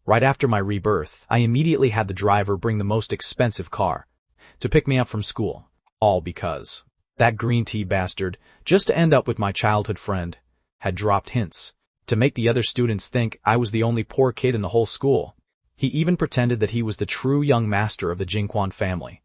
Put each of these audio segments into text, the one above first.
Right after my rebirth, I immediately had the driver bring the most expensive car to pick me up from school. All because that green tea bastard, just to end up with my childhood friend, had dropped hints to make the other students think I was the only poor kid in the whole school. He even pretended that he was the true young master of the Jingquan family.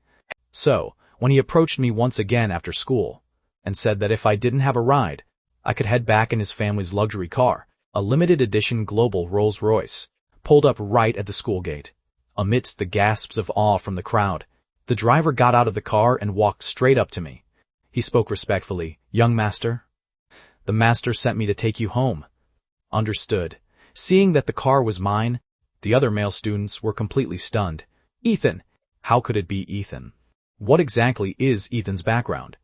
So, when he approached me once again after school and said that if I didn't have a ride, I could head back in his family's luxury car, a limited edition global Rolls-Royce, pulled up right at the school gate. Amidst the gasps of awe from the crowd, the driver got out of the car and walked straight up to me. He spoke respectfully. "Young master, the master sent me to take you home." Understood. Seeing that the car was mine, the other male students were completely stunned. Ethan! How could it be Ethan? What exactly is Ethan's background?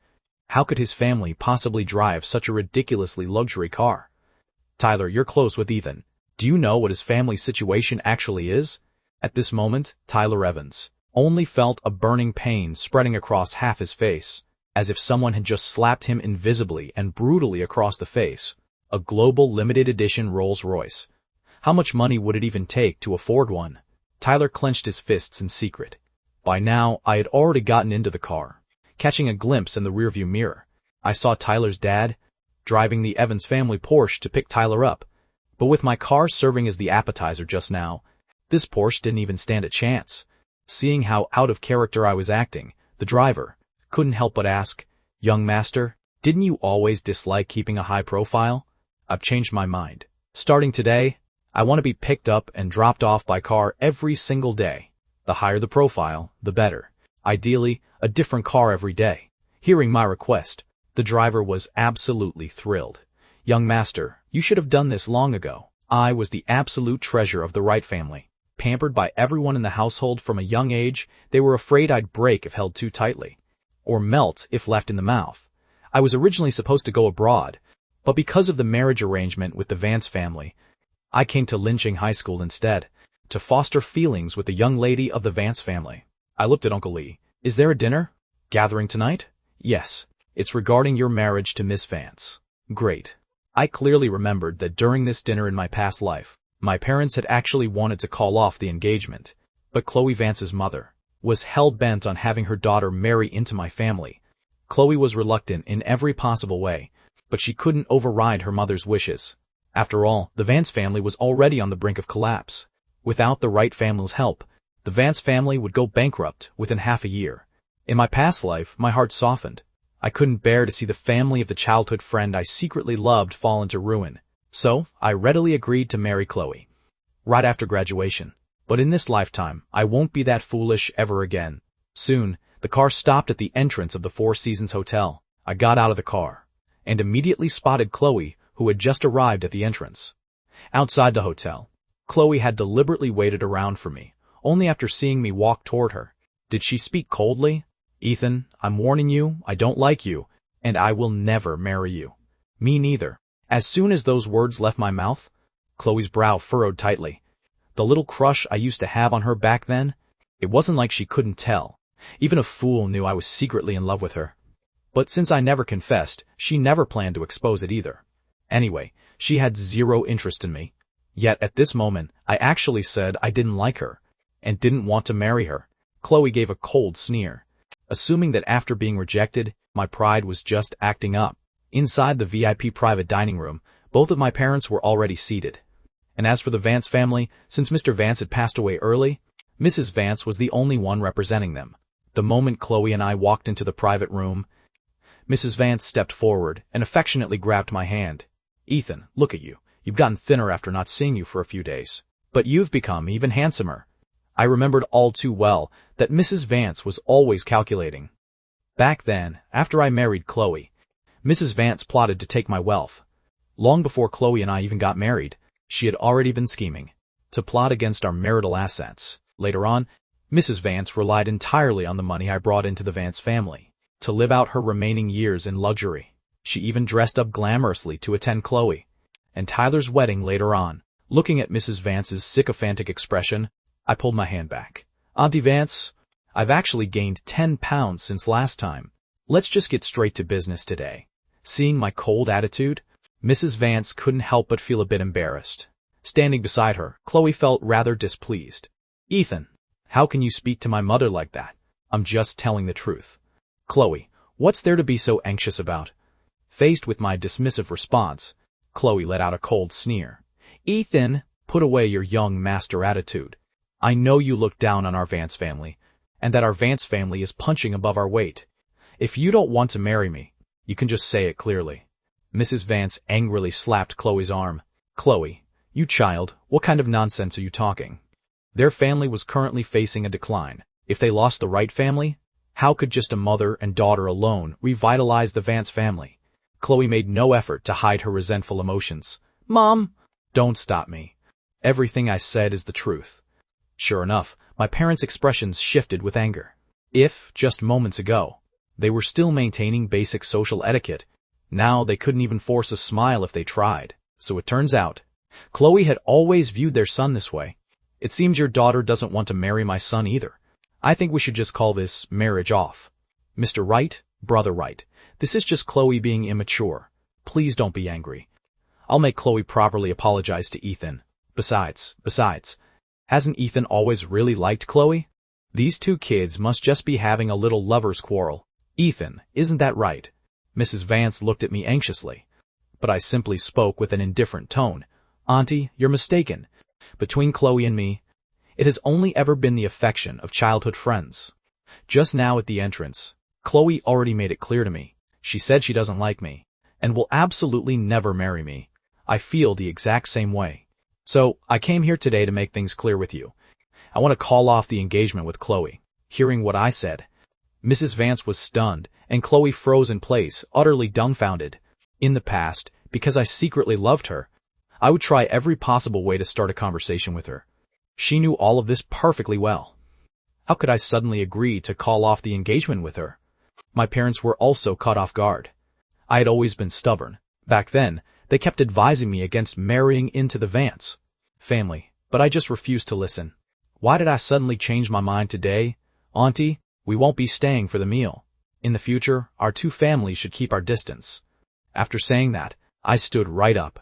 How could his family possibly drive such a ridiculously luxury car? Tyler, you're close with Ethan. Do you know what his family's situation actually is? At this moment, Tyler Evans only felt a burning pain spreading across half his face, as if someone had just slapped him invisibly and brutally across the face. A global limited edition Rolls-Royce. How much money would it even take to afford one? Tyler clenched his fists in secret. By now, I had already gotten into the car. Catching a glimpse in the rearview mirror, I saw Tyler's dad driving the Evans family Porsche to pick Tyler up. But with my car serving as the appetizer just now, this Porsche didn't even stand a chance. Seeing how out of character I was acting, the driver couldn't help but ask, "Young master, didn't you always dislike keeping a high profile?" "I've changed my mind. Starting today, I want to be picked up and dropped off by car every single day. The higher the profile, the better. Ideally, a different car every day." Hearing my request, the driver was absolutely thrilled. "Young master, you should have done this long ago. I was the absolute treasure of the Wright family. Pampered by everyone in the household from a young age, they were afraid I'd break if held too tightly, or melt if left in the mouth. I was originally supposed to go abroad, but because of the marriage arrangement with the Vance family, I came to Linching High School instead, to foster feelings with the young lady of the Vance family." I looked at Uncle Lee. "Is there a dinner gathering tonight?" "Yes, it's regarding your marriage to Miss Vance." "Great." I clearly remembered that during this dinner in my past life, my parents had actually wanted to call off the engagement, but Chloe Vance's mother was hell-bent on having her daughter marry into my family. Chloe was reluctant in every possible way, but she couldn't override her mother's wishes. After all, the Vance family was already on the brink of collapse. Without the Wright family's help, the Vance family would go bankrupt within half a year. In my past life, my heart softened. I couldn't bear to see the family of the childhood friend I secretly loved fall into ruin. So, I readily agreed to marry Chloe right after graduation. But in this lifetime, I won't be that foolish ever again. Soon, the car stopped at the entrance of the Four Seasons Hotel. I got out of the car and immediately spotted Chloe, who had just arrived at the entrance. Outside the hotel, Chloe had deliberately waited around for me, only after seeing me walk toward her. Did she speak coldly? "Ethan, I'm warning you, I don't like you, and I will never marry you." "Me neither." As soon as those words left my mouth, Chloe's brow furrowed tightly. The little crush I used to have on her back then, it wasn't like she couldn't tell. Even a fool knew I was secretly in love with her. But since I never confessed, she never planned to expose it either. Anyway, she had zero interest in me. Yet at this moment, I actually said I didn't like her and didn't want to marry her. Chloe gave a cold sneer, assuming that after being rejected, my pride was just acting up. Inside the VIP private dining room, both of my parents were already seated. And as for the Vance family, since Mr. Vance had passed away early, Mrs. Vance was the only one representing them. The moment Chloe and I walked into the private room, Mrs. Vance stepped forward and affectionately grabbed my hand. "Ethan, look at you. You've gotten thinner after not seeing you for a few days. But you've become even handsomer." I remembered all too well that Mrs. Vance was always calculating. Back then, after I married Chloe, Mrs. Vance plotted to take my wealth. Long before Chloe and I even got married, she had already been scheming to plot against our marital assets. Later on, Mrs. Vance relied entirely on the money I brought into the Vance family to live out her remaining years in luxury. She even dressed up glamorously to attend Chloe and Tyler's wedding later on. Looking at Mrs. Vance's sycophantic expression, I pulled my hand back. "Auntie Vance, I've actually gained 10 pounds since last time. Let's just get straight to business today." Seeing my cold attitude, Mrs. Vance couldn't help but feel a bit embarrassed. Standing beside her, Chloe felt rather displeased. Ethan, how can you speak to my mother like that? I'm just telling the truth. Chloe, what's there to be so anxious about? Faced with my dismissive response, Chloe let out a cold sneer. Ethan, put away your young master attitude. I know you look down on our Vance family, and that our Vance family is punching above our weight. If you don't want to marry me, you can just say it clearly. Mrs. Vance angrily slapped Chloe's arm. Chloe, you child, what kind of nonsense are you talking? Their family was currently facing a decline. If they lost the right family, how could just a mother and daughter alone revitalize the Vance family? Chloe made no effort to hide her resentful emotions. Mom, don't stop me. Everything I said is the truth. Sure enough, my parents' expressions shifted with anger. If, just moments ago, they were still maintaining basic social etiquette, now they couldn't even force a smile if they tried. So it turns out, Chloe had always viewed their son this way. It seems your daughter doesn't want to marry my son either. I think we should just call this marriage off. Mr. Wright, Brother Wright, this is just Chloe being immature. Please don't be angry. I'll make Chloe properly apologize to Ethan. Besides, hasn't Ethan always really liked Chloe? These two kids must just be having a little lover's quarrel. Ethan, isn't that right? Mrs. Vance looked at me anxiously, but I simply spoke with an indifferent tone. Auntie, you're mistaken. Between Chloe and me, it has only ever been the affection of childhood friends. Just now at the entrance, Chloe already made it clear to me. She said she doesn't like me, and will absolutely never marry me. I feel the exact same way. So, I came here today to make things clear with you. I want to call off the engagement with Chloe. Hearing what I said, Mrs. Vance was stunned, and Chloe froze in place, utterly dumbfounded. In the past, because I secretly loved her, I would try every possible way to start a conversation with her. She knew all of this perfectly well. How could I suddenly agree to call off the engagement with her? My parents were also caught off guard. I had always been stubborn. Back then, they kept advising me against marrying into the Vance family, but I just refused to listen. Why did I suddenly change my mind today? Auntie, we won't be staying for the meal. In the future, our two families should keep our distance. After saying that, I stood right up,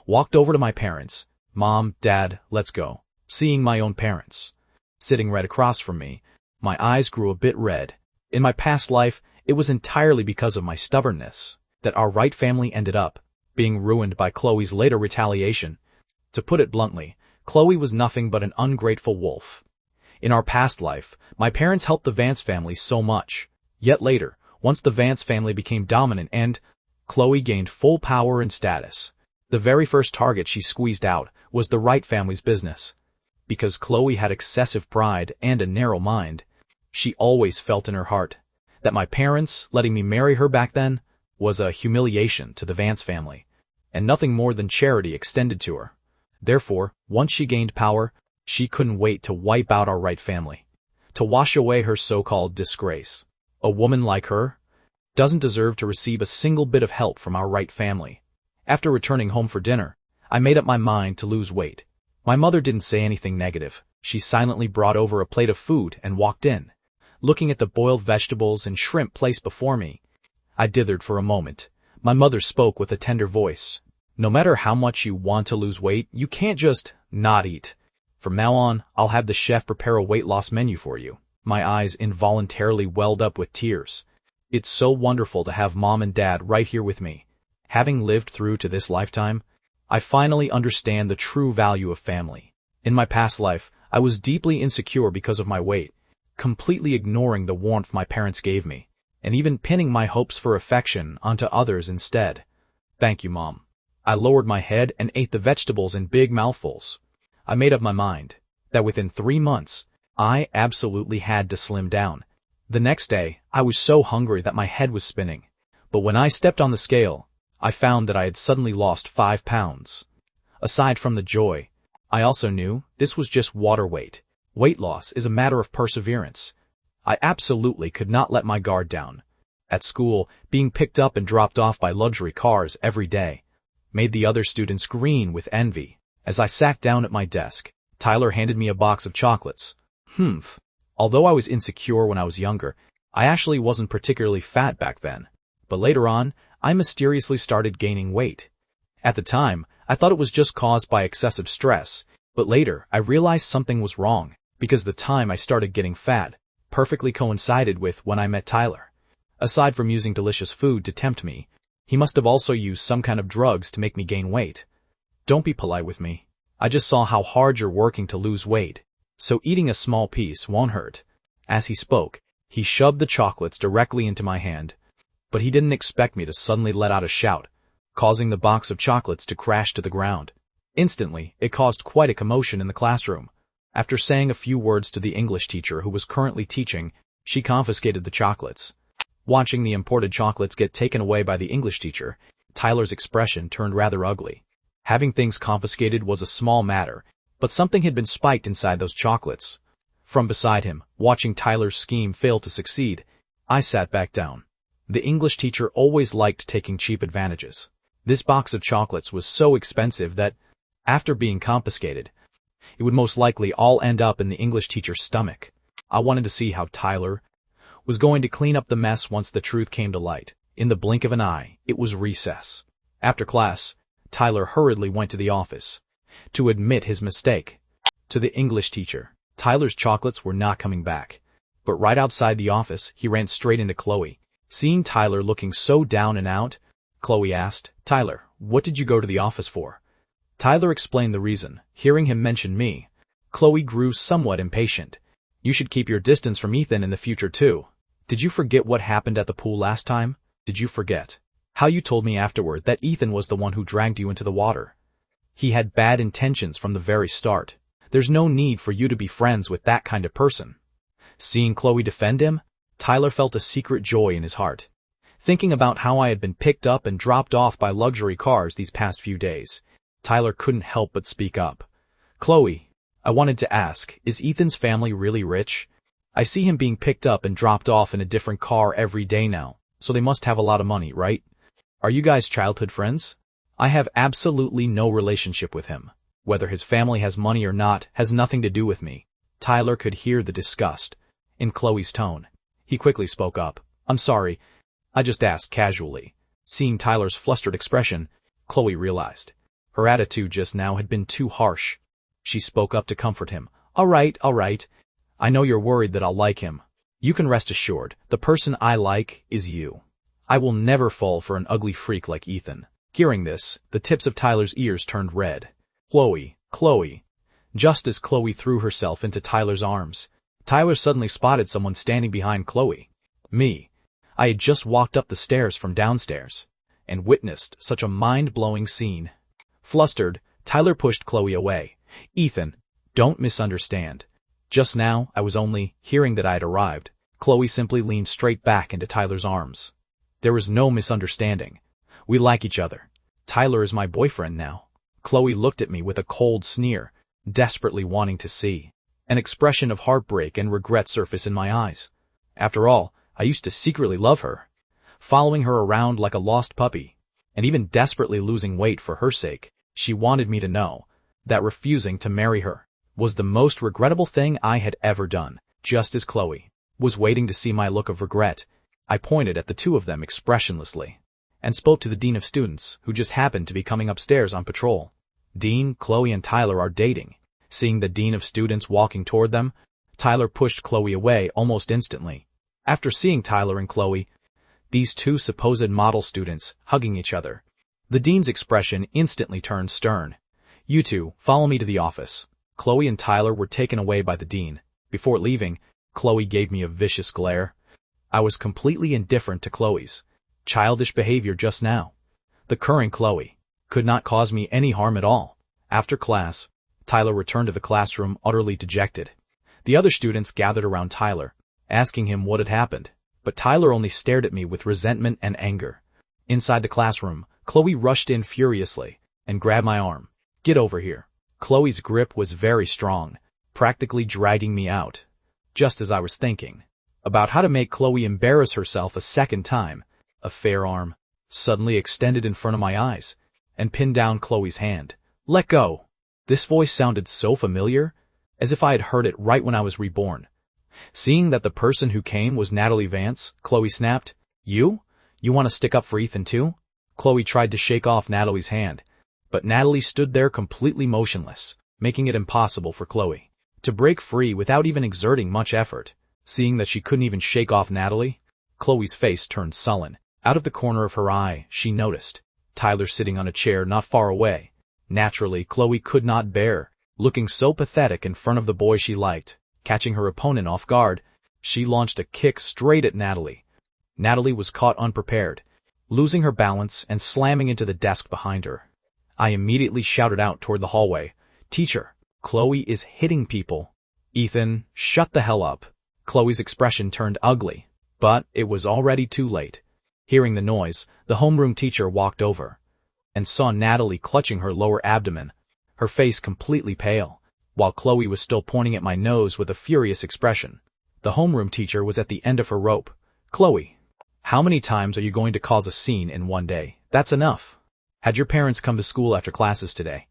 walked over to my parents. Mom, Dad, let's go. Seeing my own parents sitting right across from me, my eyes grew a bit red. In my past life, it was entirely because of my stubbornness that our Wright family ended up being ruined by Chloe's later retaliation. To put it bluntly, Chloe was nothing but an ungrateful wolf. In our past life, my parents helped the Vance family so much. Yet later, once the Vance family became dominant and Chloe gained full power and status, the very first target she squeezed out was the Wright family's business. Because Chloe had excessive pride and a narrow mind, she always felt in her heart that my parents letting me marry her back then was a humiliation to the Vance family, and nothing more than charity extended to her. Therefore, once she gained power, she couldn't wait to wipe out our Wright family, to wash away her so-called disgrace. A woman like her doesn't deserve to receive a single bit of help from our Wright family. After returning home for dinner, I made up my mind to lose weight. My mother didn't say anything negative. She silently brought over a plate of food and walked in. Looking at the boiled vegetables and shrimp placed before me, I dithered for a moment. My mother spoke with a tender voice. No matter how much you want to lose weight, you can't just not eat. From now on, I'll have the chef prepare a weight loss menu for you. My eyes involuntarily welled up with tears. It's so wonderful to have Mom and Dad right here with me. Having lived through to this lifetime, I finally understand the true value of family. In my past life, I was deeply insecure because of my weight, completely ignoring the warmth my parents gave me, and even pinning my hopes for affection onto others instead. Thank you, Mom. I lowered my head and ate the vegetables in big mouthfuls. I made up my mind that within 3 months, I absolutely had to slim down. The next day, I was so hungry that my head was spinning. But when I stepped on the scale, I found that I had suddenly lost 5 pounds. Aside from the joy, I also knew this was just water weight. Weight loss is a matter of perseverance. I absolutely could not let my guard down. At school, being picked up and dropped off by luxury cars every day made the other students green with envy. As I sat down at my desk, Tyler handed me a box of chocolates. Although I was insecure when I was younger, I actually wasn't particularly fat back then. But later on, I mysteriously started gaining weight. At the time, I thought it was just caused by excessive stress, but later I realized something was wrong, because the time I started getting fat perfectly coincided with when I met Tyler. Aside from using delicious food to tempt me, he must have also used some kind of drugs to make me gain weight. Don't be polite with me. I just saw how hard you're working to lose weight, so eating a small piece won't hurt. As he spoke, he shoved the chocolates directly into my hand, but he didn't expect me to suddenly let out a shout, causing the box of chocolates to crash to the ground. Instantly, it caused quite a commotion in the classroom. After saying a few words to the English teacher who was currently teaching, she confiscated the chocolates. Watching the imported chocolates get taken away by the English teacher, Tyler's expression turned rather ugly. Having things confiscated was a small matter, but something had been spiked inside those chocolates. From beside him, watching Tyler's scheme fail to succeed, I sat back down. The English teacher always liked taking cheap advantages. This box of chocolates was so expensive that, after being confiscated, it would most likely all end up in the English teacher's stomach. I wanted to see how Tyler was going to clean up the mess once the truth came to light. In the blink of an eye, it was recess. After class, Tyler hurriedly went to the office to admit his mistake. To the English teacher, Tyler's chocolates were not coming back. But right outside the office, he ran straight into Chloe. Seeing Tyler looking so down and out, Chloe asked, "Tyler, what did you go to the office for?" Tyler explained the reason. Hearing him mention me, Chloe grew somewhat impatient. "You should keep your distance from Ethan in the future too. Did you forget what happened at the pool last time? Did you forget how you told me afterward that Ethan was the one who dragged you into the water? He had bad intentions from the very start. There's no need for you to be friends with that kind of person." Seeing Chloe defend him, Tyler felt a secret joy in his heart. Thinking about how I had been picked up and dropped off by luxury cars these past few days, Tyler couldn't help but speak up. "Chloe, I wanted to ask, is Ethan's family really rich? I see him being picked up and dropped off in a different car every day now, so they must have a lot of money, right? Are you guys childhood friends? I have absolutely no relationship with him. Whether his family has money or not has nothing to do with me." Tyler could hear the disgust in Chloe's tone. He quickly spoke up. "I'm sorry, I just asked casually." Seeing Tyler's flustered expression, Chloe realized her attitude just now had been too harsh. She spoke up to comfort him. All right. I know you're worried that I'll like him. You can rest assured, the person I like is you. I will never fall for an ugly freak like Ethan." Hearing this, the tips of Tyler's ears turned red. Chloe. Just as Chloe threw herself into Tyler's arms, Tyler suddenly spotted someone standing behind Chloe. Me. I had just walked up the stairs from downstairs and witnessed such a mind-blowing scene. Flustered, Tyler pushed Chloe away. "Ethan, don't misunderstand. Just now, I was only hearing that I had arrived." Chloe simply leaned straight back into Tyler's arms. "There was no misunderstanding. We like each other. Tyler is my boyfriend now." Chloe looked at me with a cold sneer, desperately wanting to see an expression of heartbreak and regret surface in my eyes. After all, I used to secretly love her, following her around like a lost puppy, and even desperately losing weight for her sake. She wanted me to know that refusing to marry her was the most regrettable thing I had ever done. Just as Chloe was waiting to see my look of regret, I pointed at the two of them expressionlessly and spoke to the dean of students, who just happened to be coming upstairs on patrol. "Dean, Chloe and Tyler are dating." Seeing the dean of students walking toward them, Tyler pushed Chloe away almost instantly. After seeing Tyler and Chloe, these two supposed model students, hugging each other, the dean's expression instantly turned stern. "You two, follow me to the office." Chloe and Tyler were taken away by the dean. Before leaving, Chloe gave me a vicious glare. I was completely indifferent to Chloe's childish behavior just now. The current Chloe could not cause me any harm at all. After class, Tyler returned to the classroom utterly dejected. The other students gathered around Tyler, asking him what had happened, but Tyler only stared at me with resentment and anger. Inside the classroom, Chloe rushed in furiously and grabbed my arm. "Get over here." Chloe's grip was very strong, practically dragging me out. Just as I was thinking about how to make Chloe embarrass herself a second time, a fair arm suddenly extended in front of my eyes and pinned down Chloe's hand. "Let go." This voice sounded so familiar, as if I had heard it right when I was reborn. Seeing that the person who came was Natalie Vance, Chloe snapped, You want to stick up for Ethan too?" Chloe tried to shake off Natalie's hand, But Natalie stood there completely motionless, making it impossible for Chloe to break free without even exerting much effort. Seeing that she couldn't even shake off Natalie, Chloe's face turned sullen. Out of the corner of her eye, she noticed Tyler sitting on a chair not far away. Naturally, Chloe could not bear looking so pathetic in front of the boy she liked. Catching her opponent off guard, she launched a kick straight at Natalie. Natalie was caught unprepared, losing her balance and slamming into the desk behind her. I immediately shouted out toward the hallway, "Teacher, Chloe is hitting people." "Ethan, shut the hell up." Chloe's expression turned ugly, but it was already too late. Hearing the noise, the homeroom teacher walked over and saw Natalie clutching her lower abdomen, her face completely pale, while Chloe was still pointing at my nose with a furious expression. The homeroom teacher was at the end of her rope. "Chloe, how many times are you going to cause a scene in one day? That's enough. Had your parents come to school after classes today?"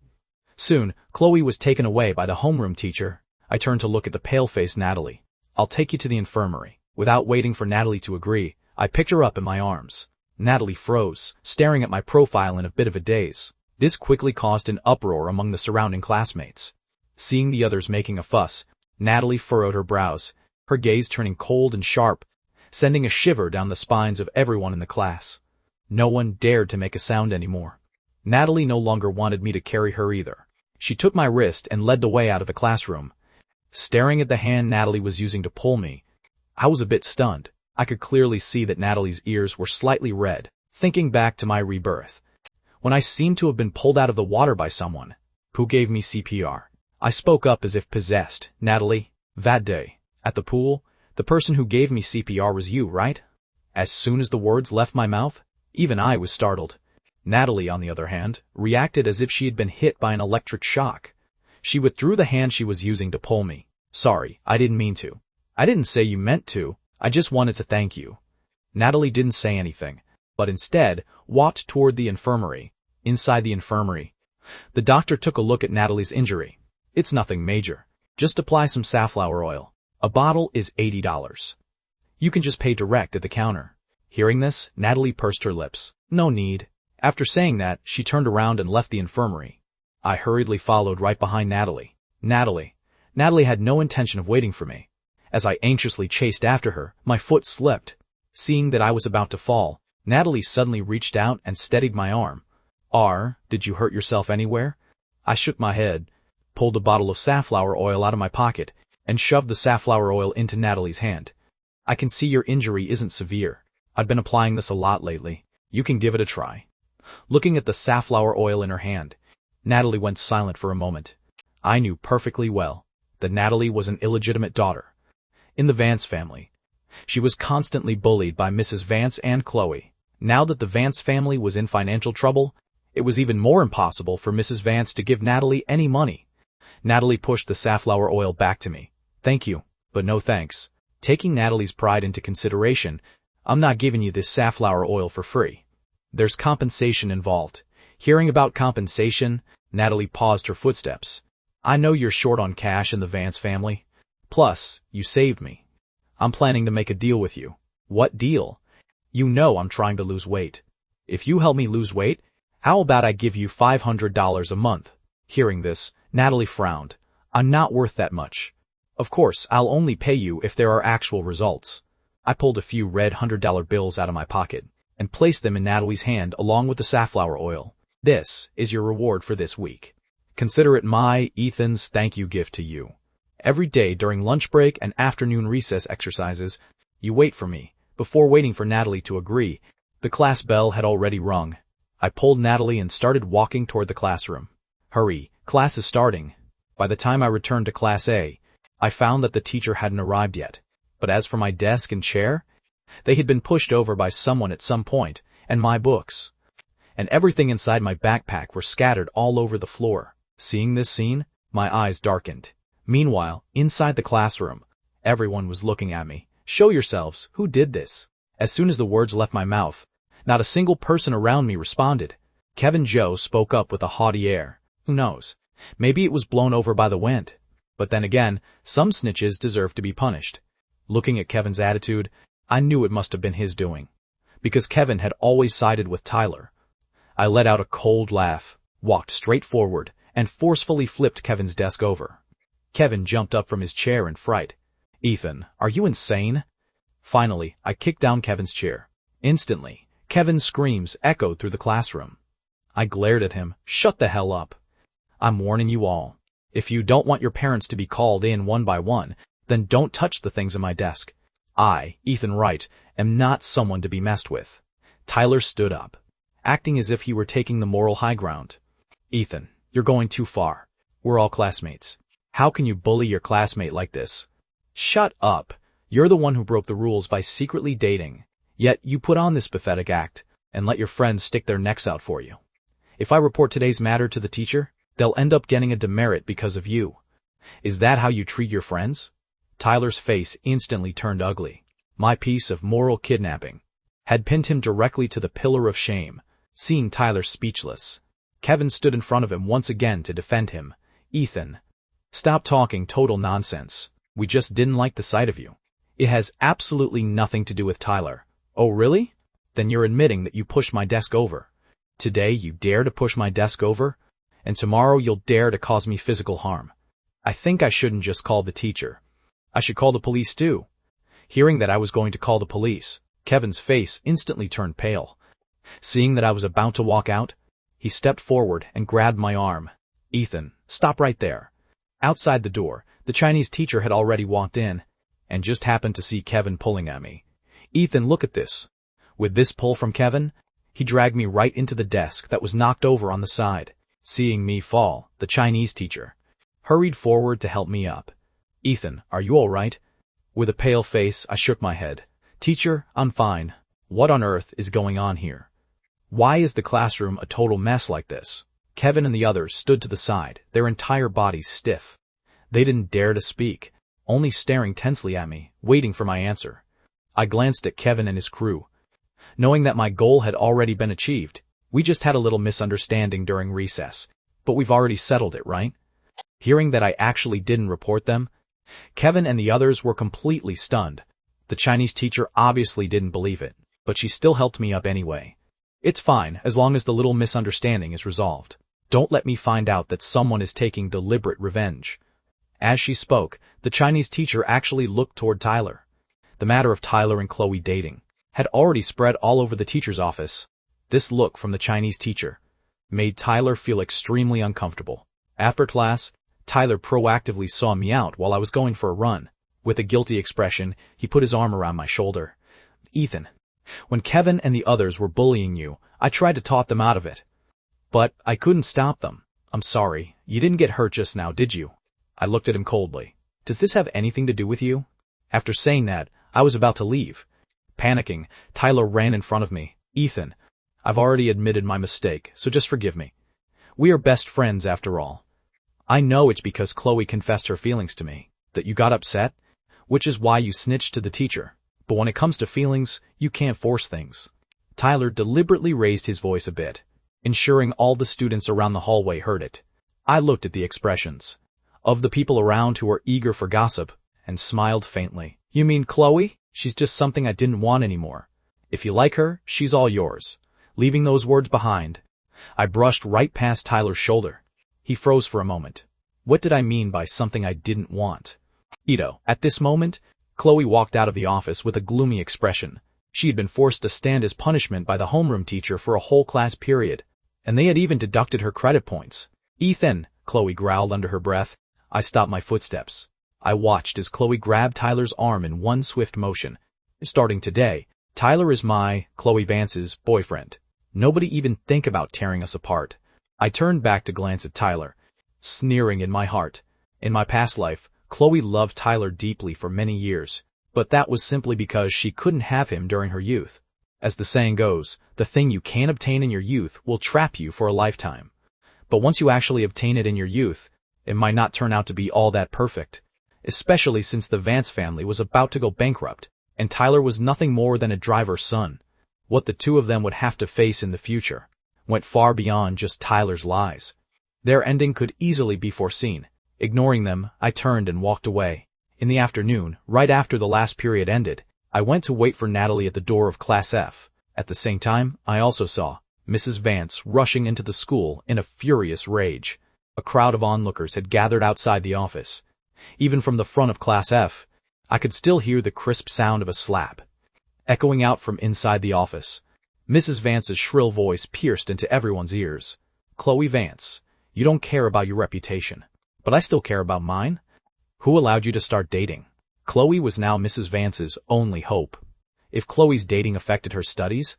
Soon, Chloe was taken away by the homeroom teacher. I turned to look at the pale-faced Natalie. "I'll take you to the infirmary." Without waiting for Natalie to agree, I picked her up in my arms. Natalie froze, staring at my profile in a bit of a daze. This quickly caused an uproar among the surrounding classmates. Seeing the others making a fuss, Natalie furrowed her brows, her gaze turning cold and sharp, sending a shiver down the spines of everyone in the class. No one dared to make a sound anymore. Natalie no longer wanted me to carry her either. She took my wrist and led the way out of the classroom. Staring at the hand Natalie was using to pull me, I was a bit stunned. I could clearly see that Natalie's ears were slightly red. Thinking back to my rebirth, when I seemed to have been pulled out of the water by someone who gave me CPR, I spoke up as if possessed. "Natalie, that day, at the pool, the person who gave me CPR was you, right?" As soon as the words left my mouth, even I was startled. Natalie, on the other hand, reacted as if she had been hit by an electric shock. She withdrew the hand she was using to pull me. "Sorry, I didn't mean to." "I didn't say you meant to. I just wanted to thank you." Natalie didn't say anything, but instead walked toward the infirmary. Inside the infirmary, the doctor took a look at Natalie's injury. "It's nothing major. Just apply some safflower oil. A bottle is $80. You can just pay direct at the counter." Hearing this, Natalie pursed her lips. "No need." After saying that, she turned around and left the infirmary. I hurriedly followed right behind Natalie. Natalie had no intention of waiting for me. As I anxiously chased after her, my foot slipped. Seeing that I was about to fall, Natalie suddenly reached out and steadied my arm. Did you hurt yourself anywhere?" I shook my head, pulled a bottle of safflower oil out of my pocket, and shoved the safflower oil into Natalie's hand. "I can see your injury isn't severe. I've been applying this a lot lately. You can give it a try." Looking at the safflower oil in her hand, Natalie went silent for a moment. I knew perfectly well that Natalie was an illegitimate daughter in the Vance family. She was constantly bullied by Mrs. Vance and Chloe. Now that the Vance family was in financial trouble, it was even more impossible for Mrs. Vance to give Natalie any money. Natalie pushed the safflower oil back to me. "Thank you, but no thanks." Taking Natalie's pride into consideration, "I'm not giving you this safflower oil for free. There's compensation involved." Hearing about compensation, Natalie paused her footsteps. "I know you're short on cash in the Vance family. Plus, you saved me. I'm planning to make a deal with you." "What deal?" "You know I'm trying to lose weight. If you help me lose weight, how about I give you $500 a month?" Hearing this, Natalie frowned. "I'm not worth that much. Of course, I'll only pay you if there are actual results." I pulled a few red $100 bills out of my pocket and placed them in Natalie's hand along with the safflower oil. "This is your reward for this week. Consider it my, Ethan's, thank you gift to you. Every day during lunch break and afternoon recess exercises, you wait for me." Before waiting for Natalie to agree, the class bell had already rung. I pulled Natalie and started walking toward the classroom. "Hurry, class is starting." By the time I returned to Class A, I found that the teacher hadn't arrived yet. But as for my desk and chair, they had been pushed over by someone at some point, and my books and everything inside my backpack were scattered all over the floor. Seeing this scene, my eyes darkened. Meanwhile, inside the classroom, everyone was looking at me. "Show yourselves, who did this?" As soon as the words left my mouth, not a single person around me responded. Kevin Joe spoke up with a haughty air. "Who knows? Maybe it was blown over by the wind. But then again, some snitches deserve to be punished." Looking at Kevin's attitude, I knew it must have been his doing, because Kevin had always sided with Tyler. I let out a cold laugh. walked straight forward, and forcefully flipped Kevin's desk over. Kevin jumped up from his chair in fright. "Ethan, are you insane?" Finally, I kicked down Kevin's chair. Instantly, Kevin's screams echoed through the classroom. I glared at him. "Shut the hell up. I'm warning you all. If you don't want your parents to be called in one by one, then don't touch the things on my desk. I, Ethan Wright, am not someone to be messed with." Tyler stood up, acting as if he were taking the moral high ground. "Ethan, you're going too far. We're all classmates. How can you bully your classmate like this?" "Shut up. You're the one who broke the rules by secretly dating. Yet you put on this pathetic act and let your friends stick their necks out for you. If I report today's matter to the teacher, they'll end up getting a demerit because of you. Is that how you treat your friends?" Tyler's face instantly turned ugly. My piece of moral kidnapping had pinned him directly to the pillar of shame. Seeing Tyler speechless, Kevin stood in front of him once again to defend him. "Ethan, stop talking total nonsense. We just didn't like the sight of you. It has absolutely nothing to do with Tyler." "Oh, really? Then you're admitting that you pushed my desk over. Today you dare to push my desk over, and tomorrow you'll dare to cause me physical harm. I think I shouldn't just call the teacher. I should call the police too." Hearing that I was going to call the police, Kevin's face instantly turned pale. Seeing that I was about to walk out, he stepped forward and grabbed my arm. "Ethan, stop right there." Outside the door, the Chinese teacher had already walked in, and just happened to see Kevin pulling at me. "Ethan, look at this." With this pull from Kevin, he dragged me right into the desk that was knocked over on the side. Seeing me fall, the Chinese teacher hurried forward to help me up. "Ethan, are you all right?" With a pale face, I shook my head. "Teacher, I'm fine. What on earth is going on here? Why is the classroom a total mess like this?" Kevin and the others stood to the side, their entire bodies stiff. They didn't dare to speak, only staring tensely at me, waiting for my answer. I glanced at Kevin and his crew. Knowing that my goal had already been achieved, we just had a little misunderstanding during recess, but we've already settled it, right? Hearing that I actually didn't report them, Kevin and the others were completely stunned. The Chinese teacher obviously didn't believe it, but she still helped me up anyway. "It's fine, as long as the little misunderstanding is resolved. Don't let me find out that someone is taking deliberate revenge." As she spoke, the Chinese teacher actually looked toward Tyler. The matter of Tyler and Chloe dating had already spread all over the teacher's office. This look from the Chinese teacher made Tyler feel extremely uncomfortable. After class, Tyler proactively saw me out while I was going for a run. With a guilty expression, he put his arm around my shoulder. "Ethan, when Kevin and the others were bullying you, I tried to talk them out of it. But I couldn't stop them. I'm sorry, you didn't get hurt just now, did you?" I looked at him coldly. "Does this have anything to do with you?" After saying that, I was about to leave. Panicking, Tyler ran in front of me. "Ethan, I've already admitted my mistake, so just forgive me. We are best friends after all. I know it's because Chloe confessed her feelings to me that you got upset, which is why you snitched to the teacher. But when it comes to feelings, you can't force things." Tyler deliberately raised his voice a bit, ensuring all the students around the hallway heard it. I looked at the expressions of the people around who were eager for gossip and smiled faintly. "You mean Chloe? She's just something I didn't want anymore. If you like her, she's all yours." Leaving those words behind, I brushed right past Tyler's shoulder. He froze for a moment. What did I mean by something I didn't want? At this moment, Chloe walked out of the office with a gloomy expression. She had been forced to stand as punishment by the homeroom teacher for a whole class period, and they had even deducted her credit points. "Ethan," Chloe growled under her breath. I stopped my footsteps. I watched as Chloe grabbed Tyler's arm in one swift motion. "Starting today, Tyler is Chloe Vance's, boyfriend. Nobody even think about tearing us apart." I turned back to glance at Tyler, sneering in my heart. In my past life, Chloe loved Tyler deeply for many years, but that was simply because she couldn't have him during her youth. As the saying goes, the thing you can't obtain in your youth will trap you for a lifetime. But once you actually obtain it in your youth, it might not turn out to be all that perfect, especially since the Vance family was about to go bankrupt, and Tyler was nothing more than a driver's son. What the two of them would have to face in the future went far beyond just Tyler's lies. Their ending could easily be foreseen. Ignoring them, I turned and walked away. In the afternoon, right after the last period ended, I went to wait for Natalie at the door of Class F. At the same time, I also saw Mrs. Vance rushing into the school in a furious rage. A crowd of onlookers had gathered outside the office. Even from the front of Class F, I could still hear the crisp sound of a slap echoing out from inside the office. Mrs. Vance's shrill voice pierced into everyone's ears. "Chloe Vance, you don't care about your reputation, but I still care about mine. Who allowed you to start dating?" Chloe was now Mrs. Vance's only hope. If Chloe's dating affected her studies,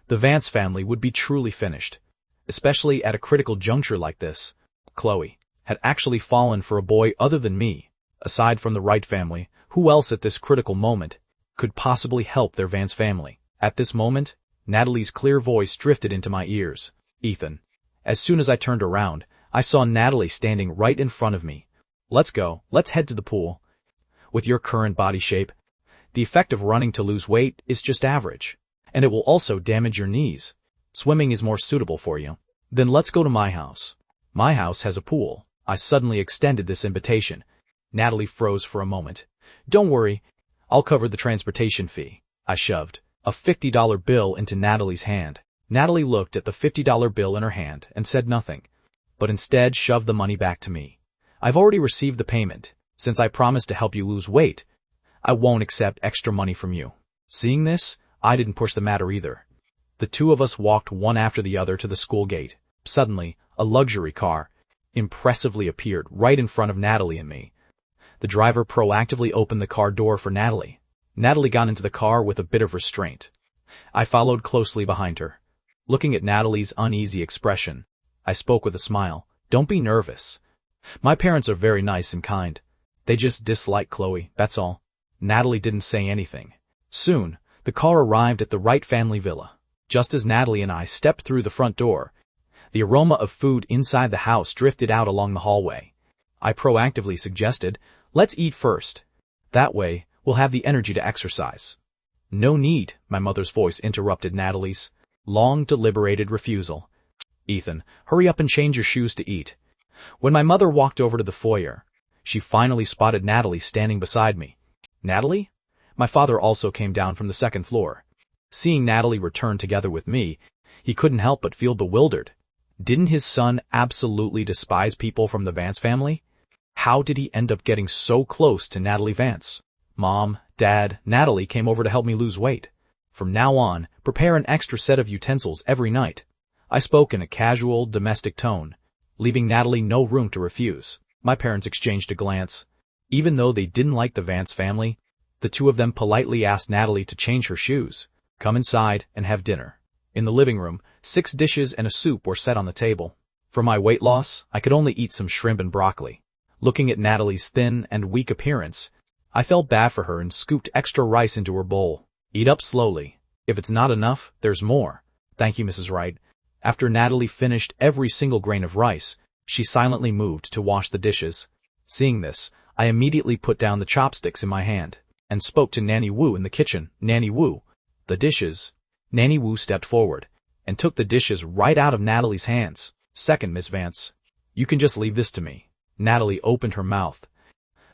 the Vance family would be truly finished. Especially at a critical juncture like this, Chloe had actually fallen for a boy other than me. Aside from the Wright family, who else at this critical moment could possibly help their Vance family? At this moment, Natalie's clear voice drifted into my ears. "Ethan." As soon as I turned around, I saw Natalie standing right in front of me. "Let's go. Let's head to the pool. With your current body shape, the effect of running to lose weight is just average, and it will also damage your knees. Swimming is more suitable for you. Then let's go to my house. My house has a pool." I suddenly extended this invitation. Natalie froze for a moment. "Don't worry, I'll cover the transportation fee." I shoved a $50 bill into Natalie's hand. Natalie looked at the $50 bill in her hand and said nothing, but instead shoved the money back to me. "I've already received the payment. Since I promised to help you lose weight, I won't accept extra money from you." Seeing this, I didn't push the matter either. The two of us walked one after the other to the school gate. Suddenly, a luxury car impressively appeared right in front of Natalie and me. The driver proactively opened the car door for Natalie. Natalie got into the car with a bit of restraint. I followed closely behind her. Looking at Natalie's uneasy expression, I spoke with a smile. "Don't be nervous. My parents are very nice and kind. They just dislike Chloe, that's all." Natalie didn't say anything. Soon, the car arrived at the Wright family villa. Just as Natalie and I stepped through the front door, the aroma of food inside the house drifted out along the hallway. I proactively suggested, "Let's eat first. That way, we'll have the energy to exercise." "No need," my mother's voice interrupted Natalie's long deliberated refusal. "Ethan, hurry up and change your shoes to eat." When my mother walked over to the foyer, she finally spotted Natalie standing beside me. "Natalie?" My father also came down from the second floor. Seeing Natalie return together with me, he couldn't help but feel bewildered. Didn't his son absolutely despise people from the Vance family? How did he end up getting so close to Natalie Vance? "Mom, Dad, Natalie came over to help me lose weight. From now on, prepare an extra set of utensils every night." I spoke in a casual, domestic tone, leaving Natalie no room to refuse. My parents exchanged a glance. Even though they didn't like the Vance family, the two of them politely asked Natalie to change her shoes, come inside, and have dinner. In the living room, 6 dishes and a soup were set on the table. For my weight loss, I could only eat some shrimp and broccoli. Looking at Natalie's thin and weak appearance, I felt bad for her and scooped extra rice into her bowl. "Eat up slowly. If it's not enough, there's more." "Thank you, Mrs. Wright." After Natalie finished every single grain of rice, she silently moved to wash the dishes. Seeing this, I immediately put down the chopsticks in my hand and spoke to Nanny Wu in the kitchen. "Nanny Wu, the dishes." Nanny Wu stepped forward and took the dishes right out of Natalie's hands. "Second, Miss Vance, you can just leave this to me." Natalie opened her mouth,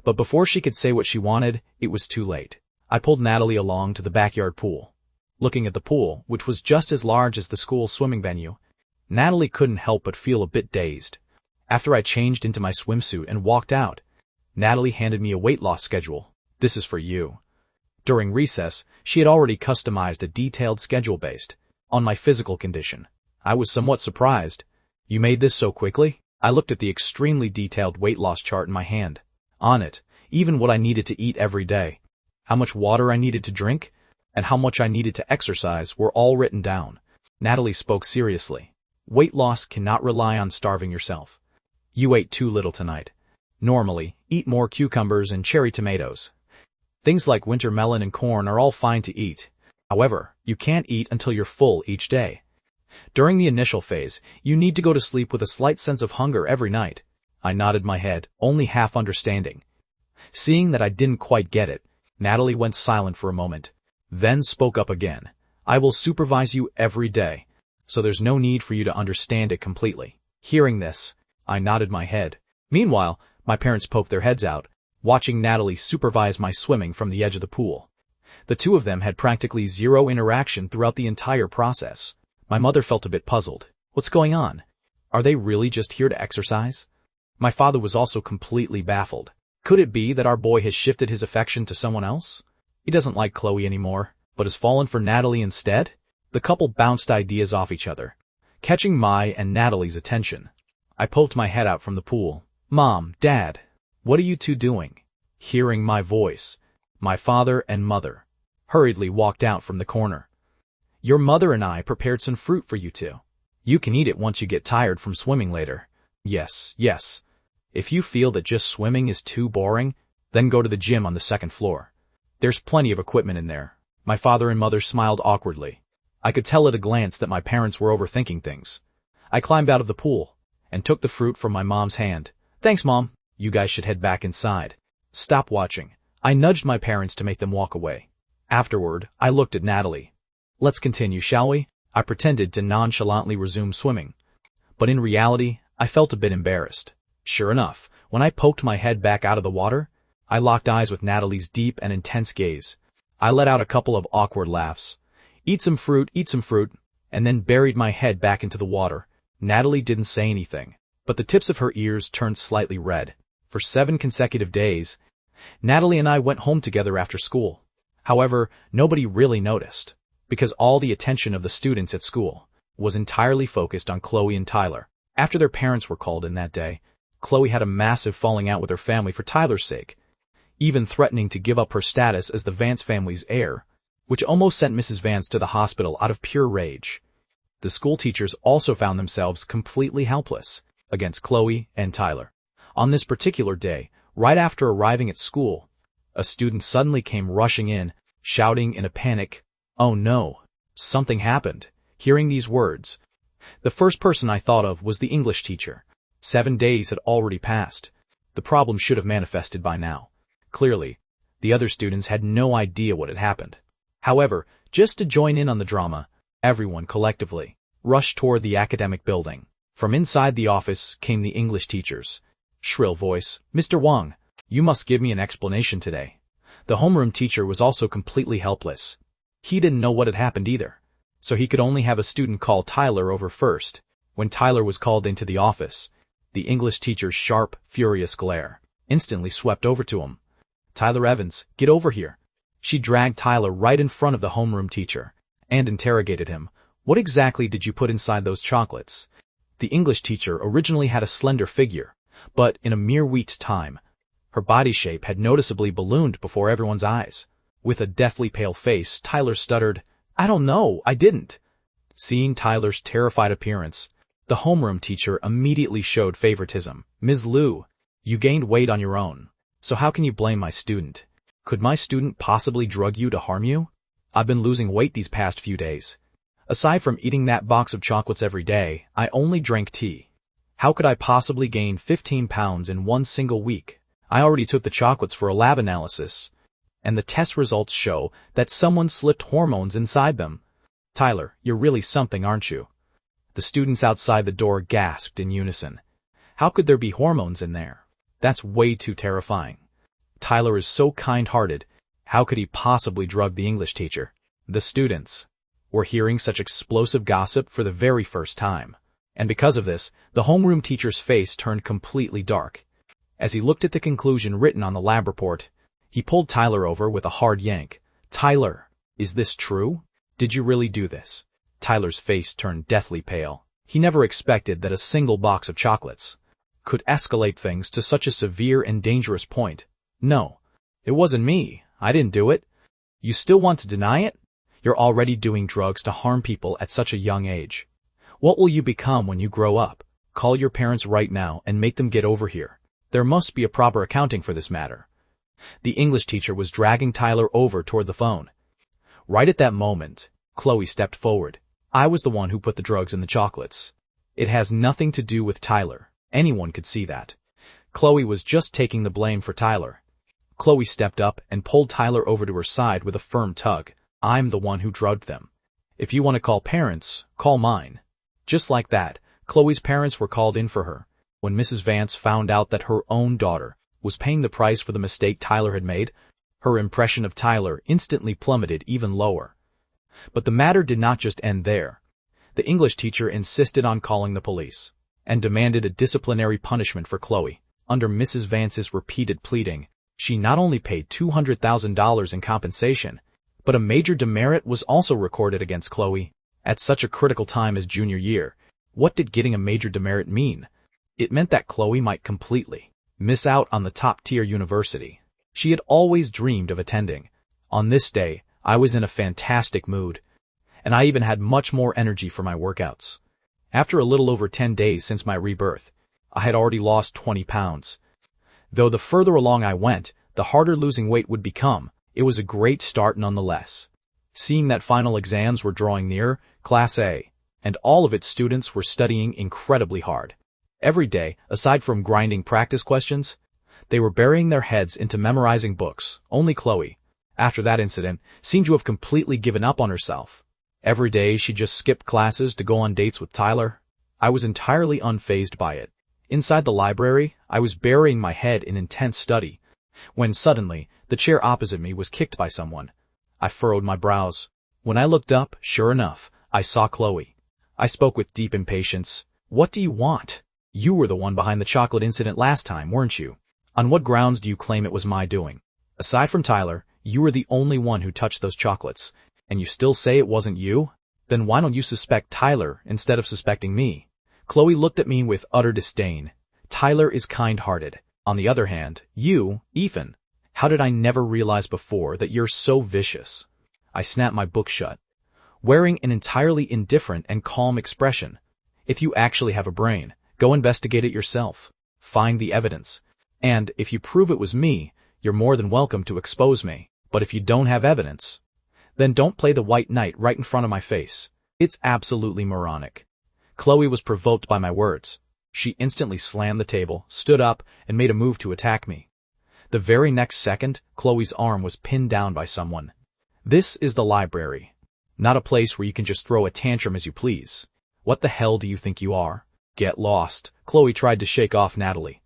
but before she could say what she wanted, it was too late. I pulled Natalie along to the backyard pool. Looking at the pool, which was just as large as the school swimming venue, Natalie couldn't help but feel a bit dazed. After I changed into my swimsuit and walked out, Natalie handed me a weight loss schedule. "This is for you." During recess, she had already customized a detailed schedule based on my physical condition. I was somewhat surprised. "You made this so quickly?" I looked at the extremely detailed weight loss chart in my hand. On it, even what I needed to eat every day, how much water I needed to drink, and how much I needed to exercise were all written down. Natalie spoke seriously. "Weight loss cannot rely on starving yourself. You ate too little tonight. Normally, eat more cucumbers and cherry tomatoes. Things like winter melon and corn are all fine to eat. However, you can't eat until you're full each day. During the initial phase, you need to go to sleep with a slight sense of hunger every night." I nodded my head, only half understanding. Seeing that I didn't quite get it, Natalie went silent for a moment, then spoke up again. "I will supervise you every day, so there's no need for you to understand it completely." Hearing this, I nodded my head. Meanwhile, my parents poked their heads out, watching Natalie supervise my swimming from the edge of the pool. The two of them had practically zero interaction throughout the entire process. My mother felt a bit puzzled. What's going on? Are they really just here to exercise? My father was also completely baffled. Could it be that our boy has shifted his affection to someone else? He doesn't like Chloe anymore, but has fallen for Natalie instead? The couple bounced ideas off each other, catching my and Natalie's attention. I poked my head out from the pool. Mom, Dad, what are you two doing? Hearing my voice, my father and mother hurriedly walked out from the corner. Your mother and I prepared some fruit for you two. You can eat it once you get tired from swimming later. Yes. If you feel that just swimming is too boring, then go to the gym on the second floor. There's plenty of equipment in there. My father and mother smiled awkwardly. I could tell at a glance that my parents were overthinking things. I climbed out of the pool and took the fruit from my mom's hand. Thanks, Mom. You guys should head back inside. Stop watching. I nudged my parents to make them walk away. Afterward, I looked at Natalie. Let's continue, shall we? I pretended to nonchalantly resume swimming, but in reality, I felt a bit embarrassed. Sure enough, when I poked my head back out of the water, I locked eyes with Natalie's deep and intense gaze. I let out a couple of awkward laughs. Eat some fruit, and then buried my head back into the water. Natalie didn't say anything, but the tips of her ears turned slightly red. For 7 consecutive days, Natalie and I went home together after school. However, nobody really noticed, because all the attention of the students at school was entirely focused on Chloe and Tyler. After their parents were called in that day, Chloe had a massive falling out with her family for Tyler's sake, even threatening to give up her status as the Vance family's heir, which almost sent Mrs. Vance to the hospital out of pure rage. The school teachers also found themselves completely helpless against Chloe and Tyler. On this particular day, right after arriving at school, a student suddenly came rushing in, shouting in a panic, "Oh no, something happened." Hearing these words, the first person I thought of was the English teacher. 7 days had already passed. The problem should have manifested by now. Clearly, the other students had no idea what had happened. However, just to join in on the drama, everyone collectively rushed toward the academic building. From inside the office came the English teacher's shrill voice, "Mr. Wang, you must give me an explanation today." The homeroom teacher was also completely helpless. He didn't know what had happened either, so he could only have a student call Tyler over first. When Tyler was called into the office, the English teacher's sharp, furious glare instantly swept over to him. "Tyler Evans, get over here." She dragged Tyler right in front of the homeroom teacher and interrogated him. "What exactly did you put inside those chocolates?" The English teacher originally had a slender figure, but in a mere week's time, her body shape had noticeably ballooned before everyone's eyes. With a deathly pale face, Tyler stuttered, "I don't know, I didn't." Seeing Tyler's terrified appearance, the homeroom teacher immediately showed favoritism. "Ms. Liu, you gained weight on your own, so how can you blame my student? Could my student possibly drug you to harm you? I've been losing weight these past few days. Aside from eating that box of chocolates every day, I only drank tea. How could I possibly gain 15 pounds in one single week? I already took the chocolates for a lab analysis, and the test results show that someone slipped hormones inside them." "Tyler, you're really something, aren't you?" The students outside the door gasped in unison. "How could there be hormones in there? That's way too terrifying. Tyler is so kind-hearted. How could he possibly drug the English teacher?" The students were hearing such explosive gossip for the very first time, and because of this, the homeroom teacher's face turned completely dark. As he looked at the conclusion written on the lab report, he pulled Tyler over with a hard yank. "Tyler, is this true? Did you really do this?" Tyler's face turned deathly pale. He never expected that a single box of chocolates could escalate things to such a severe and dangerous point. "No, it wasn't me. I didn't do it." "You still want to deny it? You're already doing drugs to harm people at such a young age. What will you become when you grow up? Call your parents right now and make them get over here. There must be a proper accounting for this matter." The English teacher was dragging Tyler over toward the phone. Right at that moment, Chloe stepped forward. "I was the one who put the drugs in the chocolates. It has nothing to do with Tyler. Anyone could see that." Chloe was just taking the blame for Tyler. Chloe stepped up and pulled Tyler over to her side with a firm tug. "I'm the one who drugged them. If you want to call parents, call mine." Just like that, Chloe's parents were called in for her. When Mrs. Vance found out that her own daughter was paying the price for the mistake Tyler had made, her impression of Tyler instantly plummeted even lower. But the matter did not just end there. The English teacher insisted on calling the police and demanded a disciplinary punishment for Chloe. Under Mrs. Vance's repeated pleading, she not only paid $200,000 in compensation, but a major demerit was also recorded against Chloe. At such a critical time as junior year, what did getting a major demerit mean? It meant that Chloe might completely miss out on the top-tier university she had always dreamed of attending. On this day, I was in a fantastic mood, and I even had much more energy for my workouts. After a little over 10 days since my rebirth, I had already lost 20 pounds. Though the further along I went, the harder losing weight would become. It was a great start nonetheless. Seeing that final exams were drawing near, Class A, and all of its students were studying incredibly hard. Every day, aside from grinding practice questions, they were burying their heads into memorizing books. Only Chloe, after that incident, seemed to have completely given up on herself. Every day she just skipped classes to go on dates with Tyler. I was entirely unfazed by it. Inside the library, I was burying my head in intense study, when suddenly, the chair opposite me was kicked by someone. I furrowed my brows. When I looked up, sure enough, I saw Chloe. I spoke with deep impatience. "What do you want? You were the one behind the chocolate incident last time, weren't you? On what grounds do you claim it was my doing? Aside from Tyler, you were the only one who touched those chocolates, and you still say it wasn't you? Then why don't you suspect Tyler instead of suspecting me?" Chloe looked at me with utter disdain. "Tyler is kind-hearted. On the other hand, you, Ethan, how did I never realize before that you're so vicious?" I snapped my book shut, wearing an entirely indifferent and calm expression. "If you actually have a brain, go investigate it yourself. Find the evidence. And if you prove it was me, you're more than welcome to expose me. But if you don't have evidence, then don't play the white knight right in front of my face. It's absolutely moronic." Chloe was provoked by my words. She instantly slammed the table, stood up, and made a move to attack me. The very next second, Chloe's arm was pinned down by someone. This is the library, not a place where you can just throw a tantrum as you please. What the hell do you think you are? Get lost. Chloe tried to shake off Natalie,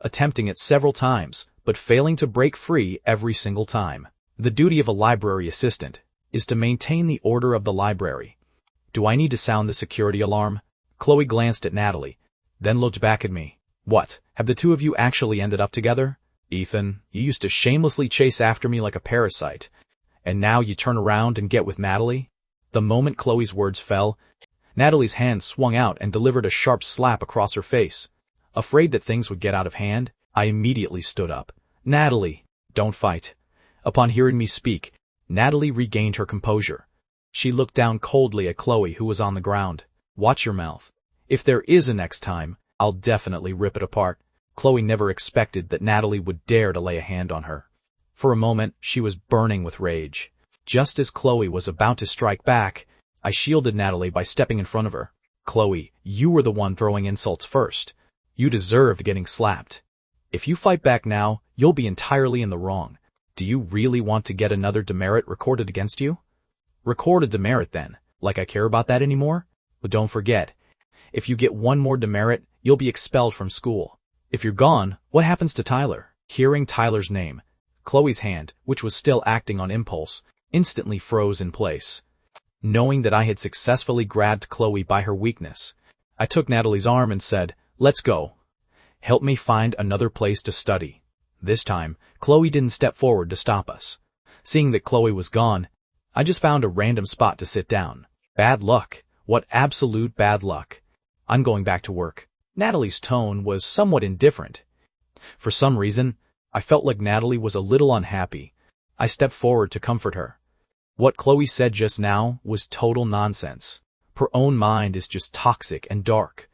attempting it several times, but failing to break free every single time. The duty of a library assistant is to maintain the order of the library. Do I need to sound the security alarm? Chloe glanced at Natalie, then looked back at me. What, have the two of you actually ended up together? Ethan, you used to shamelessly chase after me like a parasite, and now you turn around and get with Natalie? The moment Chloe's words fell, Natalie's hand swung out and delivered a sharp slap across her face. Afraid that things would get out of hand, I immediately stood up. "Natalie, don't fight." Upon hearing me speak, Natalie regained her composure. She looked down coldly at Chloe, who was on the ground. "Watch your mouth. If there is a next time, I'll definitely rip it apart." Chloe never expected that Natalie would dare to lay a hand on her. For a moment, she was burning with rage. Just as Chloe was about to strike back, I shielded Natalie by stepping in front of her. "Chloe, you were the one throwing insults first. You deserved getting slapped. If you fight back now, you'll be entirely in the wrong. Do you really want to get another demerit recorded against you? Record a demerit then, like I care about that anymore? But don't forget, if you get one more demerit, you'll be expelled from school. If you're gone, what happens to Tyler?" Hearing Tyler's name, Chloe's hand, which was still acting on impulse, instantly froze in place. Knowing that I had successfully grabbed Chloe by her weakness, I took Natalie's arm and said, "Let's go. Help me find another place to study." This time, Chloe didn't step forward to stop us. Seeing that Chloe was gone, I just found a random spot to sit down. Bad luck. What absolute bad luck. I'm going back to work. Natalie's tone was somewhat indifferent. For some reason, I felt like Natalie was a little unhappy. I stepped forward to comfort her. What Chloe said just now was total nonsense. Her own mind is just toxic and dark.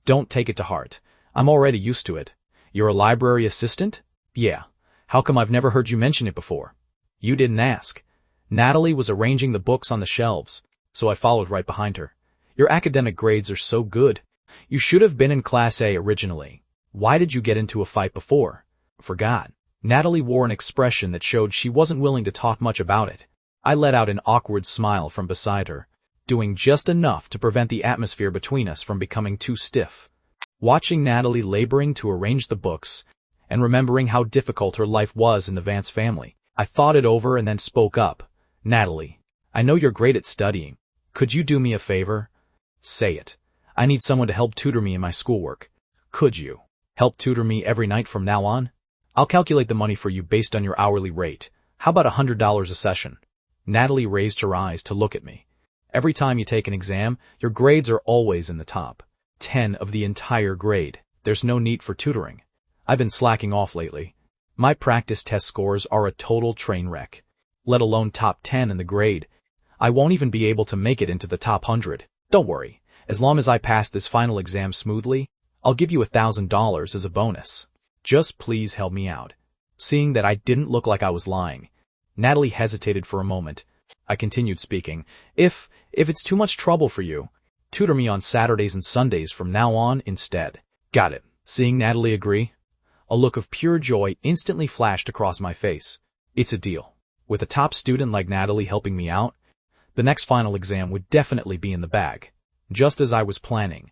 Don't take it to heart. I'm already used to it. You're a library assistant? Yeah. How come I've never heard you mention it before? You didn't ask. Natalie was arranging the books on the shelves, so I followed right behind her. Your academic grades are so good. You should have been in Class A originally. Why did you get into a fight before? Forgot. Natalie wore an expression that showed she wasn't willing to talk much about it. I let out an awkward smile from beside her, doing just enough to prevent the atmosphere between us from becoming too stiff. Watching Natalie laboring to arrange the books, and remembering how difficult her life was in the Vance family, I thought it over and then spoke up. "Natalie, I know you're great at studying. Could you do me a favor? Say it. I need someone to help tutor me in my schoolwork. Could you help tutor me every night from now on? I'll calculate the money for you based on your hourly rate. How about $100 a session? Natalie raised her eyes to look at me. Every time you take an exam, your grades are always in the top 10 of the entire grade. There's no need for tutoring. I've been slacking off lately. My practice test scores are a total train wreck, let alone top 10 in the grade. I won't even be able to make it into the top 100. Don't worry, as long as I pass this final exam smoothly, I'll give you $1,000 as a bonus. Just please help me out. Seeing that I didn't look like I was lying, Natalie hesitated for a moment. I continued speaking. If it's too much trouble for you, tutor me on Saturdays and Sundays from now on instead. Got it. Seeing Natalie agree, a look of pure joy instantly flashed across my face. It's a deal. With a top student like Natalie helping me out, the next final exam would definitely be in the bag. Just as I was planning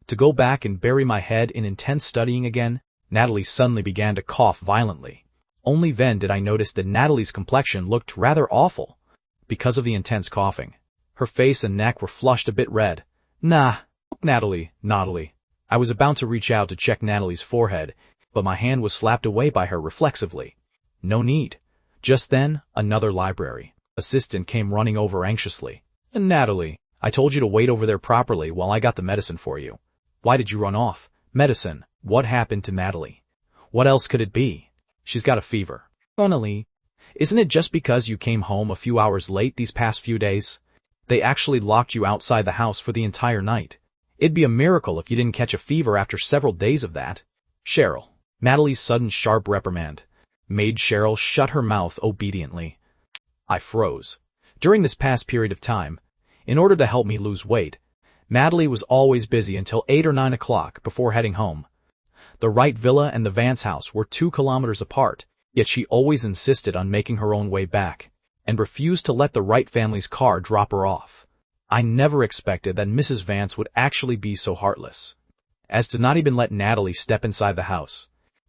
to go back and bury my head in intense studying again, Natalie suddenly began to cough violently. Only then did I notice that Natalie's complexion looked rather awful because of the intense coughing. Her face and neck were flushed a bit red. Nah, Natalie. I was about to reach out to check Natalie's forehead, but my hand was slapped away by her reflexively. No need. Just then, another library assistant came running over anxiously. Natalie, I told you to wait over there properly while I got the medicine for you. Why did you run off? Medicine. What happened to Natalie? What else could it be? She's got a fever. Natalie, isn't it just because you came home a few hours late these past few days? They actually locked you outside the house for the entire night. It'd be a miracle if you didn't catch a fever after several days of that. Cheryl. Natalie's sudden sharp reprimand made Cheryl shut her mouth obediently. I froze. During this past period of time, in order to help me lose weight, Natalie was always busy until 8 or 9 o'clock before heading home. The Wright villa and the Vance house were 2 kilometers apart, yet she always insisted on making her own way back, and refused to let the Wright family's car drop her off. I never expected that Mrs. Vance would actually be so heartless as to not even let Natalie step inside the house.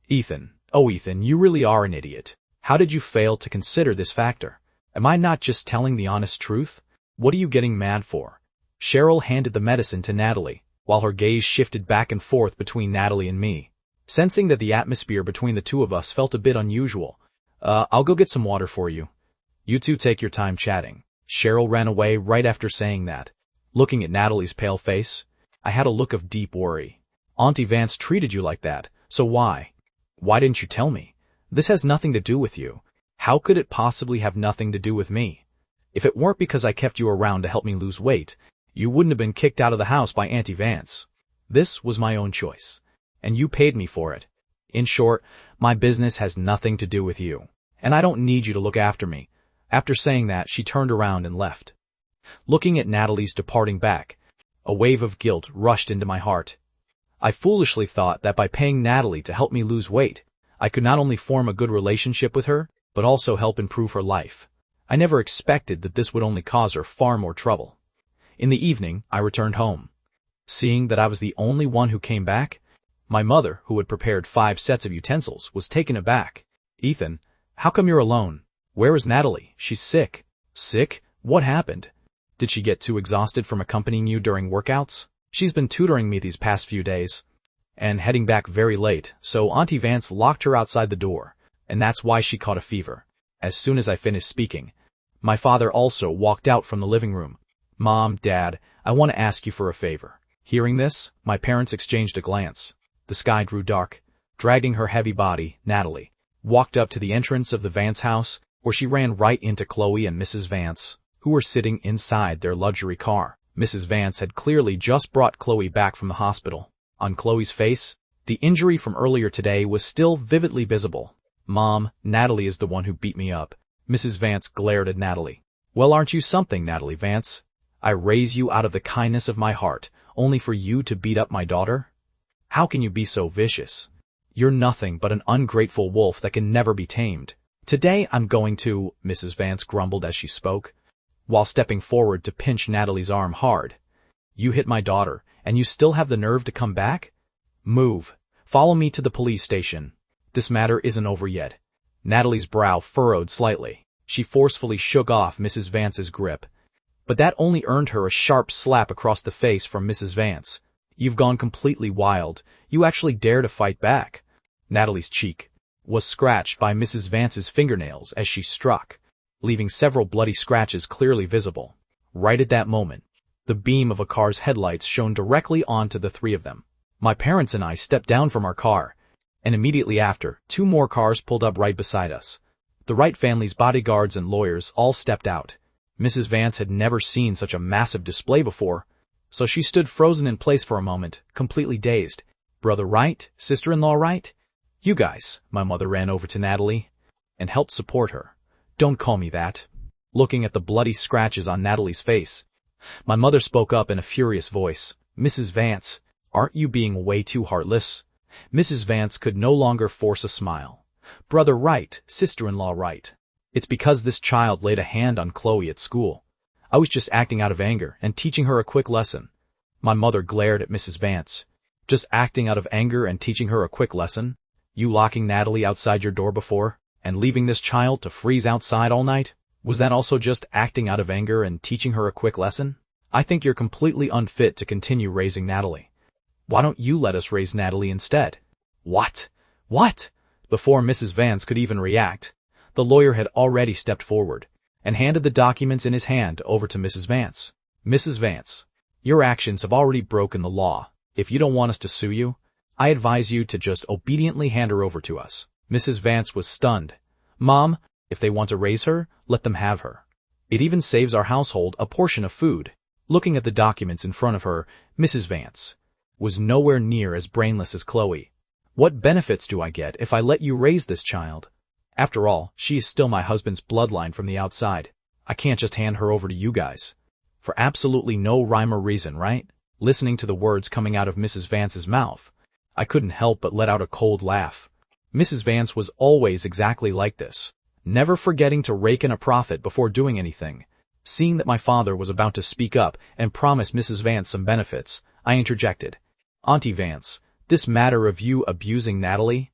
Ethan, oh Ethan, you really are an idiot. How did you fail to consider this factor? Am I not just telling the honest truth? What are you getting mad for? Cheryl handed the medicine to Natalie, while her gaze shifted back and forth between Natalie and me. Sensing that the atmosphere between the two of us felt a bit unusual, I'll go get some water for you. You two take your time chatting. Cheryl ran away right after saying that. Looking at Natalie's pale face, I had a look of deep worry. Auntie Vance treated you like that, so why? Why didn't you tell me? This has nothing to do with you. How could it possibly have nothing to do with me? If it weren't because I kept you around to help me lose weight, you wouldn't have been kicked out of the house by Auntie Vance. This was my own choice, and you paid me for it. In short, my business has nothing to do with you, and I don't need you to look after me. After saying that, she turned around and left. Looking at Natalie's departing back, a wave of guilt rushed into my heart. I foolishly thought that by paying Natalie to help me lose weight, I could not only form a good relationship with her, but also help improve her life. I never expected that this would only cause her far more trouble. In the evening, I returned home. Seeing that I was the only one who came back, my mother, who had prepared 5 sets of utensils, was taken aback. Ethan, how come you're alone? Where is Natalie? She's sick. Sick? What happened? Did she get too exhausted from accompanying you during workouts? She's been tutoring me these past few days, and heading back very late, so Auntie Vance locked her outside the door, and that's why she caught a fever. As soon as I finished speaking, my father also walked out from the living room. Mom, Dad, I want to ask you for a favor. Hearing this, my parents exchanged a glance. The sky grew dark. Dragging her heavy body, Natalie walked up to the entrance of the Vance house, where she ran right into Chloe and Mrs. Vance, who were sitting inside their luxury car. Mrs. Vance had clearly just brought Chloe back from the hospital. On Chloe's face, the injury from earlier today was still vividly visible. Mom, Natalie is the one who beat me up. Mrs. Vance glared at Natalie. Well, aren't you something, Natalie Vance? I raise you out of the kindness of my heart, only for you to beat up my daughter? How can you be so vicious? You're nothing but an ungrateful wolf that can never be tamed. Today I'm going to, Mrs. Vance grumbled as she spoke, while stepping forward to pinch Natalie's arm hard. You hit my daughter, and you still have the nerve to come back? Move. Follow me to the police station. This matter isn't over yet. Natalie's brow furrowed slightly. She forcefully shook off Mrs. Vance's grip. But that only earned her a sharp slap across the face from Mrs. Vance. "You've gone completely wild. You actually dare to fight back." Natalie's cheek was scratched by Mrs. Vance's fingernails as she struck, leaving several bloody scratches clearly visible. Right at that moment, the beam of a car's headlights shone directly onto the three of them. My parents and I stepped down from our car, and immediately after, two more cars pulled up right beside us. The Wright family's bodyguards and lawyers all stepped out. Mrs. Vance had never seen such a massive display before, so she stood frozen in place for a moment, completely dazed. "Brother Wright? Sister-in-law Wright? You guys." My mother ran over to Natalie and helped support her. "Don't call me that." Looking at the bloody scratches on Natalie's face, my mother spoke up in a furious voice. "Mrs. Vance, aren't you being way too heartless?" Mrs. Vance could no longer force a smile. "Brother Wright, sister-in-law Wright. It's because this child laid a hand on Chloe at school. I was just acting out of anger and teaching her a quick lesson." My mother glared at Mrs. Vance. "Just acting out of anger and teaching her a quick lesson? You locking Natalie outside your door before and leaving this child to freeze outside all night? Was that also just acting out of anger and teaching her a quick lesson? I think you're completely unfit to continue raising Natalie. Why don't you let us raise Natalie instead?" "What? What?" Before Mrs. Vance could even react, the lawyer had already stepped forward and handed the documents in his hand over to Mrs. Vance. "Mrs. Vance, your actions have already broken the law. If you don't want us to sue you, I advise you to just obediently hand her over to us." Mrs. Vance was stunned. "Mom, if they want to raise her, let them have her. It even saves our household a portion of food." Looking at the documents in front of her, Mrs. Vance was nowhere near as brainless as Chloe. "What benefits do I get if I let you raise this child? After all, she is still my husband's bloodline from the outside. I can't just hand her over to you guys. For absolutely no rhyme or reason, right?" Listening to the words coming out of Mrs. Vance's mouth, I couldn't help but let out a cold laugh. Mrs. Vance was always exactly like this, never forgetting to rake in a profit before doing anything. Seeing that my father was about to speak up and promise Mrs. Vance some benefits, I interjected. "Auntie Vance, this matter of you abusing Natalie,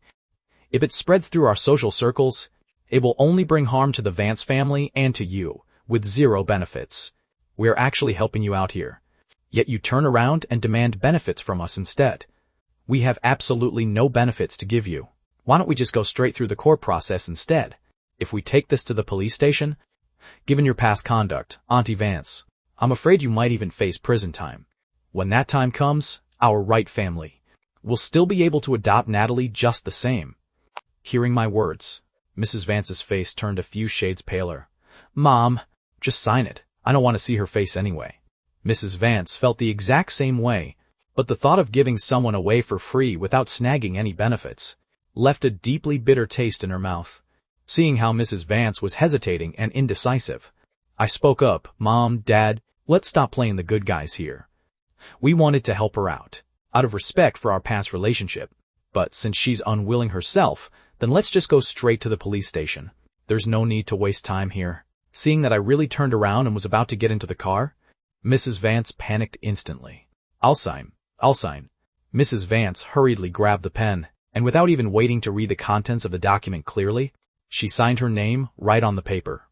if it spreads through our social circles, it will only bring harm to the Vance family and to you, with zero benefits. We are actually helping you out here. Yet you turn around and demand benefits from us instead. We have absolutely no benefits to give you. Why don't we just go straight through the court process instead? If we take this to the police station, given your past conduct, Auntie Vance, I'm afraid you might even face prison time. When that time comes, our Wright family will still be able to adopt Natalie just the same." Hearing my words, Mrs. Vance's face turned a few shades paler. "Mom, just sign it. I don't want to see her face anyway." Mrs. Vance felt the exact same way, but the thought of giving someone away for free without snagging any benefits left a deeply bitter taste in her mouth. Seeing how Mrs. Vance was hesitating and indecisive, I spoke up. "Mom, Dad, let's stop playing the good guys here. We wanted to help her out of respect for our past relationship. But since she's unwilling herself, then let's just go straight to the police station. There's no need to waste time here." Seeing that I really turned around and was about to get into the car, Mrs. Vance panicked instantly. I'll sign. Mrs. Vance hurriedly grabbed the pen, and without even waiting to read the contents of the document clearly, she signed her name right on the paper.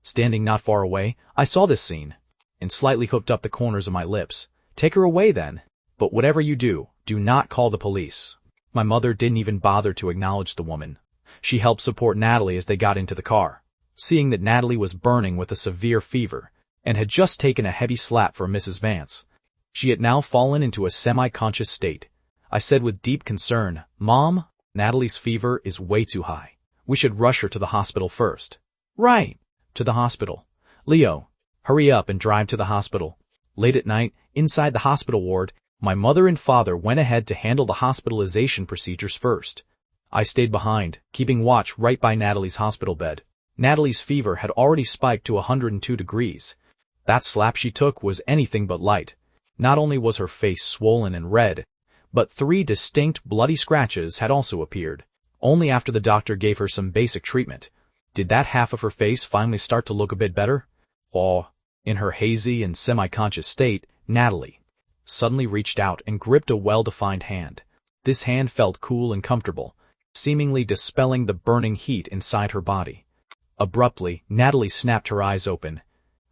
Standing not far away, I saw this scene, and slightly hooked up the corners of my lips. "Take her away then. But whatever you do not call the police." My mother didn't even bother to acknowledge the woman. She helped support Natalie as they got into the car. Seeing that Natalie was burning with a severe fever and had just taken a heavy slap from Mrs. Vance, she had now fallen into a semi-conscious state. I said with deep concern, "Mom, Natalie's fever is way too high. We should rush her to the hospital first." "Right, to the hospital. Leo, hurry up and drive to the hospital." Late at night, inside the hospital ward, my mother and father went ahead to handle the hospitalization procedures first. I stayed behind, keeping watch right by Natalie's hospital bed. Natalie's fever had already spiked to 102 degrees. That slap she took was anything but light. Not only was her face swollen and red, but 3 distinct bloody scratches had also appeared. Only after the doctor gave her some basic treatment did that half of her face finally start to look a bit better. In her hazy and semi-conscious state, Natalie suddenly reached out and gripped a well-defined hand. This hand felt cool and comfortable, seemingly dispelling the burning heat inside her body. Abruptly, Natalie snapped her eyes open.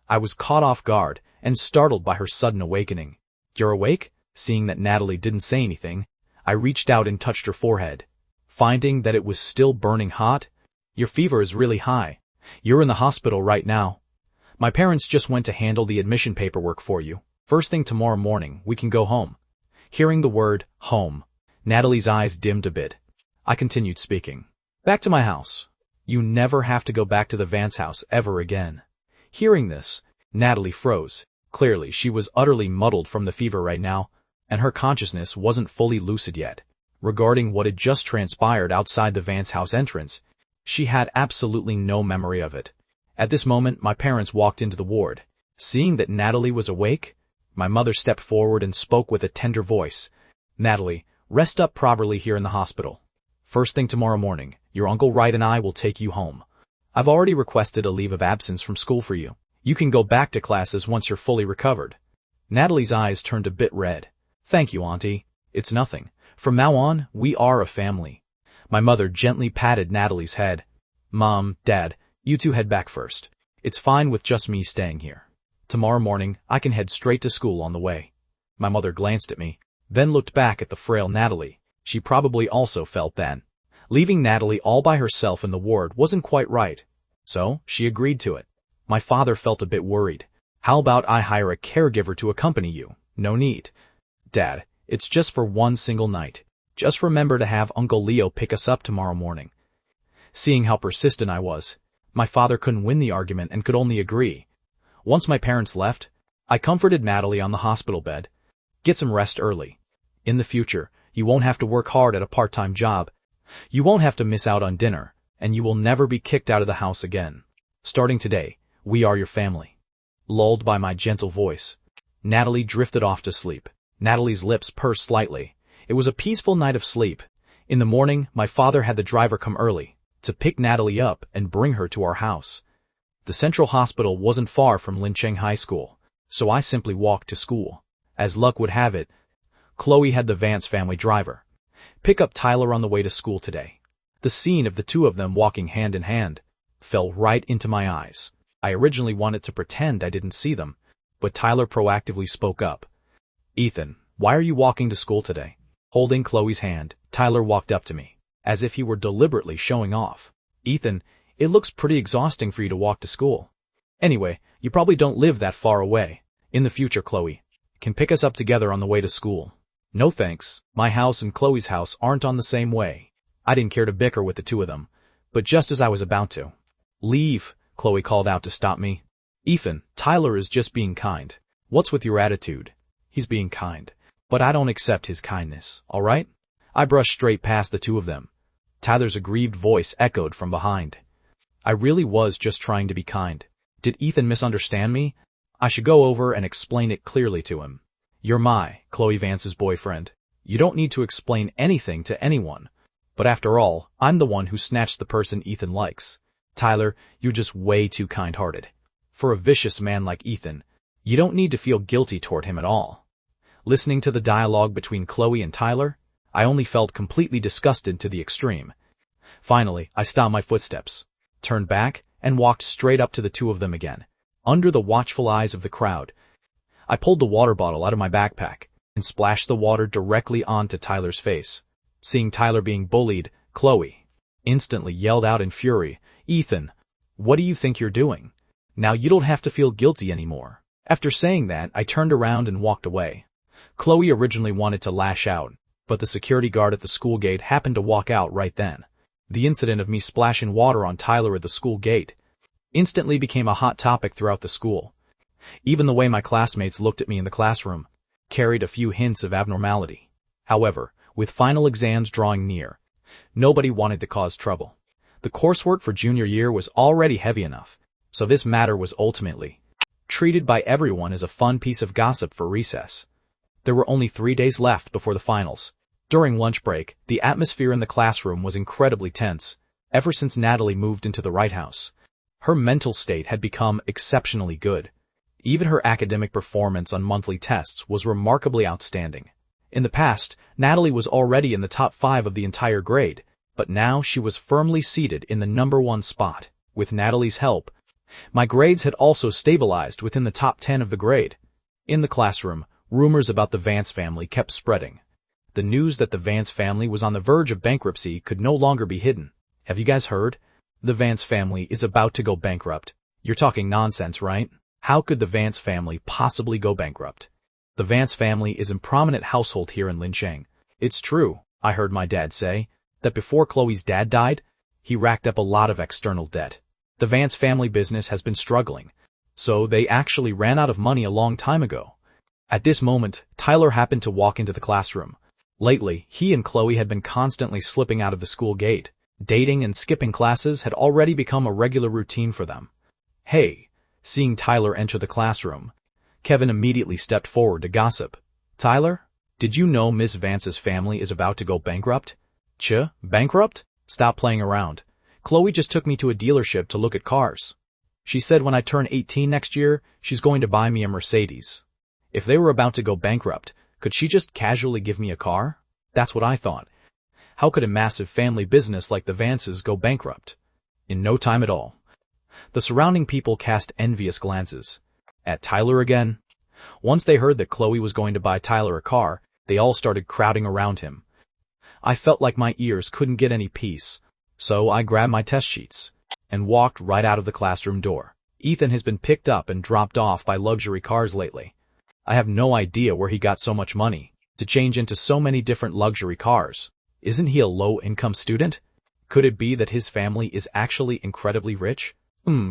I was caught off guard and startled by her sudden awakening. "You're awake?" Seeing that Natalie didn't say anything, I reached out and touched her forehead. Finding that it was still burning hot, "Your fever is really high. You're in the hospital right now. My parents just went to handle the admission paperwork for you. First thing tomorrow morning, we can go home." Hearing the word home, Natalie's eyes dimmed a bit. I continued speaking. "Back to my house. You never have to go back to the Vance house ever again." Hearing this, Natalie froze. Clearly, she was utterly muddled from the fever right now, and her consciousness wasn't fully lucid yet. Regarding what had just transpired outside the Vance house entrance, she had absolutely no memory of it. At this moment, my parents walked into the ward. Seeing that Natalie was awake, my mother stepped forward and spoke with a tender voice. "Natalie, rest up properly here in the hospital. First thing tomorrow morning, your Uncle Wright and I will take you home. I've already requested a leave of absence from school for you. You can go back to classes once you're fully recovered." Natalie's eyes turned a bit red. "Thank you, Auntie. It's nothing. From now on, we are a family." My mother gently patted Natalie's head. "Mom, Dad, you two head back first. It's fine with just me staying here. Tomorrow morning, I can head straight to school on the way." My mother glanced at me, then looked back at the frail Natalie. She probably also felt that leaving Natalie all by herself in the ward wasn't quite right. So, she agreed to it. My father felt a bit worried. "How about I hire a caregiver to accompany you?" "No need. Dad, it's just for one single night. Just remember to have Uncle Leo pick us up tomorrow morning." Seeing how persistent I was, my father couldn't win the argument and could only agree. Once my parents left, I comforted Natalie on the hospital bed. "Get some rest early. In the future, you won't have to work hard at a part-time job. You won't have to miss out on dinner, and you will never be kicked out of the house again. Starting today, we are your family." Lulled by my gentle voice, Natalie drifted off to sleep. Natalie's lips pursed slightly. It was a peaceful night of sleep. In the morning, my father had the driver come early to pick Natalie up and bring her to our house. The central hospital wasn't far from Lincheng High School, so I simply walked to school. As luck would have it, Chloe had the Vance family driver pick up Tyler on the way to school today. The scene of the two of them walking hand in hand fell right into my eyes. I originally wanted to pretend I didn't see them, but Tyler proactively spoke up. "Ethan, why are you walking to school today?" Holding Chloe's hand, Tyler walked up to me, as if he were deliberately showing off. "Ethan, it looks pretty exhausting for you to walk to school. Anyway, you probably don't live that far away. In the future, Chloe can pick us up together on the way to school." "No thanks, my house and Chloe's house aren't on the same way." I didn't care to bicker with the two of them, but just as I was about to leave, Chloe called out to stop me. "Ethan, Tyler is just being kind. What's with your attitude? He's being kind, but I don't accept his kindness, all right?" I brushed straight past the two of them. Tyler's aggrieved voice echoed from behind. "I really was just trying to be kind. Did Ethan misunderstand me? I should go over and explain it clearly to him." "You're Chloe Vance's boyfriend. You don't need to explain anything to anyone. But after all, I'm the one who snatched the person Ethan likes. Tyler, you're just way too kind-hearted. For a vicious man like Ethan, you don't need to feel guilty toward him at all." Listening to the dialogue between Chloe and Tyler, I only felt completely disgusted to the extreme. Finally, I stopped my footsteps, turned back, and walked straight up to the two of them again. Under the watchful eyes of the crowd, I pulled the water bottle out of my backpack and splashed the water directly onto Tyler's face. Seeing Tyler being bullied, Chloe instantly yelled out in fury, "Ethan, what do you think you're doing? Now you don't have to feel guilty anymore." After saying that, I turned around and walked away. Chloe originally wanted to lash out, but the security guard at the school gate happened to walk out right then. The incident of me splashing water on Tyler at the school gate instantly became a hot topic throughout the school. Even the way my classmates looked at me in the classroom carried a few hints of abnormality. However, with final exams drawing near, nobody wanted to cause trouble. The coursework for junior year was already heavy enough, so this matter was ultimately treated by everyone as a fun piece of gossip for recess. There were only 3 days left before the finals. During lunch break, the atmosphere in the classroom was incredibly tense. Ever since Natalie moved into the Wright house, her mental state had become exceptionally good. Even her academic performance on monthly tests was remarkably outstanding. In the past, Natalie was already in the top 5 of the entire grade, but now she was firmly seated in the #1 spot. With Natalie's help, My grades had also stabilized within the top 10 of the grade. In the classroom, rumors about the Vance family kept spreading. The news that the Vance family was on the verge of bankruptcy could no longer be hidden. Have you guys heard? The Vance family is about to go bankrupt. You're talking nonsense, right? How could the Vance family possibly go bankrupt? The Vance family is a prominent household here in Lincheng. It's true, I heard my dad say, that before Chloe's dad died, he racked up a lot of external debt. The Vance family business has been struggling, so they actually ran out of money a long time ago. At this moment, Tyler happened to walk into the classroom. Lately, he and Chloe had been constantly slipping out of the school gate. Dating and skipping classes had already become a regular routine for them. Hey, seeing Tyler enter the classroom, Kevin immediately stepped forward to gossip. Tyler, did you know Miss Vance's family is about to go bankrupt? Bankrupt? Stop playing around. Chloe just took me to a dealership to look at cars. She said when I turn 18 next year, she's going to buy me a Mercedes. If they were about to go bankrupt, could she just casually give me a car? That's what I thought. How could a massive family business like the Vances go bankrupt? In no time at all. The surrounding people cast envious glances. At Tyler again? Once they heard that Chloe was going to buy Tyler a car, they all started crowding around him. I felt like my ears couldn't get any peace, so I grabbed my test sheets and walked right out of the classroom door. Ethan has been picked up and dropped off by luxury cars lately. I have no idea where he got so much money to change into so many different luxury cars. Isn't he a low-income student? Could it be that his family is actually incredibly rich?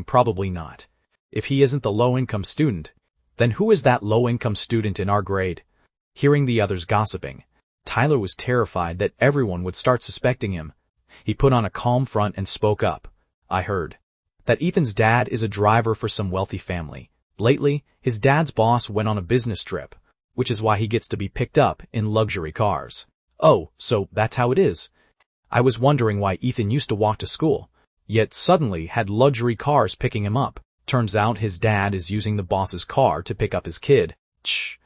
Probably not. If he isn't the low-income student, then who is that low-income student in our grade? Hearing the others gossiping, Tyler was terrified that everyone would start suspecting him. He put on a calm front and spoke up. I heard that Ethan's dad is a driver for some wealthy family. Lately, his dad's boss went on a business trip, which is why he gets to be picked up in luxury cars. Oh, so that's how it is. I was wondering why Ethan used to walk to school, yet suddenly had luxury cars picking him up. Turns out his dad is using the boss's car to pick up his kid.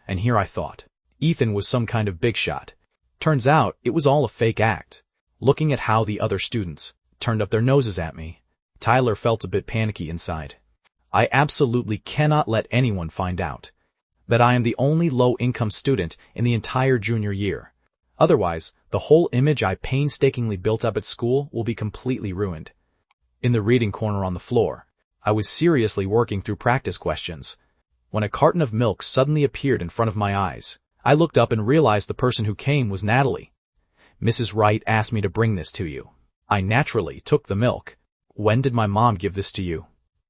And here I thought Ethan was some kind of big shot. Turns out it was all a fake act. Looking at how the other students turned up their noses at me, Tyler felt a bit panicky inside. I absolutely cannot let anyone find out that I am the only low-income student in the entire junior year. Otherwise, the whole image I painstakingly built up at school will be completely ruined. In the reading corner on the floor, I was seriously working through practice questions when a carton of milk suddenly appeared in front of my eyes. I looked up and realized the person who came was Natalie. Mrs. Wright asked me to bring this to you. I naturally took the milk. When did my mom give this to you?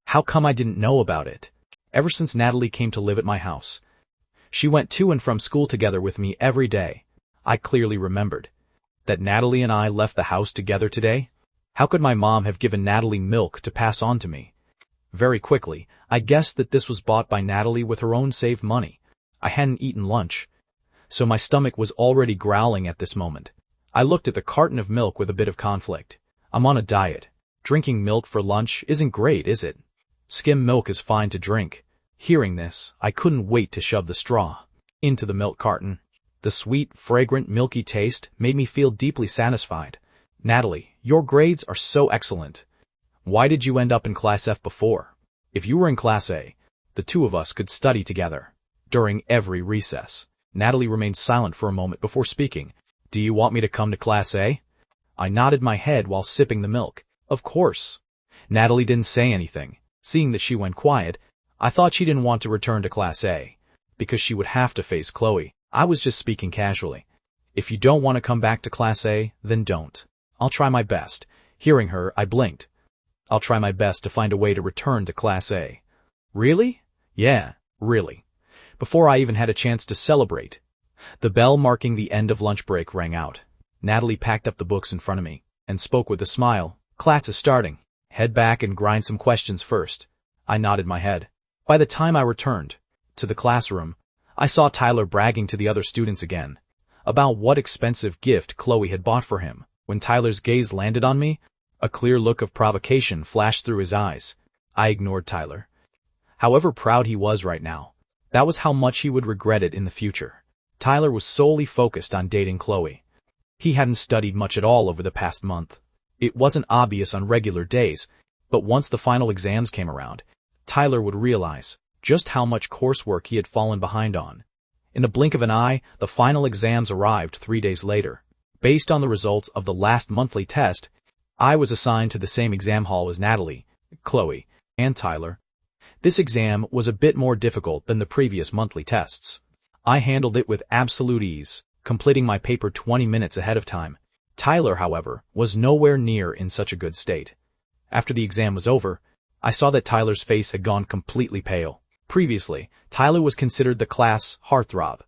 How come I didn't know about it? Ever since Natalie came to live at my house. She went to and from school together with me every day. I clearly remembered that Natalie and I left the house together today. How could my mom have given Natalie milk to pass on to me? Very quickly, I guessed that this was bought by Natalie with her own saved money. I hadn't eaten lunch, so my stomach was already growling at this moment. I looked at the carton of milk with a bit of conflict. I'm on a diet. Drinking milk for lunch isn't great, is it? Skim milk is fine to drink. Hearing this, I couldn't wait to shove the straw into the milk carton. The sweet, fragrant, milky taste made me feel deeply satisfied. Natalie, your grades are so excellent. Why did you end up in Class F before? If you were in Class A, the two of us could study together during every recess. Natalie remained silent for a moment before speaking. Do you want me to come to Class A? I nodded my head while sipping the milk. Of course. Natalie didn't say anything. Seeing that she went quiet, I thought she didn't want to return to Class A, because she would have to face Chloe. I was just speaking casually. If you don't want to come back to Class A, then don't. I'll try my best. Hearing her, I blinked. I'll try my best to find a way to return to Class A. Really? Yeah, really. Before I even had a chance to celebrate, the bell marking the end of lunch break rang out. Natalie packed up the books in front of me and spoke with a smile. Class is starting. Head back and grind some questions first. I nodded my head. By the time I returned to the classroom, I saw Tyler bragging to the other students again about what expensive gift Chloe had bought for him. When Tyler's gaze landed on me, a clear look of provocation flashed through his eyes. I ignored Tyler. However proud he was right now, that was how much he would regret it in the future. Tyler was solely focused on dating Chloe. He hadn't studied much at all over the past month. It wasn't obvious on regular days, but once the final exams came around, Tyler would realize just how much coursework he had fallen behind on. In a blink of an eye, the final exams arrived 3 days later. Based on the results of the last monthly test, I was assigned to the same exam hall as Natalie, Chloe, and Tyler. This exam was a bit more difficult than the previous monthly tests. I handled it with absolute ease, completing my paper 20 minutes ahead of time. Tyler, however, was nowhere near in such a good state. After the exam was over, I saw that Tyler's face had gone completely pale. Previously, Tyler was considered the class heartthrob,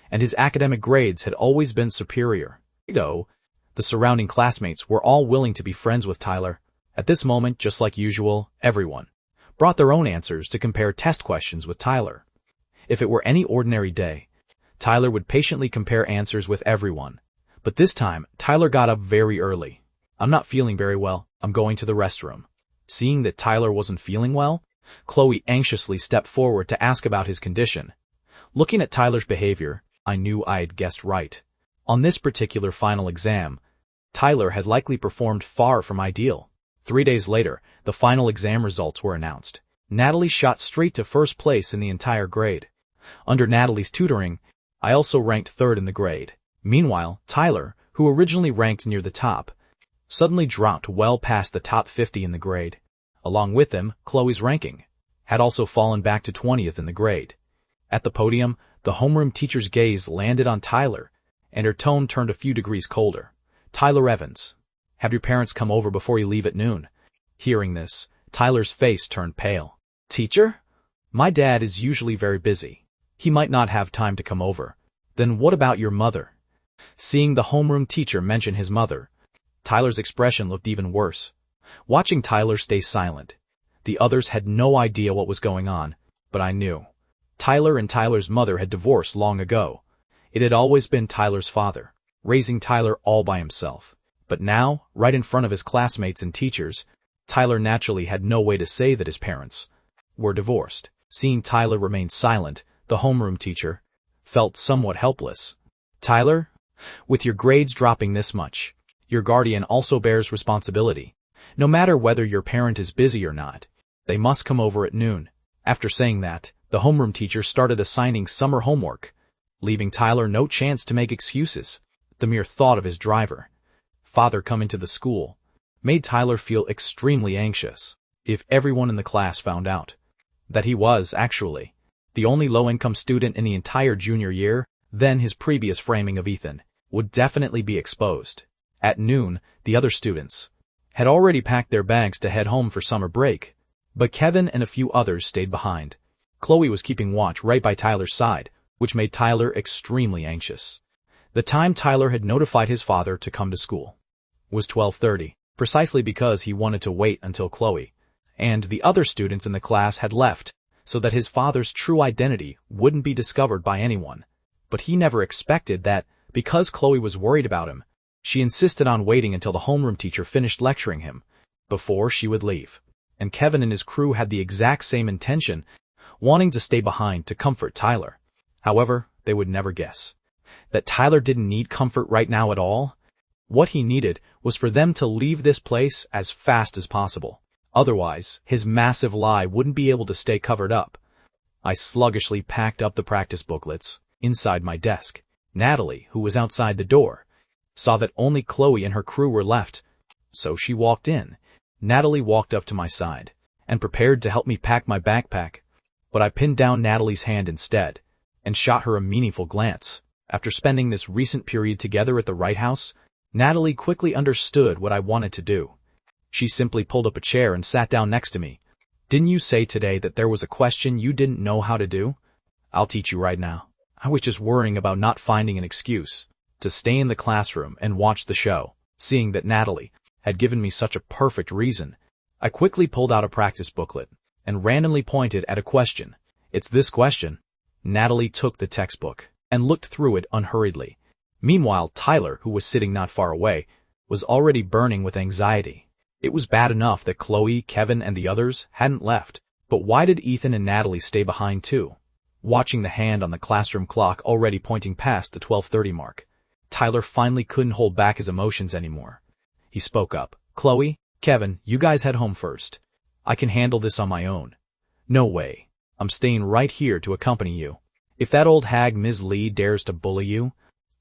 and his academic grades had always been superior. The surrounding classmates were all willing to be friends with Tyler. At this moment, just like usual, everyone brought their own answers to compare test questions with Tyler. If it were any ordinary day, Tyler would patiently compare answers with everyone. But this time, Tyler got up very early. "I'm not feeling very well. I'm going to the restroom." Seeing that Tyler wasn't feeling well, Chloe anxiously stepped forward to ask about his condition. Looking at Tyler's behavior, I knew I had guessed right. On this particular final exam, Tyler had likely performed far from ideal. 3 days later, the final exam results were announced. Natalie shot straight to first place in the entire grade. Under Natalie's tutoring, I also ranked third in the grade. Meanwhile, Tyler, who originally ranked near the top, suddenly dropped well past the top 50 in the grade. Along with him, Chloe's ranking had also fallen back to 20th in the grade. At the podium, the homeroom teacher's gaze landed on Tyler, and her tone turned a few degrees colder. "Tyler Evans, have your parents come over before you leave at noon?" Hearing this, Tyler's face turned pale. "Teacher? My dad is usually very busy. He might not have time to come over." "Then what about your mother?" Seeing the homeroom teacher mention his mother, Tyler's expression looked even worse. Watching Tyler stay silent, the others had no idea what was going on, but I knew. Tyler and Tyler's mother had divorced long ago. It had always been Tyler's father, raising Tyler all by himself. But now, right in front of his classmates and teachers, Tyler naturally had no way to say that his parents were divorced. Seeing Tyler remain silent, the homeroom teacher felt somewhat helpless. "Tyler, with your grades dropping this much, your guardian also bears responsibility. No matter whether your parent is busy or not, they must come over at noon." After saying that, the homeroom teacher started assigning summer homework, leaving Tyler no chance to make excuses. The mere thought of his father coming to the school made Tyler feel extremely anxious. If everyone in the class found out that he was, actually, the only low-income student in the entire junior year, then his previous framing of Ethan would definitely be exposed. At noon, the other students had already packed their bags to head home for summer break, but Kevin and a few others stayed behind. Chloe was keeping watch right by Tyler's side, which made Tyler extremely anxious. The time Tyler had notified his father to come to school was 12:30, precisely because he wanted to wait until Chloe and the other students in the class had left, so that his father's true identity wouldn't be discovered by anyone. But he never expected that, because Chloe was worried about him, she insisted on waiting until the homeroom teacher finished lecturing him before she would leave. And Kevin and his crew had the exact same intention, wanting to stay behind to comfort Tyler. However, they would never guess that Tyler didn't need comfort right now at all. What he needed was for them to leave this place as fast as possible. Otherwise, his massive lie wouldn't be able to stay covered up. I sluggishly packed up the practice booklets inside my desk. Natalie, who was outside the door, saw that only Chloe and her crew were left, so she walked in. Natalie walked up to my side and prepared to help me pack my backpack, but I pinned down Natalie's hand instead and shot her a meaningful glance. After spending this recent period together at the Wright House, Natalie quickly understood what I wanted to do. She simply pulled up a chair and sat down next to me. "Didn't you say today that there was a question you didn't know how to do? I'll teach you right now." I was just worrying about not finding an excuse to stay in the classroom and watch the show. Seeing that Natalie had given me such a perfect reason, I quickly pulled out a practice booklet and randomly pointed at a question. "It's this question." Natalie took the textbook and looked through it unhurriedly. Meanwhile, Tyler, who was sitting not far away, was already burning with anxiety. It was bad enough that Chloe, Kevin, and the others hadn't left, but why did Ethan and Natalie stay behind too? Watching the hand on the classroom clock already pointing past the 12:30 mark, Tyler finally couldn't hold back his emotions anymore. He spoke up. "Chloe, Kevin, you guys head home first. I can handle this on my own." No way. I'm staying right here to accompany you. If that old hag Ms. Lee dares to bully you,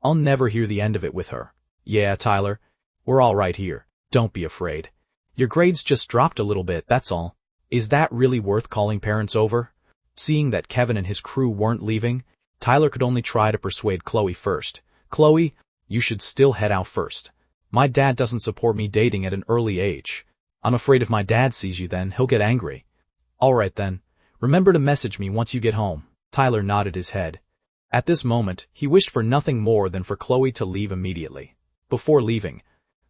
I'll never hear the end of it with her. Yeah, Tyler, we're all right here. Don't be afraid. Your grades just dropped a little bit, that's all. Is that really worth calling parents over? Seeing that Kevin and his crew weren't leaving, Tyler could only try to persuade Chloe first. Chloe, you should still head out first. My dad doesn't support me dating at an early age. I'm afraid if my dad sees you then, he'll get angry. All right then. Remember to message me once you get home. Tyler nodded his head. At this moment, he wished for nothing more than for Chloe to leave immediately. Before leaving,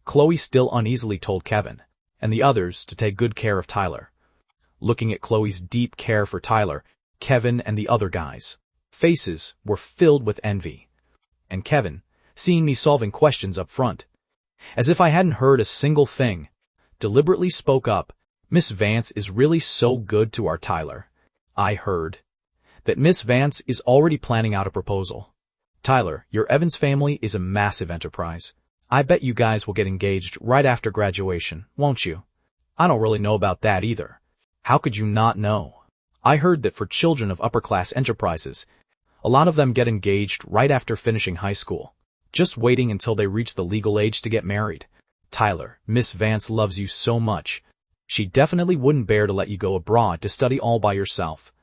Chloe still uneasily told Kevin and the others to take good care of Tyler. Looking at Chloe's deep care for Tyler, Kevin and the other guys' faces were filled with envy. And Kevin, seeing me solving questions up front, as if I hadn't heard a single thing, deliberately spoke up. Miss Vance is really so good to our Tyler. I heard that Miss Vance is already planning out a proposal. Tyler, your Evans family is a massive enterprise. I bet you guys will get engaged right after graduation, won't you? I don't really know about that either. How could you not know? I heard that for children of upper-class enterprises, a lot of them get engaged right after finishing high school, just waiting until they reach the legal age to get married. Tyler, Miss Vance loves you so much. She definitely wouldn't bear to let you go abroad to study all by yourself.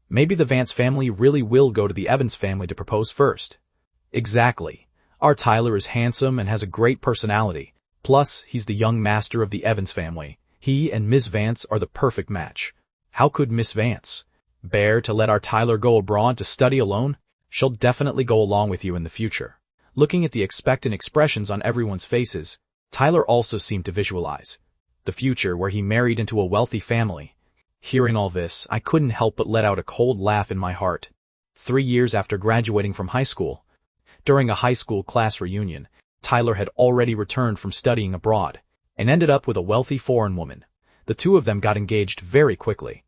Maybe the Vance family really will go to the Evans family to propose first. Exactly. Our Tyler is handsome and has a great personality. Plus, he's the young master of the Evans family. He and Miss Vance are the perfect match. How could Miss Vance bear to let our Tyler go abroad to study alone? She'll definitely go along with you in the future. Looking at the expectant expressions on everyone's faces, Tyler also seemed to visualize the future where he married into a wealthy family. Hearing all this, I couldn't help but let out a cold laugh in my heart. 3 years after graduating from high school, during a high school class reunion, Tyler had already returned from studying abroad and ended up with a wealthy foreign woman. The two of them got engaged very quickly.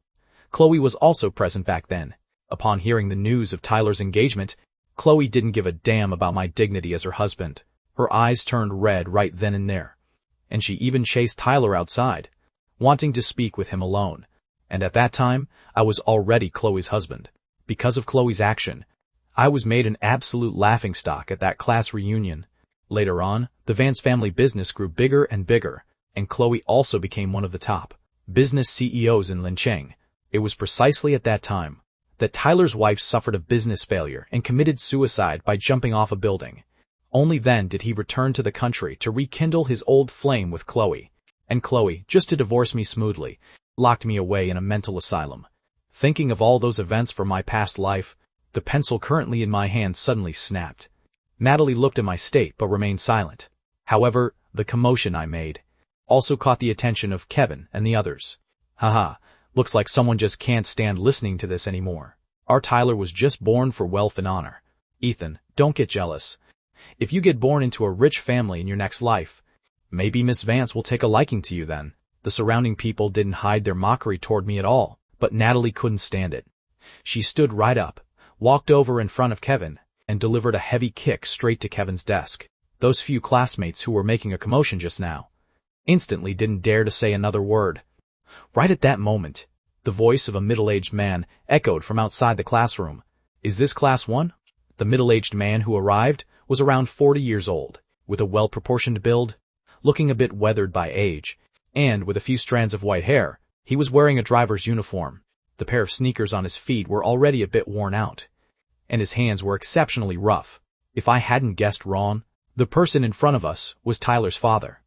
Chloe was also present back then. Upon hearing the news of Tyler's engagement, Chloe didn't give a damn about my dignity as her husband. Her eyes turned red right then and there, and she even chased Tyler outside, wanting to speak with him alone. And at that time, I was already Chloe's husband. Because of Chloe's action, I was made an absolute laughingstock at that class reunion. Later on, the Vance family business grew bigger and bigger, and Chloe also became one of the top business CEOs in Lincheng. It was precisely at that time that Tyler's wife suffered a business failure and committed suicide by jumping off a building. Only then did he return to the country to rekindle his old flame with Chloe. And Chloe, just to divorce me smoothly, locked me away in a mental asylum. Thinking of all those events from my past life, the pencil currently in my hand suddenly snapped. Natalie looked at my state but remained silent. However, the commotion I made also caught the attention of Kevin and the others. Haha, looks like someone just can't stand listening to this anymore. Our Tyler was just born for wealth and honor. Ethan, don't get jealous. If you get born into a rich family in your next life, maybe Miss Vance will take a liking to you then. The surrounding people didn't hide their mockery toward me at all, but Natalie couldn't stand it. She stood right up, walked over in front of Kevin, and delivered a heavy kick straight to Kevin's desk. Those few classmates who were making a commotion just now instantly didn't dare to say another word. Right at that moment, the voice of a middle-aged man echoed from outside the classroom. Is this class 1? The middle-aged man who arrived was around 40 years old, with a well-proportioned build, looking a bit weathered by age, and with a few strands of white hair. He was wearing a driver's uniform. The pair of sneakers on his feet were already a bit worn out, and his hands were exceptionally rough. If I hadn't guessed wrong, the person in front of us was Tyler's father.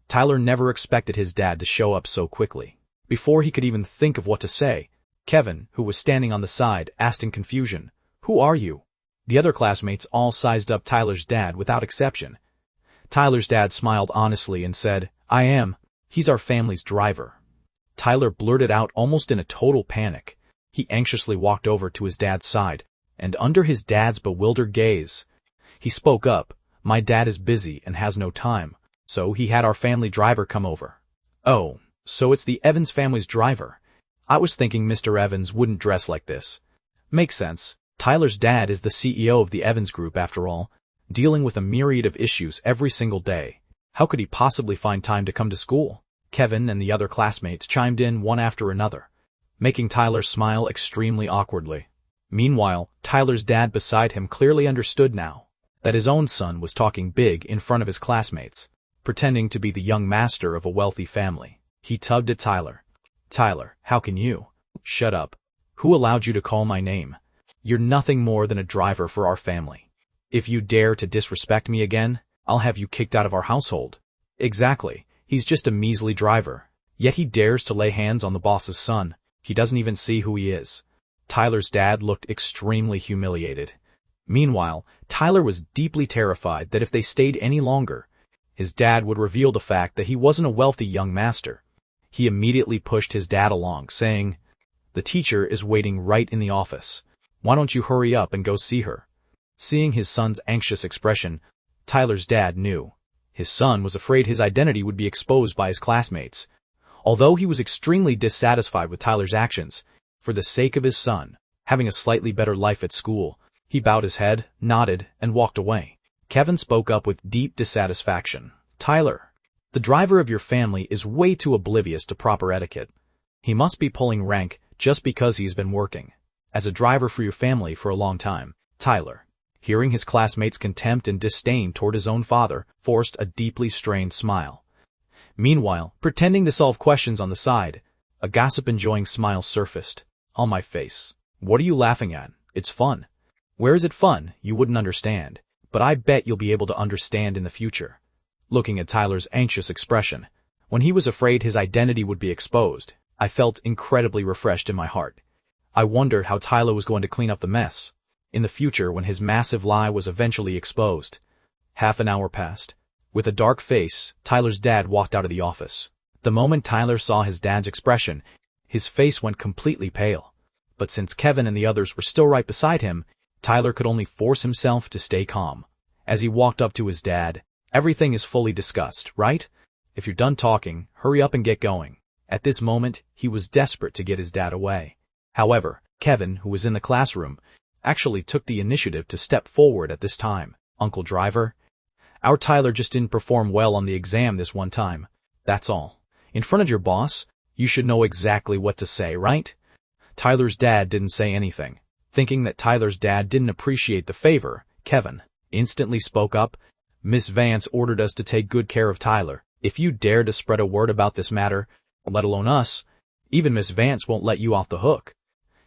Tyler never expected his dad to show up so quickly. Before he could even think of what to say, Kevin, who was standing on the side, asked in confusion, "Who are you?" The other classmates all sized up Tyler's dad without exception. Tyler's dad smiled honestly and said, "I am. He's our family's driver." Tyler blurted out almost in a total panic. He anxiously walked over to his dad's side, and under his dad's bewildered gaze, he spoke up, "My dad is busy and has no time, so he had our family driver come over." "Oh, so it's the Evans family's driver. I was thinking Mr. Evans wouldn't dress like this." "Makes sense. Tyler's dad is the CEO of the Evans Group after all, dealing with a myriad of issues every single day. How could he possibly find time to come to school?" Kevin and the other classmates chimed in one after another. making Tyler smile extremely awkwardly. Meanwhile, Tyler's dad beside him clearly understood now that his own son was talking big in front of his classmates, pretending to be the young master of a wealthy family. He tugged at Tyler. "Tyler, how can you?" "Shut up. Who allowed you to call my name? You're nothing more than a driver for our family. If you dare to disrespect me again, I'll have you kicked out of our household." "Exactly. He's just a measly driver. Yet he dares to lay hands on the boss's son. He doesn't even see who he is." Tyler's dad looked extremely humiliated. Meanwhile, Tyler was deeply terrified that if they stayed any longer, his dad would reveal the fact that he wasn't a wealthy young master. He immediately pushed his dad along, saying, "The teacher is waiting right in the office. Why don't you hurry up and go see her?" Seeing his son's anxious expression, Tyler's dad knew. His son was afraid his identity would be exposed by his classmates. Although he was extremely dissatisfied with Tyler's actions, for the sake of his son, having a slightly better life at school, he bowed his head, nodded, and walked away. Kevin spoke up with deep dissatisfaction. "Tyler, the driver of your family is way too oblivious to proper etiquette. He must be pulling rank just because he's been working as a driver for your family for a long time." Tyler, hearing his classmates' contempt and disdain toward his own father, forced a deeply strained smile. Meanwhile, pretending to solve questions on the side, a gossip-enjoying smile surfaced on my face. "What are you laughing at? It's fun." "Where is it fun? You wouldn't understand. But I bet you'll be able to understand in the future." Looking at Tyler's anxious expression, when he was afraid his identity would be exposed, I felt incredibly refreshed in my heart. I wondered how Tyler was going to clean up the mess in the future when his massive lie was eventually exposed. Half an hour passed. With a dark face, Tyler's dad walked out of the office. The moment Tyler saw his dad's expression, his face went completely pale. But since Kevin and the others were still right beside him, Tyler could only force himself to stay calm. As he walked up to his dad, "Everything is fully discussed, right? If you're done talking, hurry up and get going." At this moment, he was desperate to get his dad away. However, Kevin, who was in the classroom, actually took the initiative to step forward at this time. "Uncle Driver, our Tyler just didn't perform well on the exam this one time. That's all. In front of your boss, you should know exactly what to say, right?" Tyler's dad didn't say anything. Thinking that Tyler's dad didn't appreciate the favor, Kevin instantly spoke up. "Miss Vance ordered us to take good care of Tyler. If you dare to spread a word about this matter, let alone us, even Miss Vance won't let you off the hook."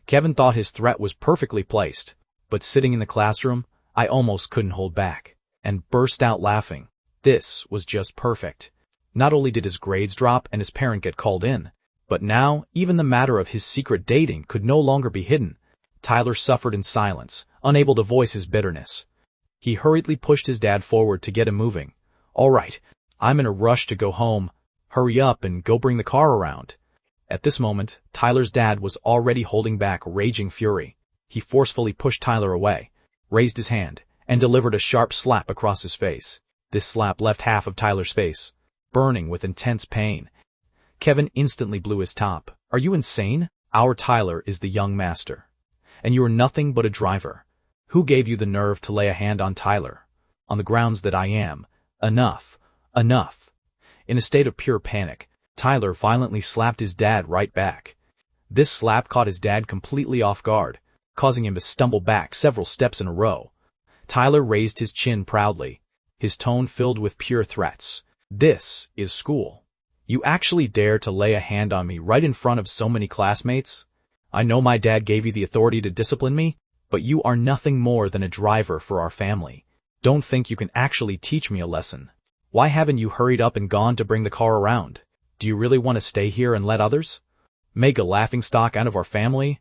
Kevin thought his threat was perfectly placed, but sitting in the classroom, I almost couldn't hold back and burst out laughing. This was just perfect. Not only did his grades drop and his parent get called in, but now even the matter of his secret dating could no longer be hidden. Tyler suffered in silence, unable to voice his bitterness. He hurriedly pushed his dad forward to get him moving. "All right, I'm in a rush to go home. Hurry up and go bring the car around." At this moment, Tyler's dad was already holding back raging fury. He forcefully pushed Tyler away, raised his hand, and delivered a sharp slap across his face. This slap left half of Tyler's face burning with intense pain. Kevin instantly blew his top. "Are you insane? Our Tyler is the young master, and you are nothing but a driver. Who gave you the nerve to lay a hand on Tyler? On the grounds that I am. Enough. Enough." In a state of pure panic, Tyler violently slapped his dad right back. This slap caught his dad completely off guard, causing him to stumble back several steps in a row. Tyler raised his chin proudly, his tone filled with pure threats. "This is school. You actually dare to lay a hand on me right in front of so many classmates? I know my dad gave you the authority to discipline me, but you are nothing more than a driver for our family. Don't think you can actually teach me a lesson. Why haven't you hurried up and gone to bring the car around? Do you really want to stay here and let others make a laughingstock out of our family?"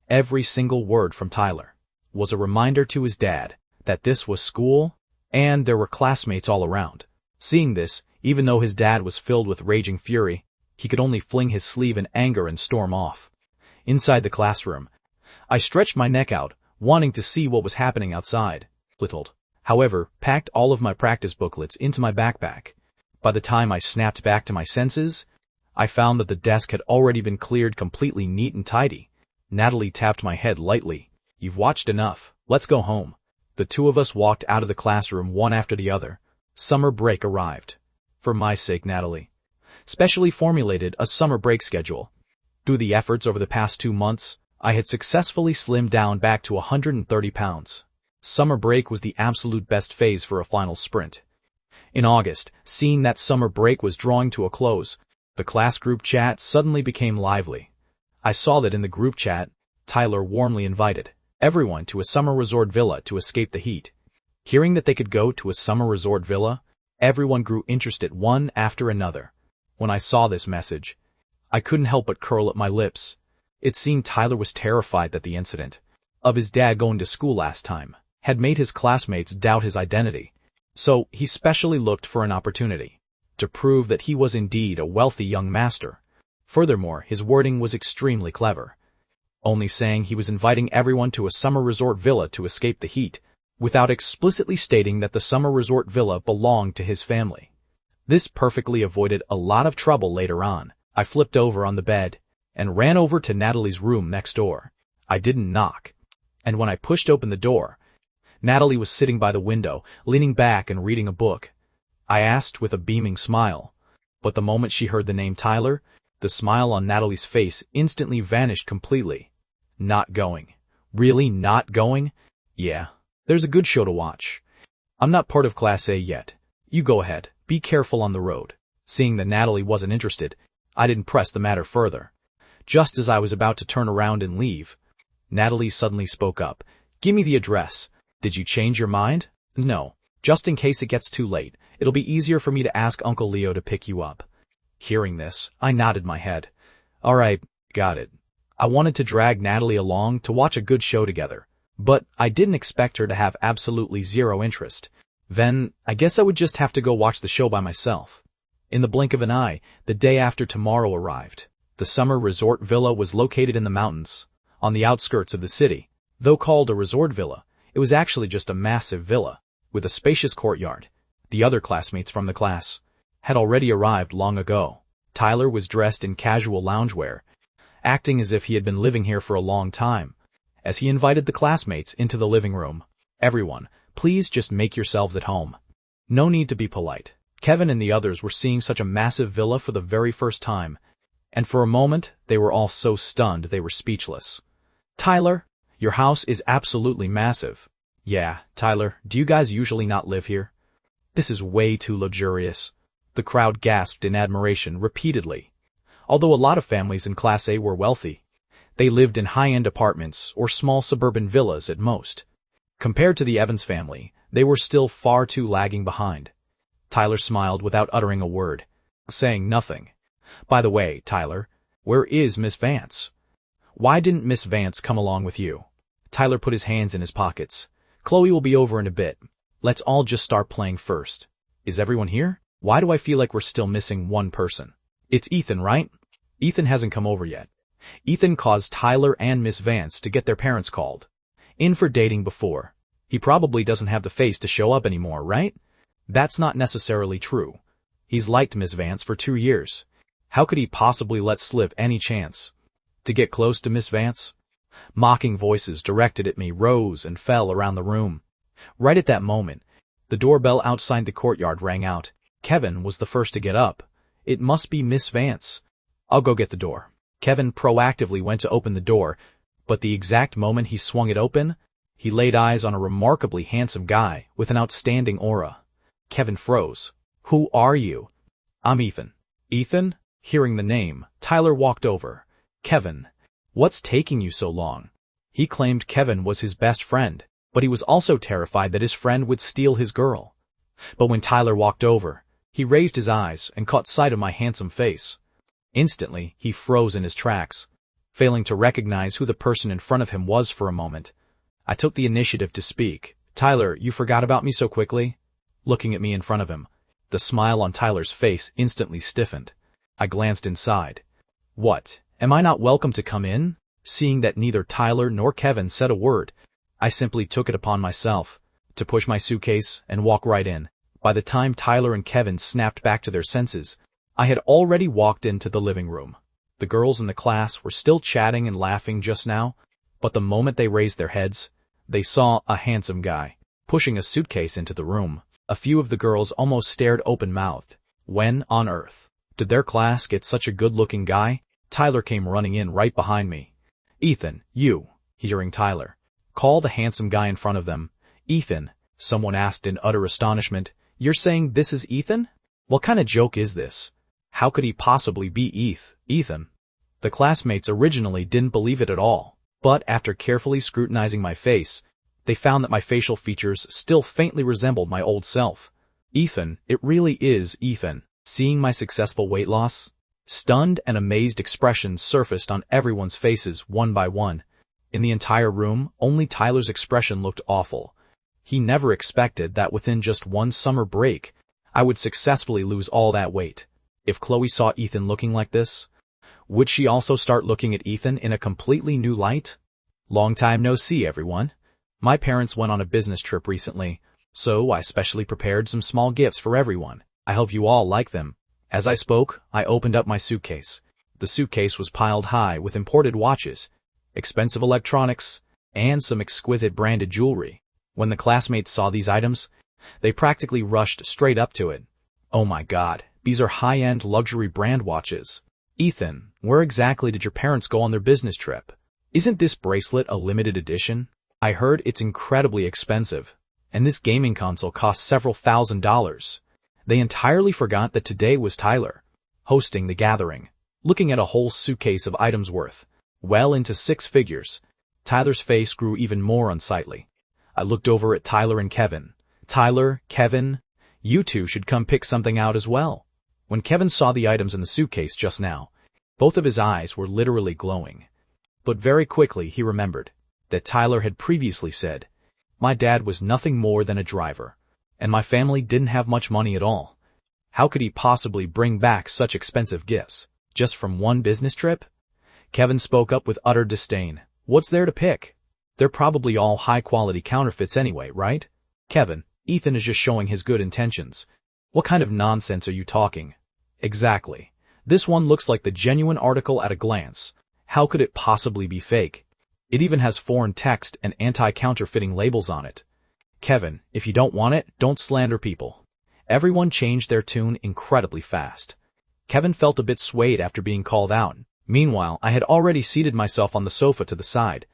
Every single word from Tyler was a reminder to his dad that this was school and there were classmates all around. Seeing this, even though his dad was filled with raging fury, he could only fling his sleeve in anger and storm off. Inside the classroom, I stretched my neck out, wanting to see what was happening outside. However, packed all of my practice booklets into my backpack. By the time I snapped back to my senses, I found that the desk had already been cleared completely neat and tidy. Natalie tapped my head lightly. "You've watched enough. Let's go home." The two of us walked out of the classroom one after the other. Summer break arrived. For my sake, Natalie specially formulated a summer break schedule. Through the efforts over the past 2 months, I had successfully slimmed down back to 130 pounds. Summer break was the absolute best phase for a final sprint. In August, seeing that summer break was drawing to a close, the class group chat suddenly became lively. I saw that in the group chat, Tyler warmly invited everyone to a summer resort villa to escape the heat. Hearing that they could go to a summer resort villa, everyone grew interested one after another. When I saw this message, I couldn't help but curl up my lips. It seemed Tyler was terrified that the incident of his dad going to school last time had made his classmates doubt his identity. So he specially looked for an opportunity to prove that he was indeed a wealthy young master. Furthermore, his wording was extremely clever, only saying he was inviting everyone to a summer resort villa to escape the heat, without explicitly stating that the summer resort villa belonged to his family. This perfectly avoided a lot of trouble later on. I flipped over on the bed and ran over to Natalie's room next door. I didn't knock, and when I pushed open the door, Natalie was sitting by the window, leaning back and reading a book. I asked with a beaming smile, but the moment she heard the name Tyler, the smile on Natalie's face instantly vanished completely. Not going. Really not going? Yeah, there's a good show to watch. I'm not part of Class A yet. You go ahead, be careful on the road. Seeing that Natalie wasn't interested, I didn't press the matter further. Just as I was about to turn around and leave, Natalie suddenly spoke up. Give me the address. Did you change your mind? No. Just in case it gets too late, it'll be easier for me to ask Uncle Leo to pick you up. Hearing this, I nodded my head. All right, got it. I wanted to drag Natalie along to watch a good show together, but I didn't expect her to have absolutely zero interest. Then, I guess I would just have to go watch the show by myself. In the blink of an eye, the day after tomorrow arrived. The summer resort villa was located in the mountains, on the outskirts of the city. Though called a resort villa, it was actually just a massive villa, with a spacious courtyard. The other classmates from the class had already arrived long ago. Tyler was dressed in casual loungewear, acting as if he had been living here for a long time. As he invited the classmates into the living room, everyone, please just make yourselves at home. No need to be polite. Kevin and the others were seeing such a massive villa for the very first time, and for a moment they were all so stunned they were speechless. Tyler, your house is absolutely massive. Yeah, Tyler, do you guys usually not live here? This is way too luxurious. The crowd gasped in admiration repeatedly. Although a lot of families in Class A were wealthy, they lived in high-end apartments or small suburban villas at most. Compared to the Evans family, they were still far too lagging behind. Tyler smiled without uttering a word, saying nothing. By the way, Tyler, where is Miss Vance? Why didn't Miss Vance come along with you? Tyler put his hands in his pockets. Chloe will be over in a bit. Let's all just start playing first. Is everyone here? Why do I feel like we're still missing one person? It's Ethan, right? Ethan hasn't come over yet. Ethan caused Tyler and Miss Vance to get their parents called in for dating before. He probably doesn't have the face to show up anymore, right? That's not necessarily true. He's liked Miss Vance for 2 years. How could he possibly let slip any chance to get close to Miss Vance? Mocking voices directed at me rose and fell around the room. Right at that moment, the doorbell outside the courtyard rang out. Kevin was the first to get up. It must be Miss Vance. I'll go get the door. Kevin proactively went to open the door, but the exact moment he swung it open, he laid eyes on a remarkably handsome guy with an outstanding aura. Kevin froze. Who are you? I'm Ethan. Ethan? Hearing the name, Tyler walked over. Kevin, what's taking you so long? He claimed Kevin was his best friend, but he was also terrified that his friend would steal his girl. But when Tyler walked over, he raised his eyes and caught sight of my handsome face. Instantly, he froze in his tracks, failing to recognize who the person in front of him was for a moment. I took the initiative to speak. Tyler, you forgot about me so quickly? Looking at me in front of him, the smile on Tyler's face instantly stiffened. I glanced inside. What? Am I not welcome to come in? Seeing that neither Tyler nor Kevin said a word, I simply took it upon myself to push my suitcase and walk right in. By the time Tyler and Kevin snapped back to their senses, I had already walked into the living room. The girls in the class were still chatting and laughing just now, but the moment they raised their heads, they saw a handsome guy pushing a suitcase into the room. A few of the girls almost stared open-mouthed. When on earth did their class get such a good-looking guy? Tyler came running in right behind me. "Ethan, you," hearing Tyler call the handsome guy in front of them. "Ethan," someone asked in utter astonishment. "You're saying this is Ethan? What kind of joke is this? How could he possibly be Ethan?" The classmates originally didn't believe it at all, but after carefully scrutinizing my face, they found that my facial features still faintly resembled my old self. "Ethan, it really is Ethan." Seeing my successful weight loss, stunned and amazed expressions surfaced on everyone's faces one by one. In the entire room, only Tyler's expression looked awful. He never expected that within just one summer break, I would successfully lose all that weight. If Chloe saw Ethan looking like this, would she also start looking at Ethan in a completely new light? Long time no see, everyone. My parents went on a business trip recently, so I specially prepared some small gifts for everyone. I hope you all like them. As I spoke, I opened up my suitcase. The suitcase was piled high with imported watches, expensive electronics, and some exquisite branded jewelry. When the classmates saw these items, they practically rushed straight up to it. "Oh my God, these are high-end luxury brand watches. Ethan, where exactly did your parents go on their business trip? Isn't this bracelet a limited edition? I heard it's incredibly expensive, and this gaming console costs several $1,000s. They entirely forgot that today was Tyler hosting the gathering, looking at a whole suitcase of items worth well into 6 figures. Tyler's face grew even more unsightly. I looked over at Tyler and Kevin. "Tyler, Kevin, you two should come pick something out as well." When Kevin saw the items in the suitcase just now, both of his eyes were literally glowing. But very quickly he remembered that Tyler had previously said, "My dad was nothing more than a driver, and my family didn't have much money at all. How could he possibly bring back such expensive gifts, just from one business trip?" Kevin spoke up with utter disdain. "What's there to pick? They're probably all high-quality counterfeits anyway, right? Kevin, Ethan is just showing his good intentions. What kind of nonsense are you talking?" "Exactly. This one looks like the genuine article at a glance. How could it possibly be fake? It even has foreign text and anti-counterfeiting labels on it." "Kevin, if you don't want it, don't slander people." Everyone changed their tune incredibly fast. Kevin felt a bit swayed after being called out. Meanwhile, I had already seated myself on the sofa to the side,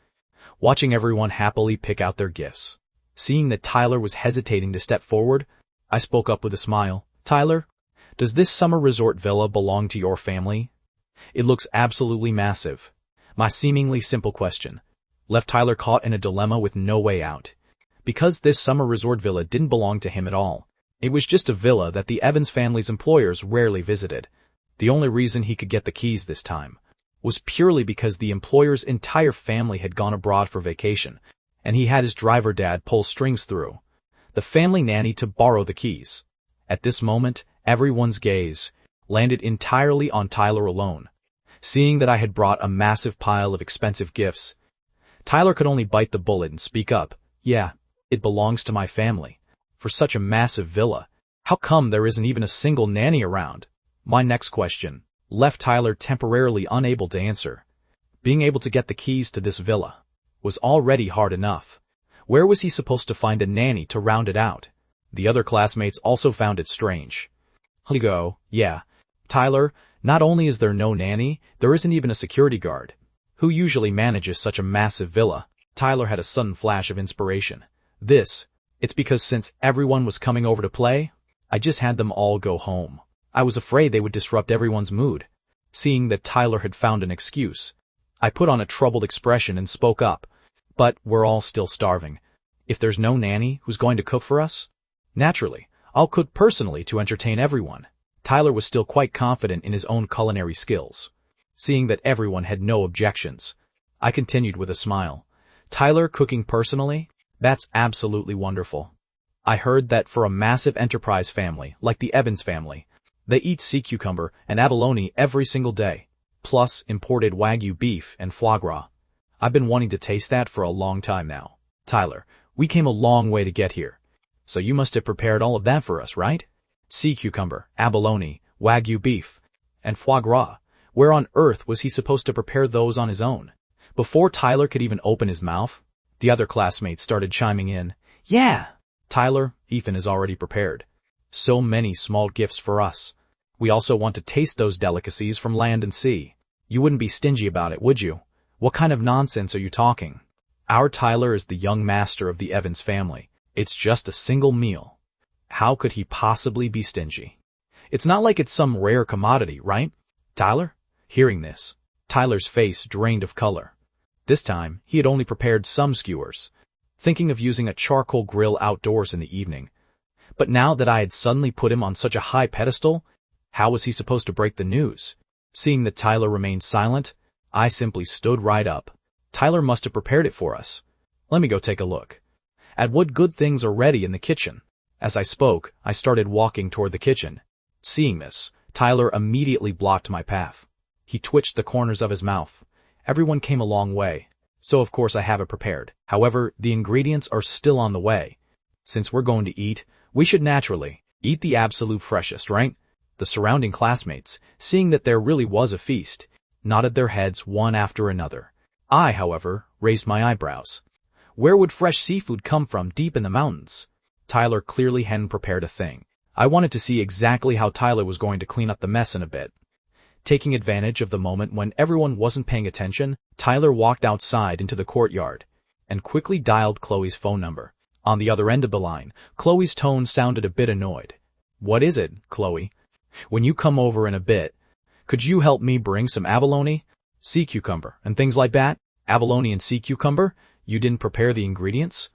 watching everyone happily pick out their gifts. Seeing that Tyler was hesitating to step forward, I spoke up with a smile. "Tyler, does this summer resort villa belong to your family? It looks absolutely massive." My seemingly simple question left Tyler caught in a dilemma with no way out. Because this summer resort villa didn't belong to him at all. It was just a villa that the Evans family's employers rarely visited. The only reason he could get the keys this time was purely because the employer's entire family had gone abroad for vacation, and he had his driver dad pull strings through the family nanny to borrow the keys. At this moment, everyone's gaze landed entirely on Tyler alone. Seeing that I had brought a massive pile of expensive gifts, Tyler could only bite the bullet and speak up. "Yeah, it belongs to my family. For such a massive villa, how come there isn't even a single nanny around?" My next question left Tyler temporarily unable to answer. Being able to get the keys to this villa was already hard enough. Where was he supposed to find a nanny to round it out? The other classmates also found it strange. "Yeah, Tyler, not only is there no nanny, there isn't even a security guard. Who usually manages such a massive villa?" Tyler had a sudden flash of inspiration. It's because since everyone was coming over to play, I just had them all go home. I was afraid they would disrupt everyone's mood." Seeing that Tyler had found an excuse, I put on a troubled expression and spoke up. "But we're all still starving. If there's no nanny, who's going to cook for us?" "Naturally, I'll cook personally to entertain everyone." Tyler was still quite confident in his own culinary skills. Seeing that everyone had no objections, I continued with a smile. "Tyler cooking personally? That's absolutely wonderful. I heard that for a massive enterprise family like the Evans family, they eat sea cucumber and abalone every single day, plus imported Wagyu beef and foie gras. I've been wanting to taste that for a long time now." "Tyler, we came a long way to get here, so you must have prepared all of that for us, right? Sea cucumber, abalone, Wagyu beef, and foie gras. Where on earth was he supposed to prepare those on his own?" Before Tyler could even open his mouth, the other classmates started chiming in. "Yeah, Tyler, Ethan is already prepared. So many small gifts for us. We also want to taste those delicacies from land and sea." You wouldn't be stingy about it, would you? What kind of nonsense are you talking? Our Tyler is the young master of the Evans family. It's just a single meal. How could he possibly be stingy? It's not like it's some rare commodity, right, Tyler? Hearing this, Tyler's face drained of color. This time, he had only prepared some skewers, thinking of using a charcoal grill outdoors in the evening. But now that I had suddenly put him on such a high pedestal, how was he supposed to break the news? Seeing that Tyler remained silent, I simply stood right up. Tyler must have prepared it for us. Let me go take a look at what good things are ready in the kitchen. As I spoke, I started walking toward the kitchen. Seeing this, Tyler immediately blocked my path. He twitched the corners of his mouth. Everyone came a long way, so of course I have it prepared. However, the ingredients are still on the way. Since we're going to eat, we should naturally eat the absolute freshest, right? The surrounding classmates, seeing that there really was a feast, nodded their heads one after another. I, however, raised my eyebrows. Where would fresh seafood come from deep in the mountains? Tyler clearly hadn't prepared a thing. I wanted to see exactly how Tyler was going to clean up the mess in a bit. Taking advantage of the moment when everyone wasn't paying attention, Tyler walked outside into the courtyard and quickly dialed Chloe's phone number. On the other end of the line, Chloe's tone sounded a bit annoyed. What is it, Chloe? When you come over in a bit, could you help me bring some abalone, sea cucumber, and things like that? Abalone and sea cucumber? You didn't prepare the ingredients?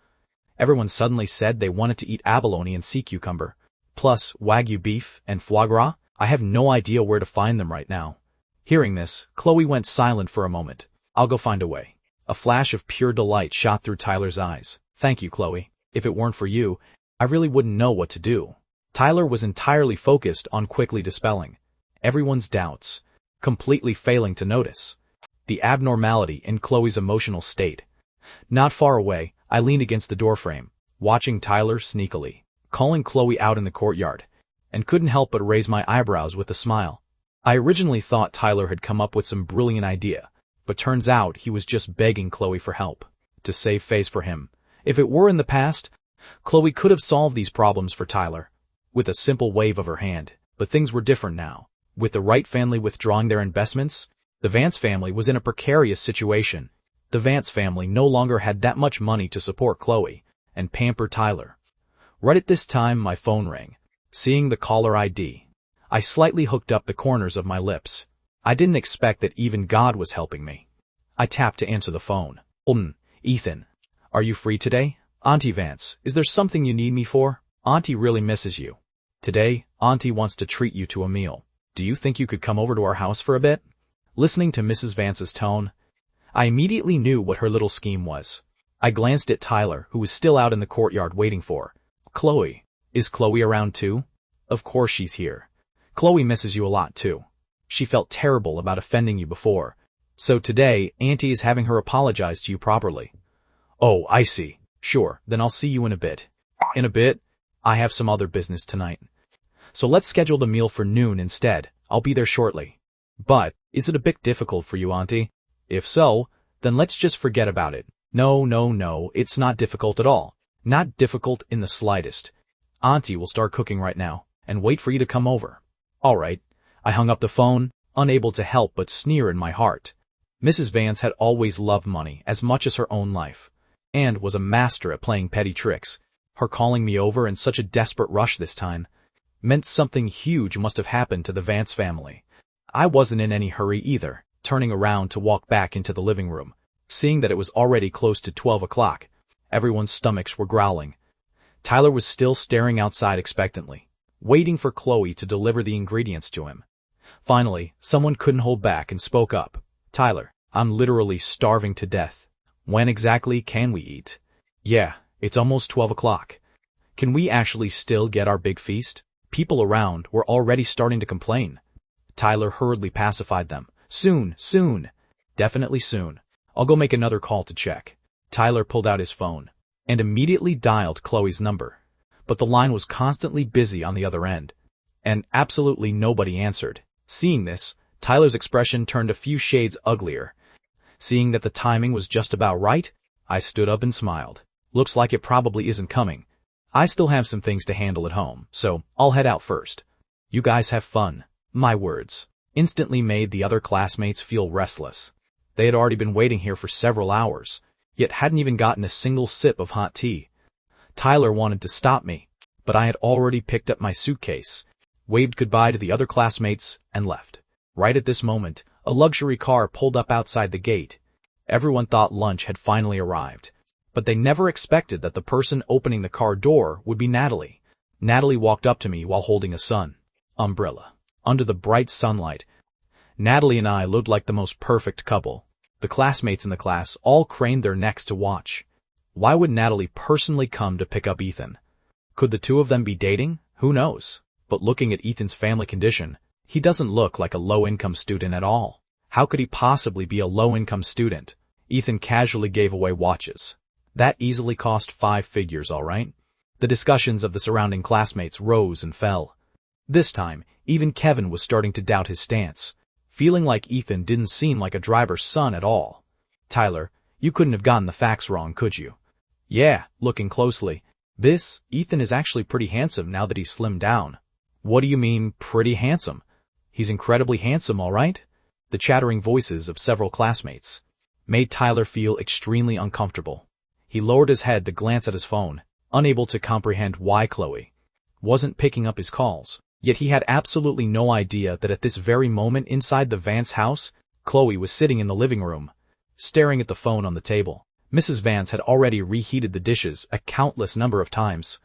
Everyone suddenly said they wanted to eat abalone and sea cucumber, plus Wagyu beef and foie gras. I have no idea where to find them right now. Hearing this, Chloe went silent for a moment. I'll go find a way. A flash of pure delight shot through Tyler's eyes. Thank you, Chloe. If it weren't for you, I really wouldn't know what to do. Tyler was entirely focused on quickly dispelling everyone's doubts, completely failing to notice the abnormality in Chloe's emotional state. Not far away, I leaned against the doorframe, watching Tyler sneakily calling Chloe out in the courtyard, and couldn't help but raise my eyebrows with a smile. I originally thought Tyler had come up with some brilliant idea, but turns out he was just begging Chloe for help, to save face for him. If it were in the past, Chloe could have solved these problems for Tyler with a simple wave of her hand, but things were different now. With the Wright family withdrawing their investments, the Vance family was in a precarious situation. The Vance family no longer had that much money to support Chloe and pamper Tyler. Right at this time, my phone rang. Seeing the caller ID, I slightly hooked up the corners of my lips. I didn't expect that even God was helping me. I tapped to answer the phone. Ethan. Are you free today? Auntie Vance, is there something you need me for? Auntie really misses you. Today, Auntie wants to treat you to a meal. Do you think you could come over to our house for a bit? Listening to Mrs. Vance's tone, I immediately knew what her little scheme was. I glanced at Tyler, who was still out in the courtyard waiting for Chloe. Is Chloe around too? Of course she's here. Chloe misses you a lot too. She felt terrible about offending you before. So today, Auntie is having her apologize to you properly. Oh, I see. Sure, then I'll see you in a bit. In a bit? I have some other business tonight. So let's schedule the meal for noon instead. I'll be there shortly. But, is it a bit difficult for you, Auntie? If so, then let's just forget about it. No, it's not difficult at all. Not difficult in the slightest. Auntie will start cooking right now, and wait for you to come over. All right. I hung up the phone, unable to help but sneer in my heart. Mrs. Vance had always loved money as much as her own life, and was a master at playing petty tricks. Her calling me over in such a desperate rush this time meant something huge must have happened to the Vance family. I wasn't in any hurry either, turning around to walk back into the living room. Seeing that it was already close to 12 o'clock, everyone's stomachs were growling. Tyler was still staring outside expectantly, waiting for Chloe to deliver the ingredients to him. Finally, someone couldn't hold back and spoke up. Tyler, I'm literally starving to death. When exactly can we eat? Yeah, it's almost 12 o'clock. Can we actually still get our big feast? People around were already starting to complain. Tyler hurriedly pacified them. Soon. Definitely soon. I'll go make another call to check. Tyler pulled out his phone and immediately dialed Chloe's number. But the line was constantly busy on the other end, and absolutely nobody answered. Seeing this, Tyler's expression turned a few shades uglier. Seeing that the timing was just about right, I stood up and smiled. Looks like it probably isn't coming. I still have some things to handle at home, so I'll head out first. You guys have fun. My words. instantly made the other classmates feel restless. They had already been waiting here for several hours, yet hadn't even gotten a single sip of hot tea. Tyler wanted to stop me, but I had already picked up my suitcase, waved goodbye to the other classmates, and left. Right at this moment, a luxury car pulled up outside the gate. Everyone thought lunch had finally arrived, but they never expected that the person opening the car door would be Natalie. Natalie walked up to me while holding a umbrella. Under the bright sunlight, Natalie and I looked like the most perfect couple. The classmates in the class all craned their necks to watch. Why would Natalie personally come to pick up Ethan? Could the two of them be dating? Who knows? But looking at Ethan's family condition, he doesn't look like a low-income student at all. How could he possibly be a low-income student? Ethan casually gave away watches. That easily cost 5 figures, all right? The discussions of the surrounding classmates rose and fell. This time, even Kevin was starting to doubt his stance, feeling like Ethan didn't seem like a driver's son at all. Tyler, you couldn't have gotten the facts wrong, could you? Yeah, looking closely, Ethan is actually pretty handsome now that he's slimmed down. What do you mean, pretty handsome? He's incredibly handsome, all right? The chattering voices of several classmates made Tyler feel extremely uncomfortable. He lowered his head to glance at his phone, unable to comprehend why Chloe wasn't picking up his calls. Yet he had absolutely no idea that at this very moment inside the Vance house, Chloe was sitting in the living room, staring at the phone on the table. Mrs. Vance had already reheated the dishes a countless number of times.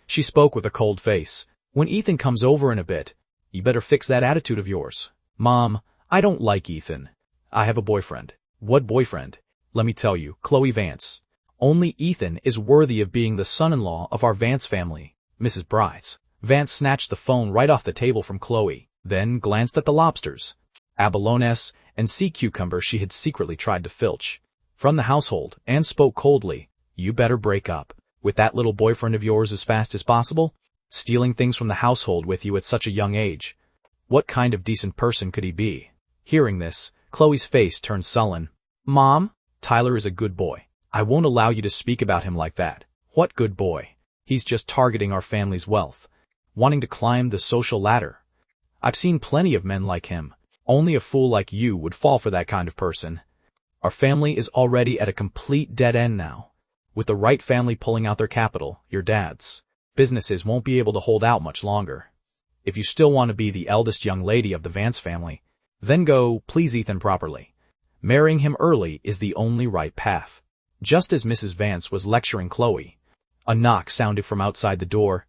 She spoke with a cold face. When Ethan comes over in a bit, you better fix that attitude of yours. Mom, I don't like Ethan. I have a boyfriend. What boyfriend? Let me tell you, Chloe Vance. Only Ethan is worthy of being the son-in-law of our Vance family. Mrs. Brides. Vance snatched the phone right off the table from Chloe, then glanced at the lobsters, abalones, and sea cucumber she had secretly tried to filch from the household, and spoke coldly. You better break up with that little boyfriend of yours as fast as possible. Stealing things from the household with you at such a young age. What kind of decent person could he be? Hearing this, Chloe's face turned sullen. Mom, Tyler is a good boy. I won't allow you to speak about him like that. What good boy? He's just targeting our family's wealth, wanting to climb the social ladder. I've seen plenty of men like him. Only a fool like you would fall for that kind of person. Our family is already at a complete dead end now. With the right family pulling out their capital, your dad's businesses won't be able to hold out much longer. If you still want to be the eldest young lady of the Vance family, then go please Ethan properly. Marrying him early is the only right path. Just as Mrs. Vance was lecturing Chloe, a knock sounded from outside the door.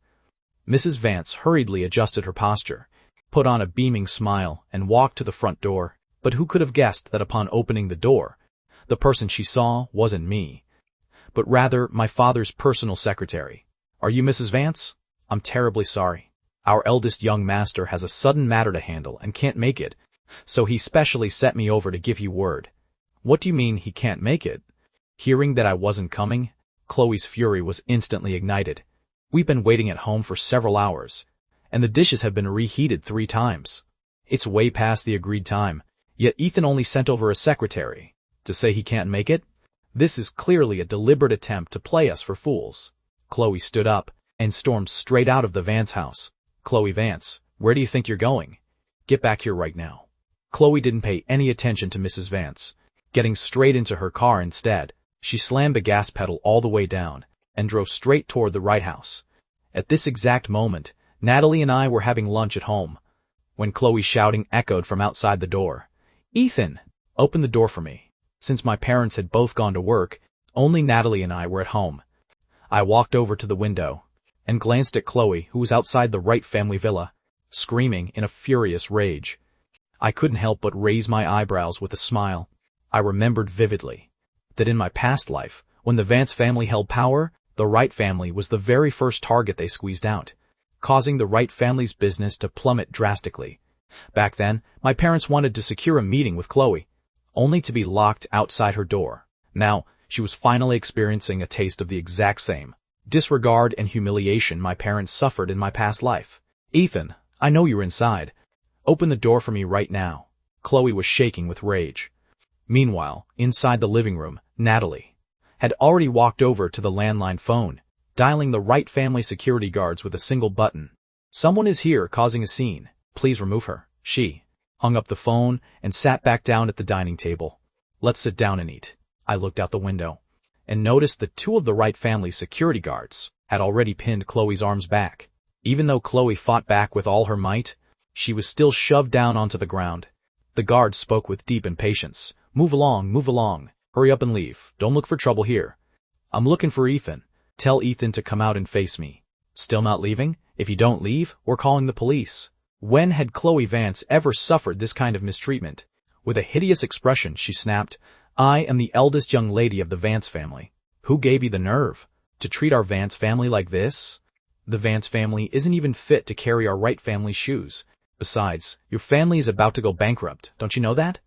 Mrs. Vance hurriedly adjusted her posture, put on a beaming smile, and walked to the front door. But who could have guessed that upon opening the door, the person she saw wasn't me, but rather my father's personal secretary. Are you Mrs. Vance? I'm terribly sorry. Our eldest young master has a sudden matter to handle and can't make it, so he specially sent me over to give you word. What do you mean he can't make it? Hearing that I wasn't coming, Chloe's fury was instantly ignited. We've been waiting at home for several hours, and the dishes have been reheated 3 times. It's way past the agreed time, yet Ethan only sent over a secretary to say he can't make it? This is clearly a deliberate attempt to play us for fools. Chloe stood up and stormed straight out of the Vance house. Chloe Vance, where do you think you're going? Get back here right now. Chloe didn't pay any attention to Mrs. Vance, getting straight into her car instead. She slammed the gas pedal all the way down and drove straight toward the right house. At this exact moment, Natalie and I were having lunch at home, when Chloe's shouting echoed from outside the door. Ethan, open the door for me. Since my parents had both gone to work, only Natalie and I were at home. I walked over to the window and glanced at Chloe, who was outside the Wright family villa, screaming in a furious rage. I couldn't help but raise my eyebrows with a smile. I remembered vividly that in my past life, when the Vance family held power, the Wright family was the very first target they squeezed out, causing the Wright family's business to plummet drastically. Back then, my parents wanted to secure a meeting with Chloe, only to be locked outside her door. Now, she was finally experiencing a taste of the exact same disregard and humiliation my parents suffered in my past life. Ethan, I know you're inside. Open the door for me right now. Chloe was shaking with rage. Meanwhile, inside the living room, Natalie had already walked over to the landline phone, dialing the Wright family security guards with a single button. Someone is here causing a scene. Please remove her. She hung up the phone, and sat back down at the dining table. Let's sit down and eat. I looked out the window and noticed that two of the Wright family's security guards had already pinned Chloe's arms back. Even though Chloe fought back with all her might, she was still shoved down onto the ground. The guard spoke with deep impatience. Move along, hurry up and leave. Don't look for trouble here. I'm looking for Ethan. Tell Ethan to come out and face me. Still not leaving? If you don't leave, we're calling the police. When had Chloe Vance ever suffered this kind of mistreatment? With a hideous expression, she snapped, I am the eldest young lady of the Vance family. Who gave you the nerve to treat our Vance family like this? The Vance family isn't even fit to carry our Wright family's shoes. Besides, your family is about to go bankrupt, don't you know that?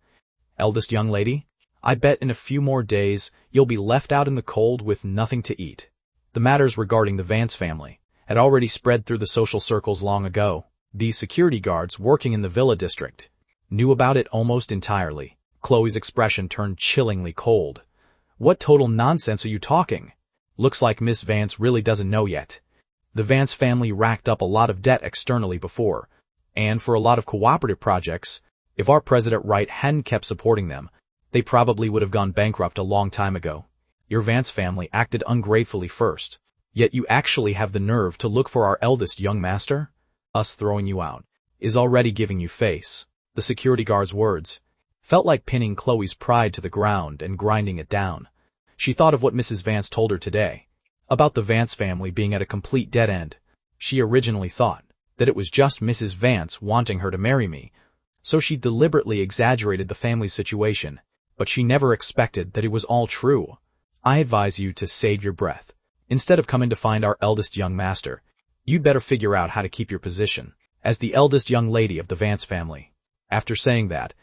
Eldest young lady, I bet in a few more days you'll be left out in the cold with nothing to eat. The matters regarding the Vance family had already spread through the social circles long ago. These security guards working in the Villa district knew about it almost entirely. Chloe's expression turned chillingly cold. What total nonsense are you talking? Looks like Miss Vance really doesn't know yet. The Vance family racked up a lot of debt externally before, and for a lot of cooperative projects, if our President Wright hadn't kept supporting them, they probably would have gone bankrupt a long time ago. Your Vance family acted ungratefully first, yet you actually have the nerve to look for our eldest young master? Us throwing you out is already giving you face. The security guard's words felt like pinning Chloe's pride to the ground and grinding it down. She thought of what Mrs. Vance told her today, about the Vance family being at a complete dead end. She originally thought that it was just Mrs. Vance wanting her to marry me, so she deliberately exaggerated the family's situation, but she never expected that it was all true. I advise you to save your breath. Instead of coming to find our eldest young master, you'd better figure out how to keep your position as the eldest young lady of the Vance family. After saying that,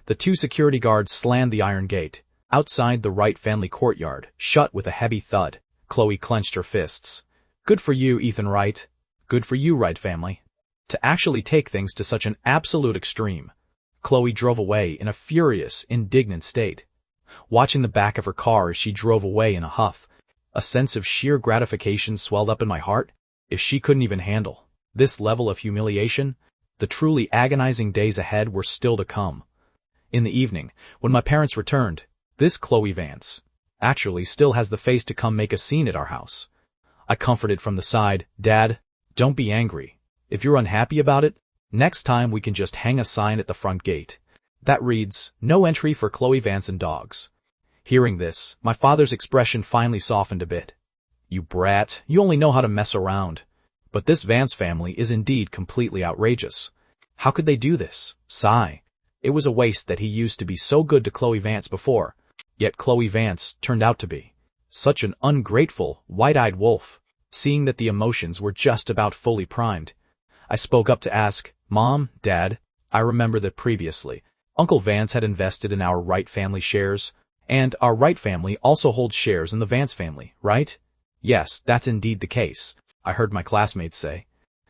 the two security guards slammed the iron gate. Outside the Wright family courtyard, shut with a heavy thud. Chloe clenched her fists. Good for you, Ethan Wright. Good for you, Wright family. To actually take things to such an absolute extreme. Chloe drove away in a furious, indignant state. Watching the back of her car as she drove away in a huff, a sense of sheer gratification swelled up in my heart. If she couldn't even handle this level of humiliation, the truly agonizing days ahead were still to come. In the evening, when my parents returned, this Chloe Vance actually still has the face to come make a scene at our house. I comforted from the side, Dad, don't be angry. If you're unhappy about it, next time we can just hang a sign at the front gate that reads, no entry for Chloe Vance and dogs. Hearing this, my father's expression finally softened a bit. You brat, you only know how to mess around. But this Vance family is indeed completely outrageous. How could they do this? Sigh. It was a waste that he used to be so good to Chloe Vance before, yet Chloe Vance turned out to be such an ungrateful, white-eyed wolf. Seeing that the emotions were just about fully primed, I spoke up to ask, Mom, Dad, I remember that previously, Uncle Vance had invested in our Wright family shares, and our Wright family also holds shares in the Vance family, right? Yes, that's indeed the case. I heard my classmates say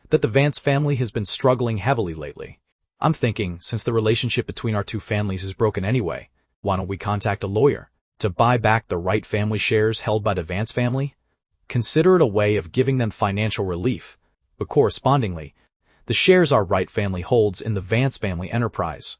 that the Vance family has been struggling heavily lately. I'm thinking, since the relationship between our two families is broken anyway, why don't we contact a lawyer to buy back the Wright family shares held by the Vance family? Consider it a way of giving them financial relief, but correspondingly, the shares our Wright family holds in the Vance family enterprise.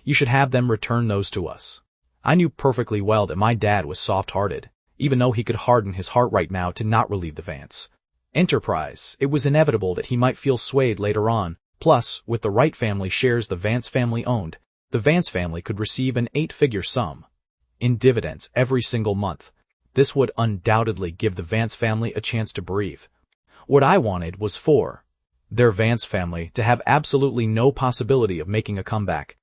You should have them return those to us. I knew perfectly well that my dad was soft-hearted, even though he could harden his heart right now to not relieve the Vance enterprise. It was inevitable that he might feel swayed later on. Plus, with the Wright family shares the Vance family owned, the Vance family could receive an 8-figure sum in dividends every single month. This would undoubtedly give the Vance family a chance to breathe. What I wanted was for their Vance family to have absolutely no possibility of making a comeback.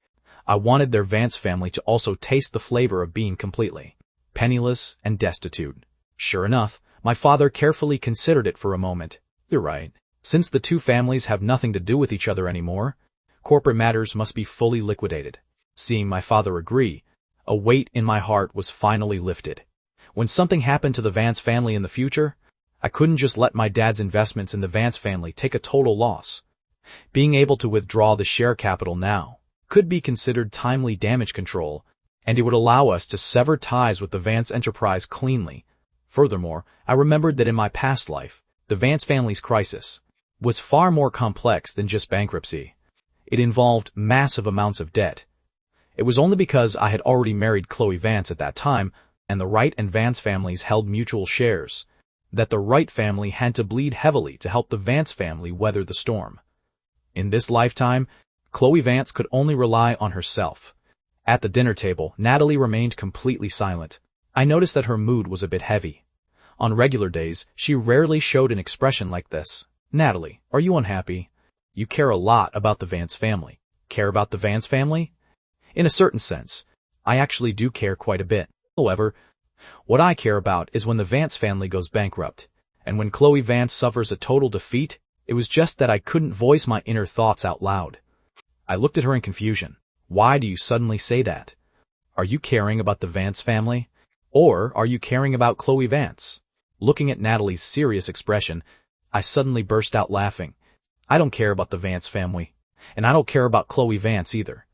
I wanted their Vance family to also taste the flavor of being completely penniless and destitute. Sure enough, my father carefully considered it for a moment. You're right. Since the two families have nothing to do with each other anymore, corporate matters must be fully liquidated. Seeing my father agree, a weight in my heart was finally lifted. When something happened to the Vance family in the future, I couldn't just let my dad's investments in the Vance family take a total loss. Being able to withdraw the share capital now could be considered timely damage control, and it would allow us to sever ties with the Vance enterprise cleanly. Furthermore, I remembered that in my past life, the Vance family's crisis was far more complex than just bankruptcy. It involved massive amounts of debt. It was only because I had already married Chloe Vance at that time, and the Wright and Vance families held mutual shares, that the Wright family had to bleed heavily to help the Vance family weather the storm. In this lifetime, Chloe Vance could only rely on herself. At the dinner table, Natalie remained completely silent. I noticed that her mood was a bit heavy. On regular days, she rarely showed an expression like this. Natalie, are you unhappy? You care a lot about the Vance family. Care about the Vance family? In a certain sense, I actually do care quite a bit. However, what I care about is when the Vance family goes bankrupt, and when Chloe Vance suffers a total defeat. It was just that I couldn't voice my inner thoughts out loud. I looked at her in confusion. Why do you suddenly say that? Are you caring about the Vance family? Or are you caring about Chloe Vance? Looking at Natalie's serious expression, I suddenly burst out laughing. I don't care about the Vance family, and I don't care about Chloe Vance either.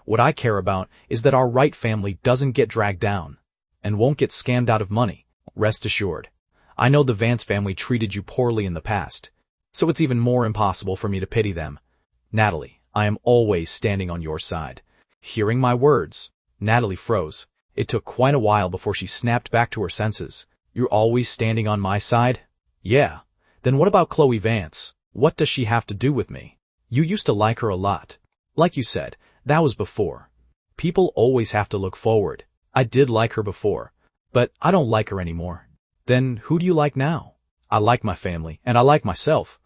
What I care about is that our Wright family doesn't get dragged down, and won't get scammed out of money. Rest assured. I know the Vance family treated you poorly in the past, so it's even more impossible for me to pity them. Natalie, I am always standing on your side. Hearing my words, Natalie froze. It took quite a while before she snapped back to her senses. You're always standing on my side? Yeah. Then what about Chloe Vance? What does she have to do with me? You used to like her a lot. Like you said, that was before. People always have to look forward. I did like her before, but I don't like her anymore. Then who do you like now? I like my family, and I like myself.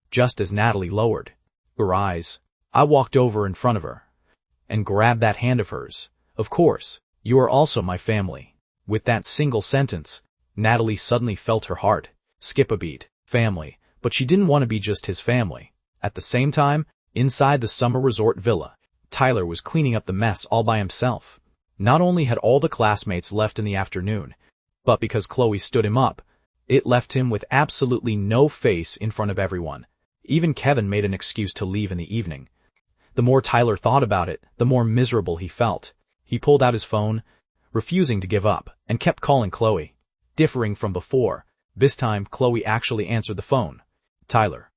Just as Natalie lowered her eyes, I walked over in front of her and grabbed that hand of hers. Of course, you are also my family. With that single sentence, Natalie suddenly felt her heart skip a beat. Family, but she didn't want to be just his family. At the same time, inside the summer resort villa, Tyler was cleaning up the mess all by himself. Not only had all the classmates left in the afternoon, but because Chloe stood him up, it left him with absolutely no face in front of everyone. Even Kevin made an excuse to leave in the evening. The more Tyler thought about it, the more miserable he felt. He pulled out his phone, refusing to give up, and kept calling Chloe. Differing from before, this time Chloe actually answered the phone. Tyler.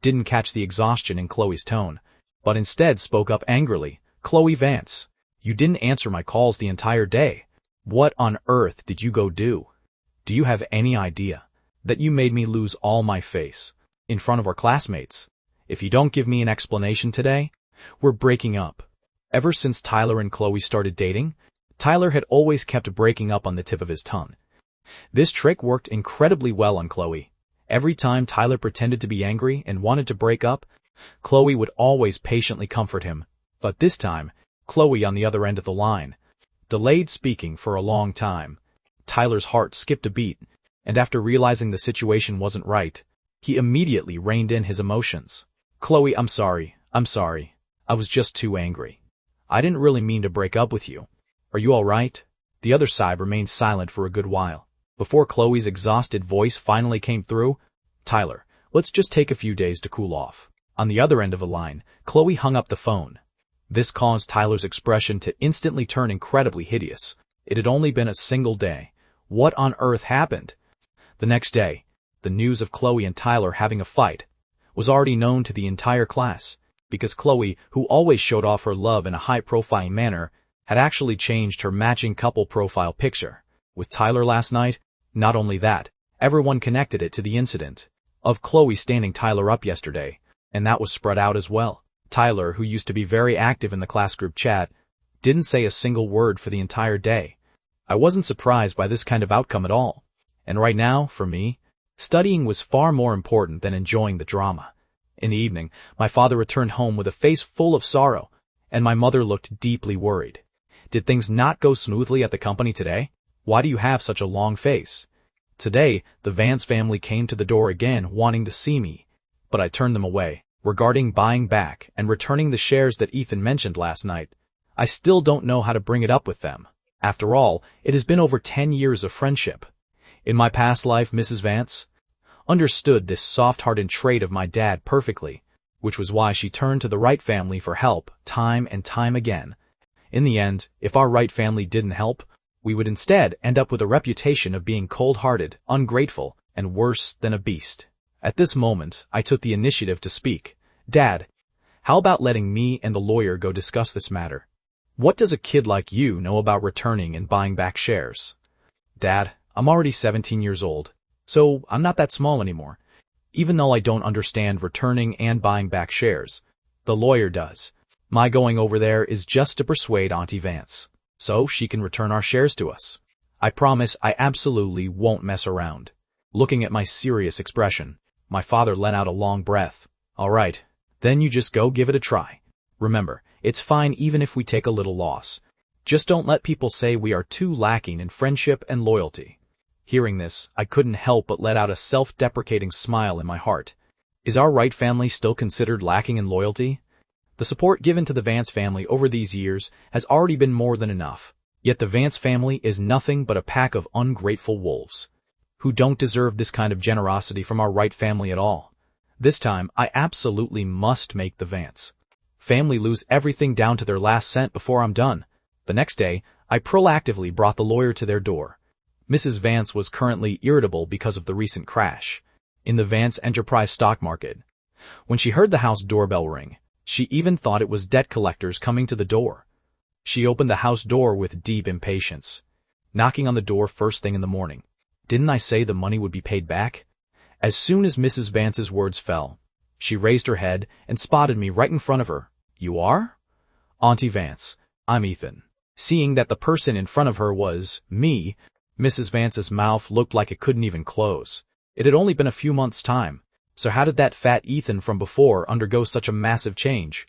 Didn't catch the exhaustion in Chloe's tone, but instead spoke up angrily. Chloe Vance, you didn't answer my calls the entire day. What on earth did you go do? Do you have any idea that you made me lose all my face in front of our classmates? If you don't give me an explanation today, we're breaking up. Ever since Tyler and Chloe started dating, Tyler had always kept breaking up on the tip of his tongue. This trick worked incredibly well on Chloe. Every time Tyler pretended to be angry and wanted to break up, Chloe would always patiently comfort him. But this time, Chloe on the other end of the line delayed speaking for a long time. Tyler's heart skipped a beat, and after realizing the situation wasn't right, he immediately reined in his emotions. Chloe, I'm sorry. I was just too angry. I didn't really mean to break up with you. Are you all right? The other side remained silent for a good while. Before Chloe's exhausted voice finally came through, Tyler, let's just take a few days to cool off. On the other end of the line, Chloe hung up the phone. This caused Tyler's expression to instantly turn incredibly hideous. It had only been a single day. What on earth happened? The next day, the news of Chloe and Tyler having a fight was already known to the entire class, because Chloe, who always showed off her love in a high-profile manner, had actually changed her matching couple profile picture with Tyler last night. Not only that, everyone connected it to the incident of Chloe standing Tyler up yesterday, and that was spread out as well. Tyler, who used to be very active in the class group chat, didn't say a single word for the entire day. I wasn't surprised by this kind of outcome at all. And right now, for me, studying was far more important than enjoying the drama. In the evening, my father returned home with a face full of sorrow, and my mother looked deeply worried. Did things not go smoothly at the company today? Why do you have such a long face? Today, the Vance family came to the door again wanting to see me, but I turned them away. Regarding buying back and returning the shares that Ethan mentioned last night, I still don't know how to bring it up with them. After all, it has been over 10 years of friendship. In my past life, Mrs. Vance understood this soft-hearted trait of my dad perfectly, which was why she turned to the Wright family for help time and time again. In the end, if our Wright family didn't help, we would instead end up with a reputation of being cold-hearted, ungrateful, and worse than a beast. At this moment, I took the initiative to speak. Dad, How about letting me and the lawyer go discuss this matter? What does a kid like you know about returning and buying back shares? Dad, I'm already 17 years old, so I'm not that small anymore. Even though I don't understand returning and buying back shares, the lawyer does. My going over there is just to persuade Auntie Vance, so she can return our shares to us. I promise I absolutely won't mess around. Looking at my serious expression, my father let out a long breath. All right, then you just go give it a try. Remember, it's fine even if we take a little loss. Just don't let people say we are too lacking in friendship and loyalty. Hearing this, I couldn't help but let out a self-deprecating smile in my heart. Is our Wright family still considered lacking in loyalty? The support given to the Vance family over these years has already been more than enough. Yet the Vance family is nothing but a pack of ungrateful wolves, who don't deserve this kind of generosity from our Wright family at all. This time, I absolutely must make the Vance family lose everything down to their last cent before I'm done. The next day, I proactively brought the lawyer to their door. Mrs. Vance was currently irritable because of the recent crash in the Vance Enterprise stock market. When she heard the house doorbell ring, she even thought it was debt collectors coming to the door. She opened the house door with deep impatience, knocking on the door first thing in the morning. Didn't I say the money would be paid back? As soon as Mrs. Vance's words fell, she raised her head and spotted me right in front of her. You are? Auntie Vance, I'm Ethan. Seeing that the person in front of her was me, Mrs. Vance's mouth looked like it couldn't even close. It had only been a few months' time, so how did that fat Ethan from before undergo such a massive change?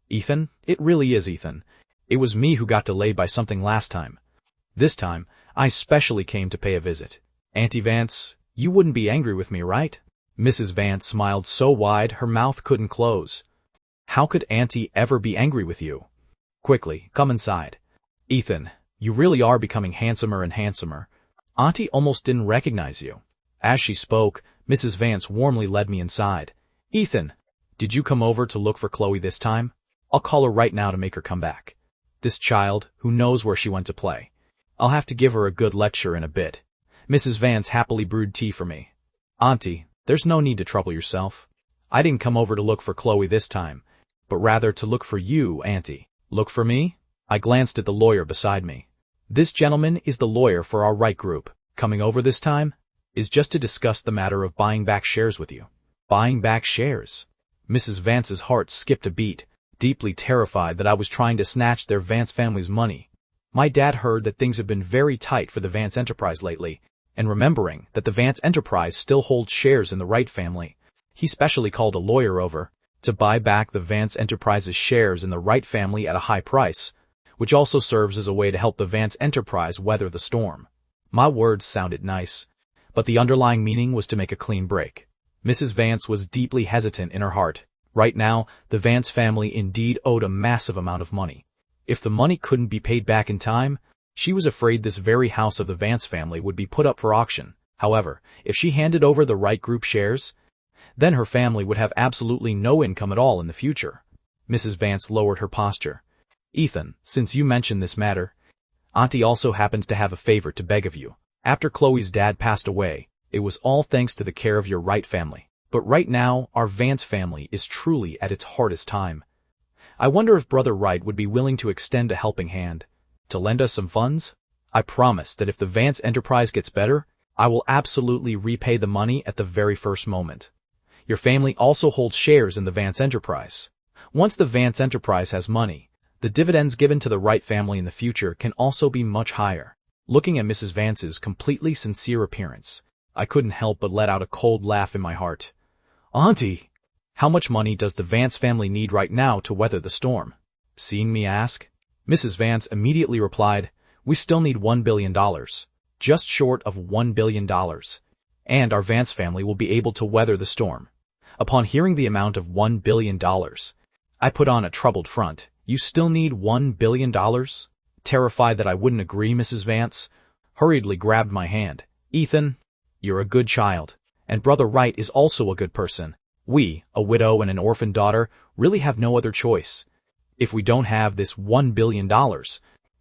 Ethan? It really is Ethan. It was me who got delayed by something last time. This time, I specially came to pay a visit. Auntie Vance, you wouldn't be angry with me, right? Mrs. Vance smiled so wide her mouth couldn't close. How could Auntie ever be angry with you? Quickly, come inside. Ethan, you really are becoming handsomer and handsomer. Auntie almost didn't recognize you. As she spoke, Mrs. Vance warmly led me inside. Ethan, did you come over to look for Chloe this time? I'll call her right now to make her come back. This child, who knows where she went to play. I'll have to give her a good lecture in a bit. Mrs. Vance happily brewed tea for me. Auntie, there's no need to trouble yourself. I didn't come over to look for Chloe this time, but rather to look for you, Auntie. Look for me? I glanced at the lawyer beside me. This gentleman is the lawyer for our Wright group. Coming over this time is just to discuss the matter of buying back shares with you. Buying back shares? Mrs. Vance's heart skipped a beat, deeply terrified that I was trying to snatch their Vance family's money. My dad heard that things have been very tight for the Vance Enterprise lately, and remembering that the Vance Enterprise still holds shares in the Wright family, he specially called a lawyer over to buy back the Vance Enterprise's shares in the Wright family at a high price, which also serves as a way to help the Vance Enterprise weather the storm. My words sounded nice, but the underlying meaning was to make a clean break. Mrs. Vance was deeply hesitant in her heart. Right now, the Vance family indeed owed a massive amount of money. If the money couldn't be paid back in time, she was afraid this very house of the Vance family would be put up for auction. However, if she handed over the Wright Group shares, then her family would have absolutely no income at all in the future. Mrs. Vance lowered her posture. Ethan, since you mentioned this matter, Auntie also happens to have a favor to beg of you. After Chloe's dad passed away, it was all thanks to the care of your Wright family. But right now, our Vance family is truly at its hardest time. I wonder if Brother Wright would be willing to extend a helping hand, to lend us some funds? I promise that if the Vance Enterprise gets better, I will absolutely repay the money at the very first moment. Your family also holds shares in the Vance Enterprise. Once the Vance Enterprise has money, the dividends given to the Wright family in the future can also be much higher. Looking at Mrs. Vance's completely sincere appearance, I couldn't help but let out a cold laugh in my heart. Auntie, how much money does the Vance family need right now to weather the storm? Seeing me ask, Mrs. Vance immediately replied, we still need $1 billion, just short of $1 billion, and our Vance family will be able to weather the storm. Upon hearing the amount of $1 billion, I put on a troubled front. You still need $1 billion? Terrified that I wouldn't agree, Mrs. Vance hurriedly grabbed my hand. Ethan, you're a good child, and Brother Wright is also a good person. We, a widow and an orphan daughter, really have no other choice. If we don't have this $1 billion,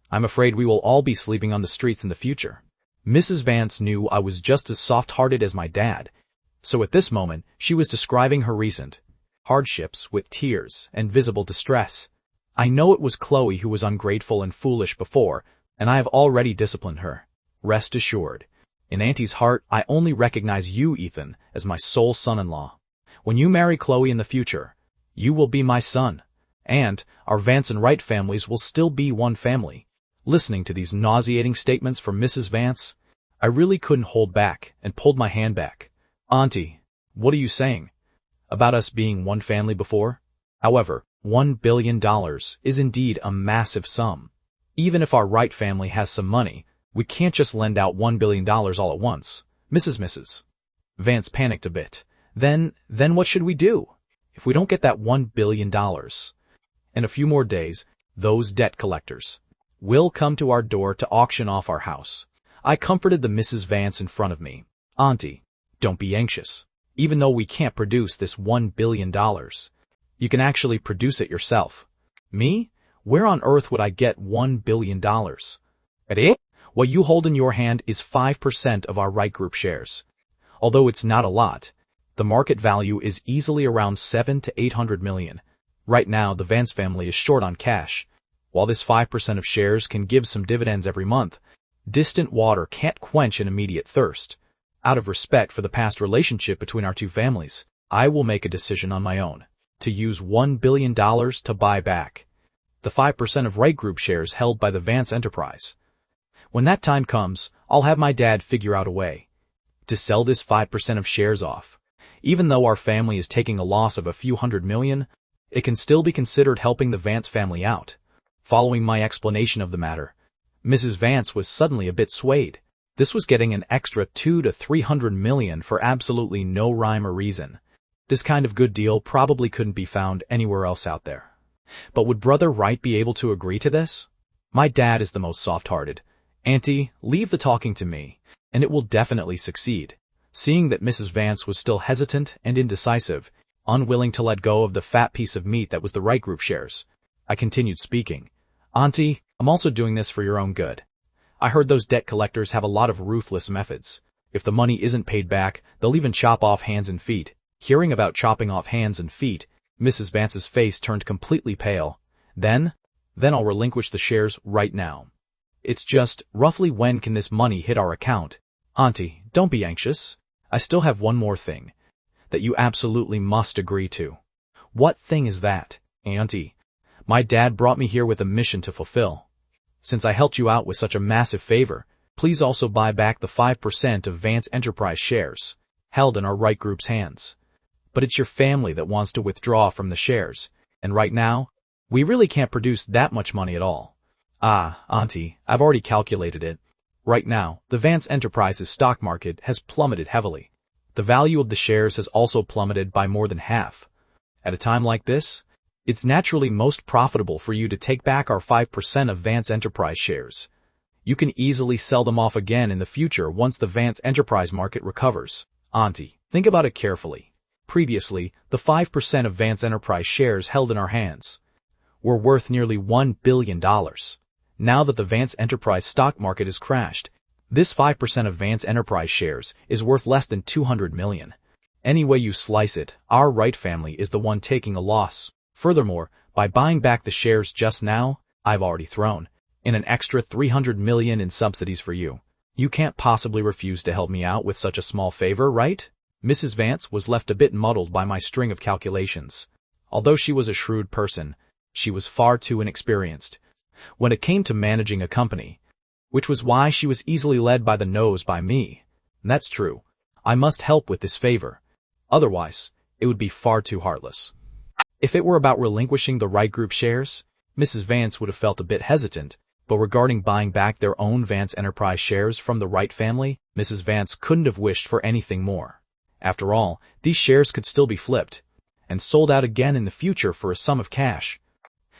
I'm afraid we will all be sleeping on the streets in the future. Mrs. Vance knew I was just as soft-hearted as my dad, so at this moment she was describing her recent hardships with tears and visible distress. I know it was Chloe who was ungrateful and foolish before, and I have already disciplined her. Rest assured. In Auntie's heart, I only recognize you, Ethan, as my sole son-in-law. When you marry Chloe in the future, you will be my son, and our Vance and Wright families will still be one family. Listening to these nauseating statements from Mrs. Vance, I really couldn't hold back and pulled my hand back. Auntie, what are you saying? About us being one family before? However, $1 billion is indeed a massive sum. Even if our Wright family has some money, we can't just lend out $1 billion all at once. Mrs. Vance panicked a bit. Then what should we do? If we don't get that $1 billion? In a few more days, those debt collectors will come to our door to auction off our house. I comforted the Mrs. Vance in front of me. Auntie, don't be anxious. Even though we can't produce this $1 billion, you can actually produce it yourself. Me? Where on earth would I get $1 billion? What you hold in your hand is 5% of our Wright Group shares. Although it's not a lot, the market value is easily around 700 to 800 million. Right now, the Vance family is short on cash. While this 5% of shares can give some dividends every month, distant water can't quench an immediate thirst. Out of respect for the past relationship between our two families, I will make a decision on my own to use $1 billion to buy back the 5% of Wright Group shares held by the Vance enterprise. When that time comes, I'll have my dad figure out a way to sell this 5% of shares off. Even though our family is taking a loss of a few $100 million, it can still be considered helping the Vance family out. Following my explanation of the matter, Mrs. Vance was suddenly a bit swayed. This was getting an extra $200 to $300 million for absolutely no rhyme or reason. This kind of good deal probably couldn't be found anywhere else out there. But would Brother Wright be able to agree to this? My dad is the most soft-hearted. Auntie, leave the talking to me, and it will definitely succeed. Seeing that Mrs. Vance was still hesitant and indecisive, unwilling to let go of the fat piece of meat that was the Wright Group shares, I continued speaking. Auntie, I'm also doing this for your own good. I heard those debt collectors have a lot of ruthless methods. If the money isn't paid back, they'll even chop off hands and feet. Hearing about chopping off hands and feet, Mrs. Vance's face turned completely pale. Then I'll relinquish the shares right now. It's just, roughly when can this money hit our account? Auntie, don't be anxious. I still have one more thing that you absolutely must agree to. What thing is that? Auntie, my dad brought me here with a mission to fulfill. Since I helped you out with such a massive favor, please also buy back the 5% of Vance Enterprise shares held in our Wright Group's hands. But it's your family that wants to withdraw from the shares, and right now, we really can't produce that much money at all. Auntie, I've already calculated it. Right now, the Vance Enterprise's stock market has plummeted heavily. The value of the shares has also plummeted by more than half. At a time like this, it's naturally most profitable for you to take back our 5% of Vance Enterprise shares. You can easily sell them off again in the future once the Vance Enterprise market recovers. Auntie, think about it carefully. Previously, the 5% of Vance Enterprise shares held in our hands were worth nearly $1 billion. Now that the Vance Enterprise stock market has crashed, this 5% of Vance Enterprise shares is worth less than $200 million. Any way you slice it, our Wright family is the one taking a loss. Furthermore, by buying back the shares just now, I've already thrown in an extra $300 million in subsidies for you. You can't possibly refuse to help me out with such a small favor, right? Mrs. Vance was left a bit muddled by my string of calculations. Although she was a shrewd person, she was far too inexperienced when it came to managing a company, which was why she was easily led by the nose by me. And that's true. I must help with this favor. Otherwise, it would be far too heartless. If it were about relinquishing the Wright Group shares, Mrs. Vance would have felt a bit hesitant, but regarding buying back their own Vance Enterprise shares from the Wright family, Mrs. Vance couldn't have wished for anything more. After all, these shares could still be flipped and sold out again in the future for a sum of cash.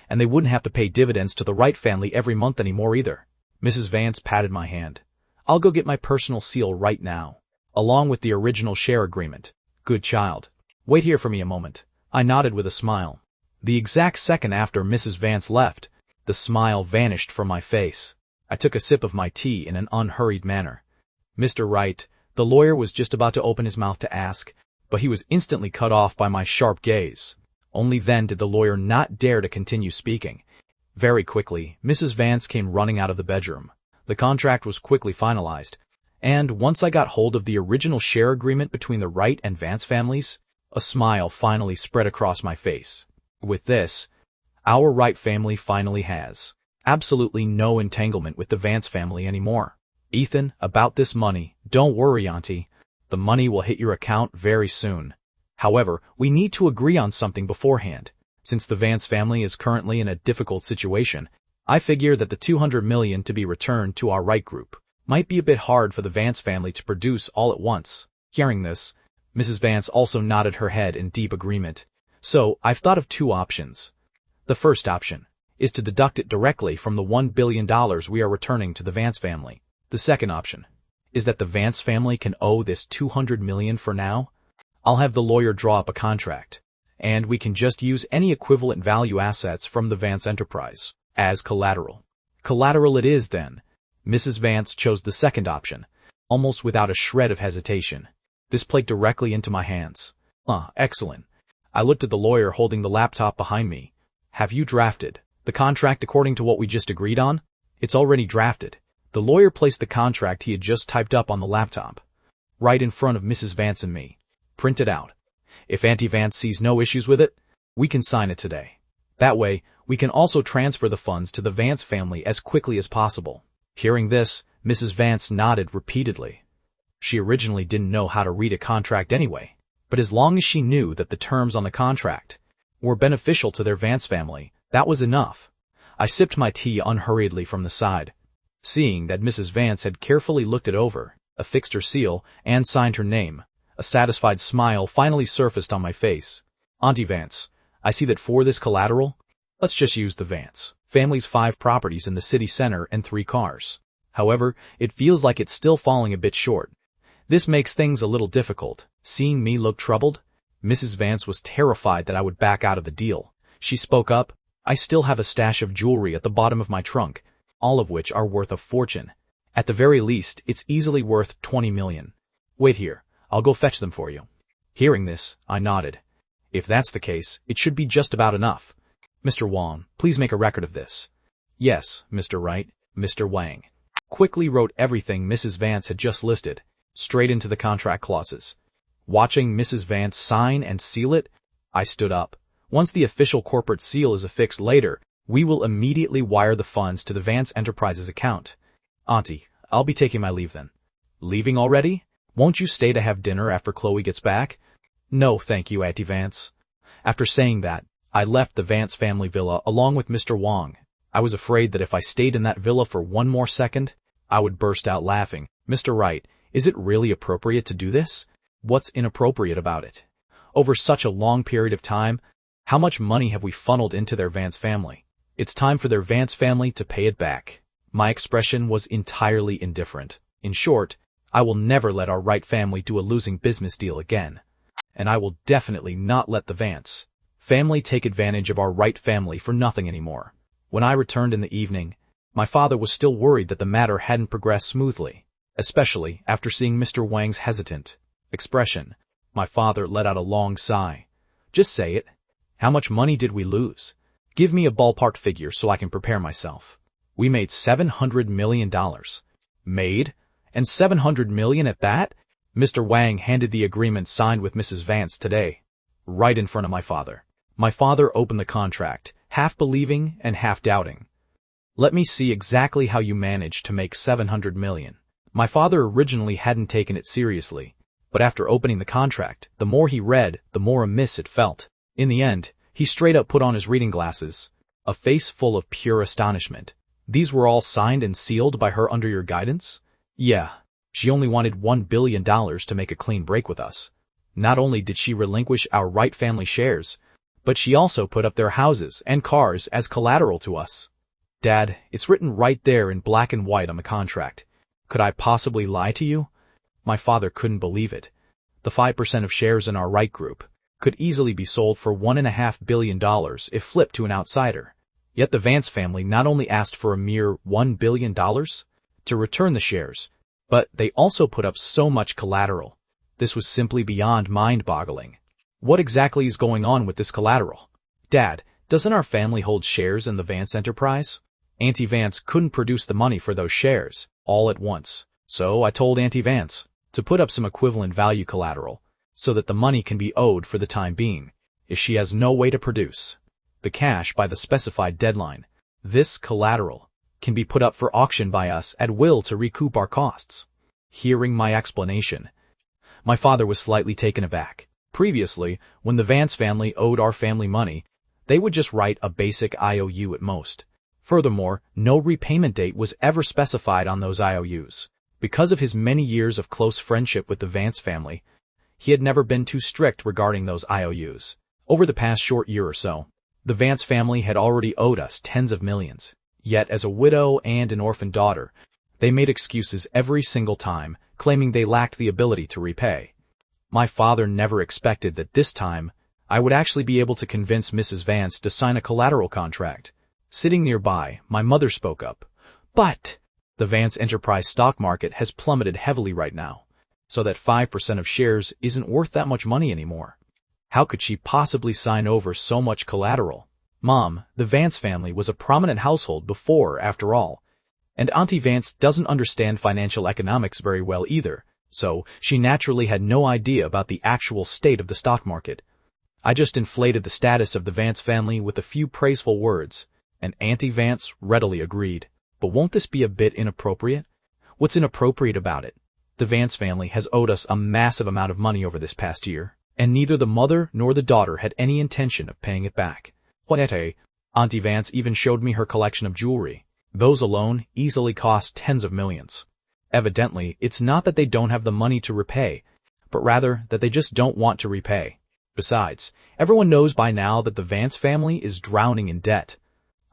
And they wouldn't have to pay dividends to the Wright family every month anymore either. Mrs. Vance patted my hand. I'll go get my personal seal right now, along with the original share agreement. Good child. Wait here for me a moment. I nodded with a smile. The exact second after Mrs. Vance left, the smile vanished from my face. I took a sip of my tea in an unhurried manner. Mr. Wright, the lawyer was just about to open his mouth to ask, but he was instantly cut off by my sharp gaze. Only then did the lawyer not dare to continue speaking. Very quickly, Mrs. Vance came running out of the bedroom. The contract was quickly finalized, and once I got hold of the original share agreement between the Wright and Vance families, a smile finally spread across my face. With this, our Wright family finally has absolutely no entanglement with the Vance family anymore. Ethan, about this money, don't worry, Auntie. The money will hit your account very soon. However, we need to agree on something beforehand. Since the Vance family is currently in a difficult situation, I figure that the $200 million to be returned to our Wright group might be a bit hard for the Vance family to produce all at once. Hearing this, Mrs. Vance also nodded her head in deep agreement. So, I've thought of two options. The first option is to deduct it directly from the $1 billion we are returning to the Vance family. The second option is that the Vance family can owe this $200 million for now. I'll have the lawyer draw up a contract, and we can just use any equivalent value assets from the Vance enterprise as collateral. Collateral it is then. Mrs. Vance chose the second option, almost without a shred of hesitation. This played directly into my hands. Excellent. I looked at the lawyer holding the laptop behind me. Have you drafted the contract according to what we just agreed on? It's already drafted. The lawyer placed the contract he had just typed up on the laptop, right in front of Mrs. Vance and me. Print it out. If Auntie Vance sees no issues with it, we can sign it today. That way, we can also transfer the funds to the Vance family as quickly as possible. Hearing this, Mrs. Vance nodded repeatedly. She originally didn't know how to read a contract anyway, but as long as she knew that the terms on the contract were beneficial to their Vance family, that was enough. I sipped my tea unhurriedly from the side. Seeing that Mrs. Vance had carefully looked it over, affixed her seal, and signed her name, a satisfied smile finally surfaced on my face. Auntie Vance, I see that for this collateral, let's just use the Vance family's 5 properties in the city center and 3 cars. However, it feels like it's still falling a bit short. This makes things a little difficult. Seeing me look troubled, Mrs. Vance was terrified that I would back out of the deal. She spoke up, I still have a stash of jewelry at the bottom of my trunk, all of which are worth a fortune. At the very least, it's easily worth $20 million. Wait here, I'll go fetch them for you. Hearing this, I nodded. If that's the case, it should be just about enough. Mr. Wang, please make a record of this. Yes, Mr. Wright. Mr. Wang quickly wrote everything Mrs. Vance had just listed, straight into the contract clauses. Watching Mrs. Vance sign and seal it, I stood up. Once the official corporate seal is affixed later, we will immediately wire the funds to the Vance Enterprises account. Auntie, I'll be taking my leave then. Leaving already? Won't you stay to have dinner after Chloe gets back? No, thank you, Auntie Vance. After saying that, I left the Vance family villa along with Mr. Wang. I was afraid that if I stayed in that villa for one more second, I would burst out laughing. Mr. Wright, is it really appropriate to do this? What's inappropriate about it? Over such a long period of time, how much money have we funneled into their Vance family? It's time for their Vance family to pay it back. My expression was entirely indifferent. In short, I will never let our Wright family do a losing business deal again. And I will definitely not let the Vance family take advantage of our Wright family for nothing anymore. When I returned in the evening, my father was still worried that the matter hadn't progressed smoothly, especially after seeing Mr. Wang's hesitant expression. My father let out a long sigh. Just say it. How much money did we lose? Give me a ballpark figure so I can prepare myself. We made $700 million. Made? And $700 million at that? Mr. Wang handed the agreement signed with Mrs. Vance today, right in front of my father. My father opened the contract, half believing and half doubting. Let me see exactly how you managed to make $700 million. My father originally hadn't taken it seriously, but after opening the contract, the more he read, the more amiss it felt. In the end, he straight up put on his reading glasses, a face full of pure astonishment. These were all signed and sealed by her under your guidance? Yeah, she only wanted $1 billion to make a clean break with us. Not only did she relinquish our Wright family shares, but she also put up their houses and cars as collateral to us. Dad, it's written right there in black and white on the contract. Could I possibly lie to you? My father couldn't believe it. The 5% of shares in our Wright group could easily be sold for $1.5 billion if flipped to an outsider. Yet the Vance family not only asked for a mere $1 billion to return the shares, but they also put up so much collateral. This was simply beyond mind-boggling. What exactly is going on with this collateral? Dad, doesn't our family hold shares in the Vance enterprise? Auntie Vance couldn't produce the money for those shares, all at once. So I told Auntie Vance to put up some equivalent value collateral, so that the money can be owed for the time being, if she has no way to produce the cash by the specified deadline. This collateral can be put up for auction by us at will to recoup our costs. Hearing my explanation, my father was slightly taken aback. Previously, when the Vance family owed our family money, they would just write a basic IOU at most. Furthermore, no repayment date was ever specified on those IOUs. Because of his many years of close friendship with the Vance family, he had never been too strict regarding those IOUs. Over the past short year or so, the Vance family had already owed us tens of millions. Yet, as a widow and an orphan daughter, they made excuses every single time, claiming they lacked the ability to repay. My father never expected that this time I would actually be able to convince Mrs. Vance to sign a collateral contract. Sitting nearby, my mother spoke up. But the Vance Enterprise stock market has plummeted heavily right now, so that 5% of shares isn't worth that much money anymore. How could she possibly sign over so much collateral? Mom, the Vance family was a prominent household before, after all, and Auntie Vance doesn't understand financial economics very well either, so she naturally had no idea about the actual state of the stock market. I just inflated the status of the Vance family with a few praiseful words, and Auntie Vance readily agreed. But won't this be a bit inappropriate? What's inappropriate about it? The Vance family has owed us a massive amount of money over this past year, and neither the mother nor the daughter had any intention of paying it back. Auntie Vance even showed me her collection of jewelry. Those alone easily cost tens of millions. Evidently, it's not that they don't have the money to repay, but rather that they just don't want to repay. Besides, everyone knows by now that the Vance family is drowning in debt.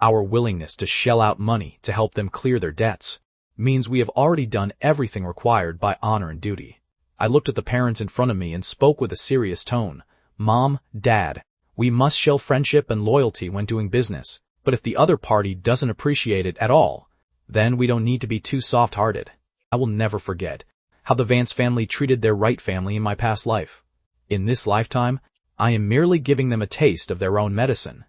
Our willingness to shell out money to help them clear their debts means we have already done everything required by honor and duty. I looked at the parents in front of me and spoke with a serious tone. Mom, Dad, we must show friendship and loyalty when doing business, but if the other party doesn't appreciate it at all, then we don't need to be too soft-hearted. I will never forget how the Vance family treated their Wright family in my past life. In this lifetime, I am merely giving them a taste of their own medicine.